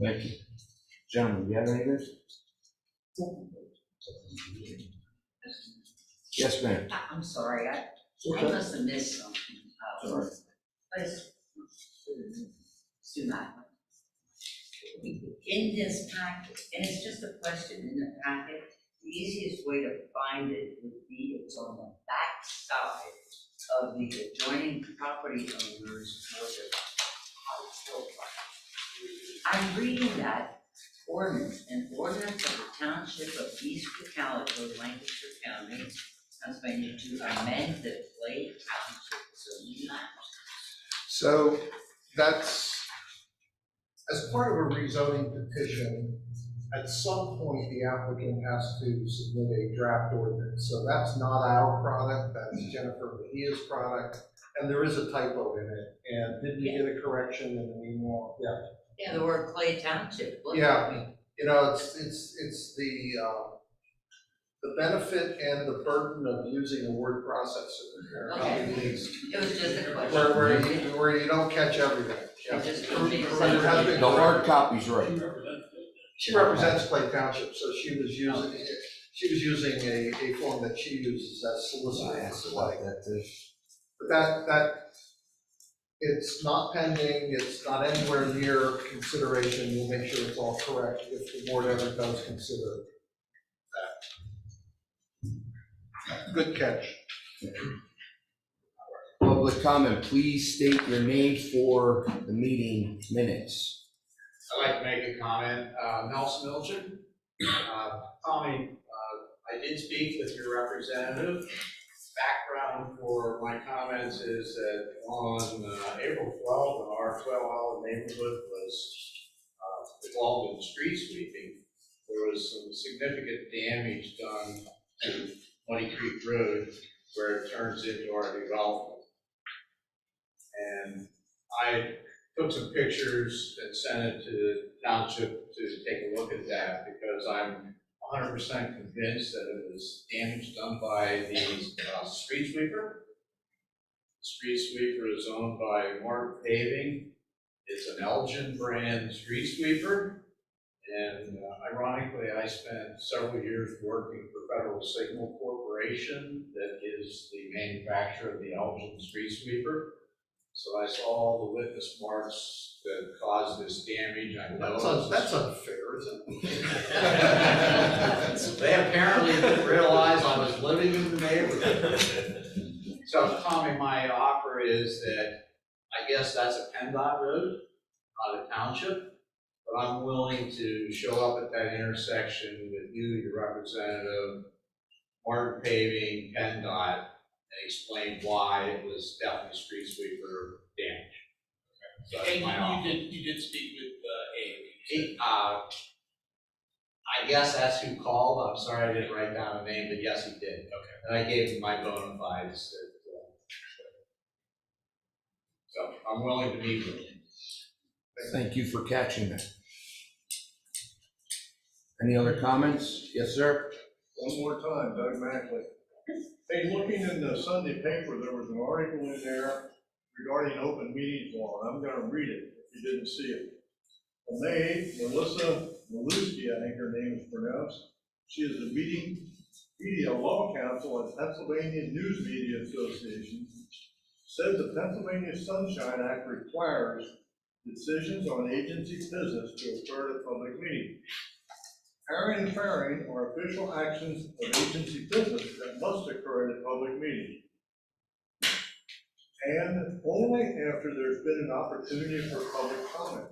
Thank you. Gentlemen, do you have anything? Yes, ma'am. I'm sorry, I must have missed something. Sorry. In this packet, and it's just a question in the packet, the easiest way to find it would be it's on the back side of the adjoining property owners. I'm reading that ordinance, an ordinance of the Township of East Cocalico, Lancaster County, Pennsylvania, to amend the Clay Township zoning map. So that's, as part of a rezoning petition, at some point the applicant has to submit a draft ordinance. So that's not our product, that's Jennifer Mejia's product, and there is a typo in it. And did we get a correction in the meanwhile? Yeah. Yeah, the word Clay Township. Yeah, you know, it's the benefit and the burden of using a word processor. Okay. It was just a question. Where you don't catch everything. Yeah. The hard copy's right. She represents Clay Township, so she was using a form that she uses as solicitor for Clay. But that it's not pending, it's not anywhere near consideration. We'll make sure it's all correct if the board ever does consider that. Good catch. Public comment, please state your name for the meeting minutes. I'd like to make a comment. Nelson Milchin. Tommy, I did speak with your representative. Background for my comments is that on April 12th, when our 12-hour neighborhood was involved in street sweeping, there was some significant damage done to Muddy Creek Road where it turns into our development. And I took some pictures and sent it to the township to take a look at that because I'm 100% convinced that it was damage done by the street sweeper. The street sweeper is owned by Mark Paving. It's an Elgin brand street sweeper. And ironically, I spent several years working for Federal Signal Corporation that is the manufacturer of the Elgin street sweeper. So I saw all the witness marks that caused this damage. I know That's unfair, isn't it? They apparently didn't realize I was living in the neighborhood. So Tommy, my offer is that I guess that's a PennDOT road, not a township, but I'm willing to show up at that intersection with you, your representative, Martin Paving, PennDOT, and explain why it was definitely street sweeper damage. So that's my offer. You did speak with Abe. I guess that's who called. I'm sorry I didn't write down a name, but yes, he did. Okay. And I gave him my bona fides. So I'm willing to meet with him. Thank you for catching that. Any other comments? Yes, sir. One more time, Doug Mackley. Hey, looking in the Sunday paper, there was an article in there regarding open meetings law, and I'm gonna read it if you didn't see it. On May 8th, Melissa Maluski, I think her name is pronounced, she is the media law counsel at Pennsylvania News Media Association, says the Pennsylvania Sunshine Act requires decisions on agency business to occur at a public meeting. Hiring and firing are official actions of agency business that must occur at a public meeting. And only after there's been an opportunity for public comment.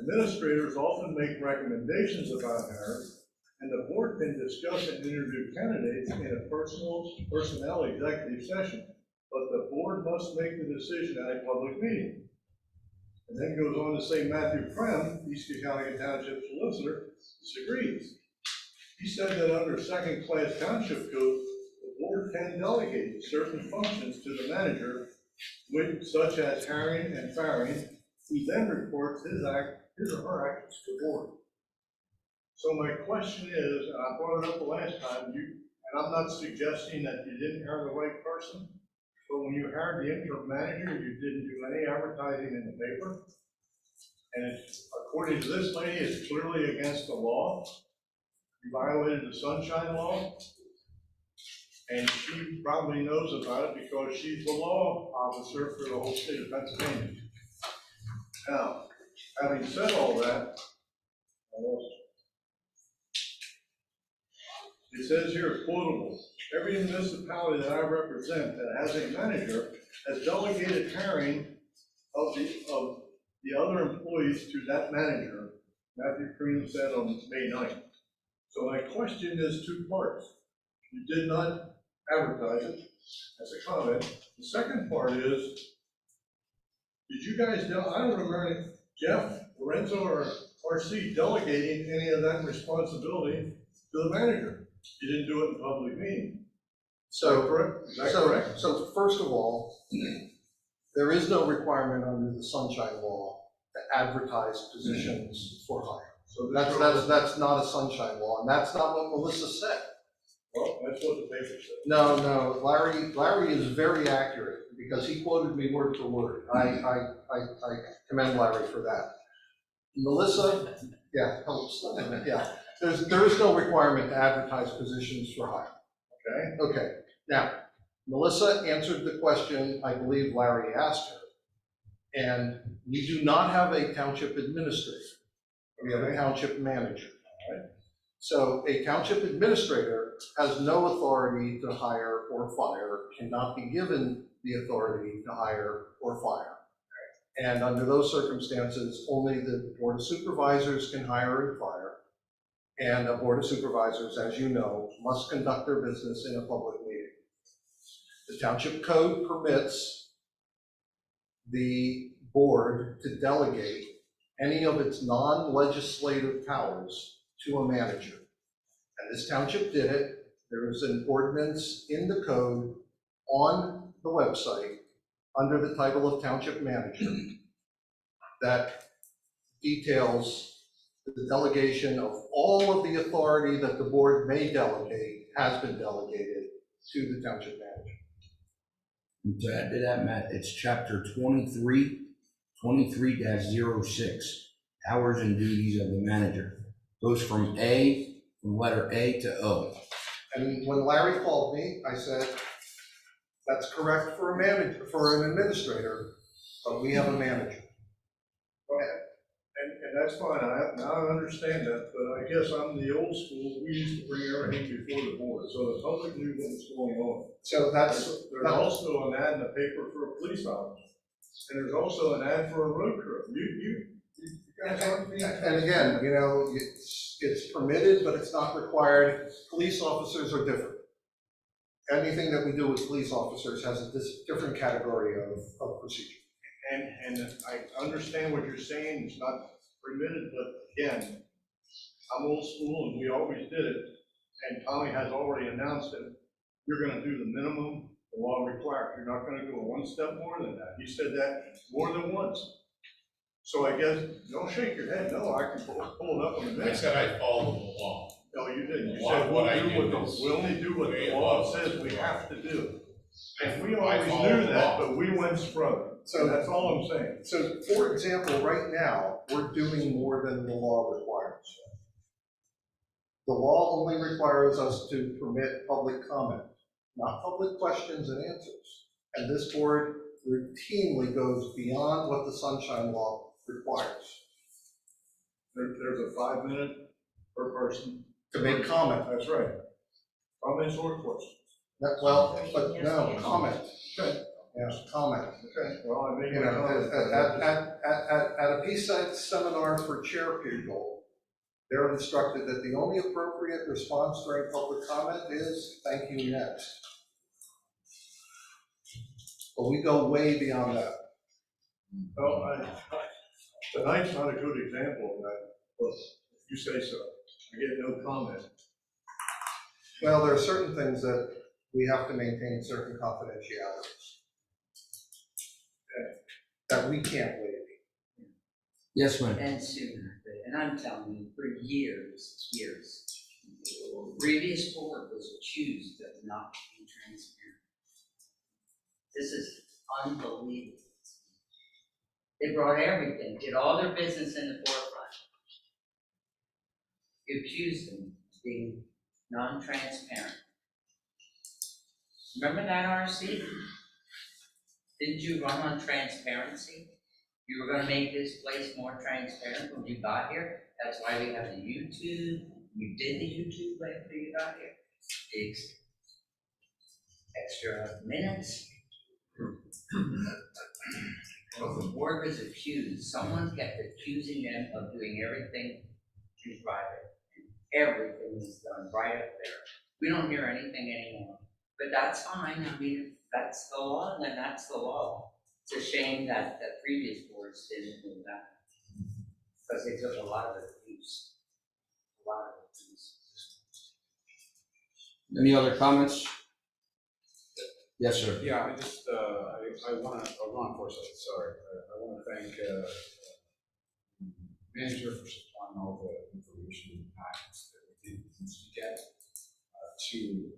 Administrators often make recommendations about hires, and the board can discuss and interview candidates in a personnel executive session, but the board must make the decision at a public meeting. And then goes on to say Matthew Krem, East Cocalico Township solicitor, disagrees. He said that under second-class township code, the board can delegate certain functions to the manager, such as hiring and firing, who then reports his or her actions to the board. So my question is, and I brought it up the last time, and I'm not suggesting that you didn't hire the right person, but when you hired the interim manager, you didn't do any advertising in the paper. And it's, according to this lady, it's clearly against the law. You violated the sunshine law. And she probably knows about it because she's the law officer for the whole state of Pennsylvania. Now, having said all that, I lost it. It says here, quotable, every municipality that I represent that has a manager has delegated hiring of the other employees to that manager, Matthew Crean said on May 9th. So my question is two parts. You did not advertise it as a comment. The second part is, did you guys, I don't remember Jeff, Lorenzo, or RC delegating any of that responsibility to the manager. You didn't do it in public meeting. So, Is that correct? So first of all, there is no requirement under the sunshine law to advertise positions for hire. So That's not a sunshine law, and that's not what Melissa said. Well, that's what the paper said. No, Larry is very accurate because he quoted me word for word. I commend Larry for that. Melissa, yeah, there is no requirement to advertise positions for hire. Okay. Now, Melissa answered the question I believe Larry asked her, and we do not have a township administrator. We have a township manager. So a township administrator has no authority to hire or fire, cannot be given the authority to hire or fire. And under those circumstances, only the Board of Supervisors can hire and fire. And a Board of Supervisors, as you know, must conduct their business in a public meeting. The Township Code permits the board to delegate any of its non-legislative powers to a manager. And this township did it. There is an ordinance in the code on the website under the title of Township Manager that details the delegation of all of the authority that the board may delegate has been delegated to the township manager. And to add to that, Matt, it's chapter 23-06, hours and duties of the manager. Goes from letter A to O. And when Larry called me, I said, that's correct for a manager, for an administrator, but we have a manager. Go ahead. And that's fine, now I understand that, but I guess I'm the old school, we used to bring everything before the board, so the public knew what was going on. So There's also an ad in the paper for a police officer, and there's also an ad for a road crew. You guys aren't being. And again, you know, it's permitted, but it's not required. Police officers are different. Anything that we do with police officers has a different category of procedure. And I understand what you're saying, it's not permitted, but again, I'm old school and we always did it. And Tommy has already announced that you're gonna do the minimum the law requires. You're not gonna go one step more than that. He said that more than once. So I guess, don't shake your head, no, I can pull it up on the minute. I said I followed the law. No, you didn't. You A lot said of what I we do only do what the law says we have to do. And we always follow knew the that, law. but we went further. So that's all I'm saying. So, for example, right now, we're doing more than the law requires. The law only requires us to permit public comment, not public questions and answers. And this board routinely goes beyond what the Sunshine Law requires. There's a 5-minute per person. To make comment. That's right. Comments or questions. Well, but no, comment. Okay. Yeah, comment. Okay, well, I made You my know, comment. at a PSAT seminar for chair people, they're instructed that the only appropriate response during public comment is, thank you, next. But we go way beyond that. Well, tonight's not a good example of that, but if you say so, I get no comment. Well, there are certain things that we have to maintain certain confidentialities that we can't waive. Yes, ma'am. And sooner, and I'm telling you, for years, the previous board was accused of not being transparent. This is unbelievable. They brought everything, did all their business in the forefront. You accused them of being non-transparent. Remember that, RC? Didn't you run on transparency? You were gonna make this place more transparent when you got here. That's why we have the YouTube. You did the YouTube after you got here. The extra minutes. Well, the board was accused. Someone kept accusing them of doing everything in private. Everything was done right up there. We don't hear anything anymore. But that's fine. I mean, that's the law, then that's the law. It's a shame that the previous boards didn't do that, because they took a lot of abuse. A lot of abuse. Any other comments? Yes, sir. Yeah, I just, I want to, law enforcement, sorry, I want to thank manager for supplying all the information and packets that we did get to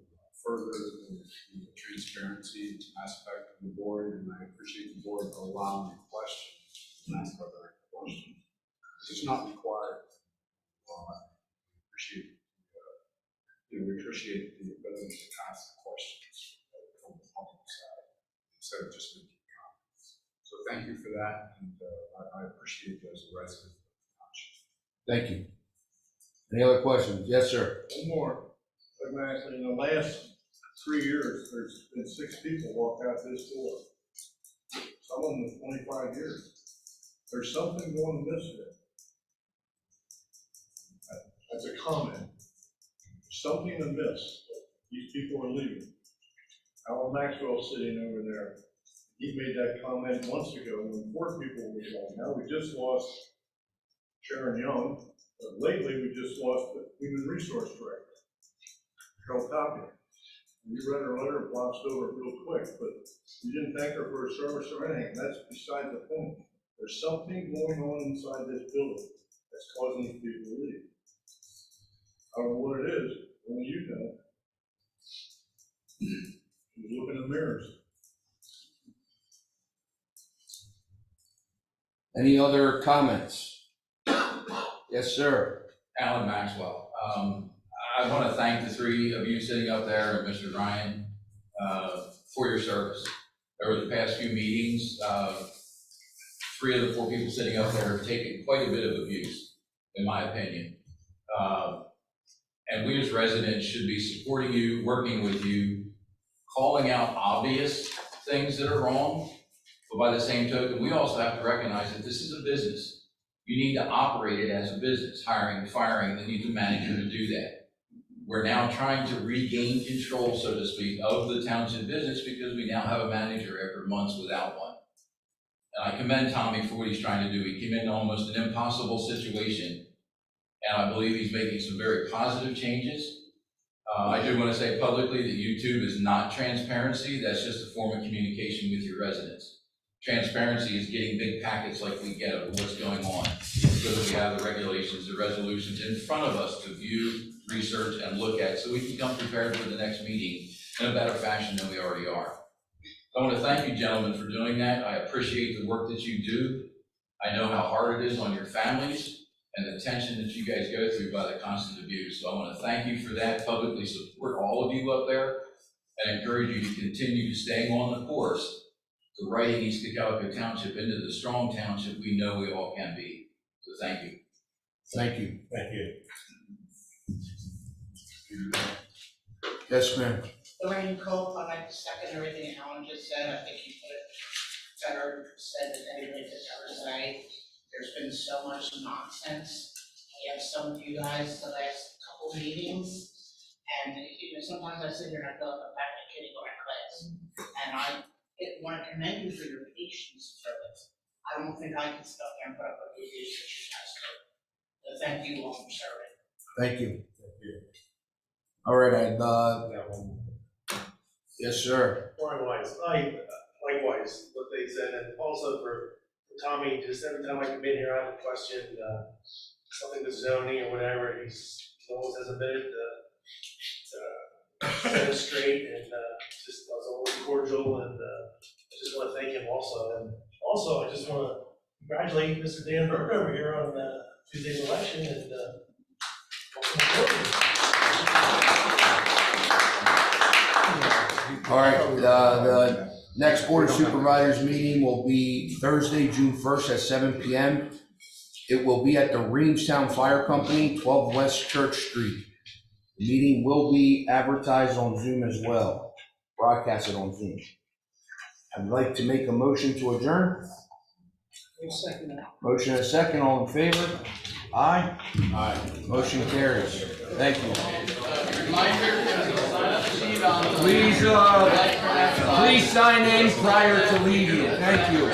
further the transparency aspect of the board, and I appreciate the board allowing questions and ask further questions. It's not required. I appreciate, we appreciate the ability to ask questions from the public side instead of just making comments. So thank you for that, and I appreciate you as a resident of the township. Thank you. Any other questions? Yes, sir. One more. In the last 3 years, there's been 6 people walk out this door. Some of them in 25 years. There's something going amiss there. That's a comment. There's something amiss. These people are leaving. Alan Maxwell's sitting over there. He made that comment months ago when 4 people were gone. Now we just lost Sharon Young. But lately, we just lost the Human Resource Director, Carol Copy. You read her letter, glossed over it real quick, but you didn't thank her for her service or anything. That's beside the point. There's something going on inside this building that's causing these people to leave. I don't know what it is, only you know. You look in the mirrors. Any other comments? Yes, sir. Alan Maxwell. I want to thank the 3 of you sitting up there and Mr. Ryan for your service. Over the past few meetings, 3 of the 4 people sitting up there have taken quite a bit of abuse, in my opinion. And we as residents should be supporting you, working with you, calling out obvious things that are wrong. But by the same token, we also have to recognize that this is a business. You need to operate it as a business, hiring, firing, you need a manager to do that. We're now trying to regain control, so to speak, of the township business because we now have a manager after months without one. And I commend Tommy for what he's trying to do. He came in almost an impossible situation, and I believe he's making some very positive changes. I do want to say publicly that YouTube is not transparency. That's just a form of communication with your residents. Transparency is getting big packets like we get of what's going on, so that we have the regulations, the resolutions in front of us to view, research, and look at, so we can come prepared for the next meeting in a better fashion than we already are. I want to thank you, gentlemen, for doing that. I appreciate the work that you do. I know how hard it is on your families and the tension that you guys go through by the constant abuse. So I want to thank you for that, publicly support all of you up there, and encourage you to continue staying on the course to writing East Cocalico Township into the strong township we know we all can be. So thank you. Thank you. Thank you. Yes, ma'am. Lorraine Cope, I'd like to second everything Alan just said. I think he put it better said than anybody could ever say. There's been so much nonsense asked some of you guys the last couple meetings. And, you know, sometimes I sit here and I feel like I'm back in kindergarten class. And I want to commend you for your patience for this. I don't think I can stop there and put up with the issues that you guys do. So thank you all for serving. Thank you. All right, yes, sir. Likewise, likewise, what they said, and also for Tommy, just every time I come in here, I have a question, something with zoning or whatever, he always has a minute to set it straight, and just was always cordial, and I just want to thank him also. And also, I just want to congratulate Mr. Dan Burke over here on Tuesday's election, and welcome aboard. All right, the next Board of Supervisors meeting will be Thursday, June 1st at 7 p.m. It will be at the Reamstown Fire Company, 12 West Church Street. The meeting will be advertised on Zoom as well, broadcasted on Zoom. I'd like to make a motion to adjourn. Motion and a second, all in favor? Aye? Aye. Motion carries. Thank you. Please sign in prior to leaving. Thank you.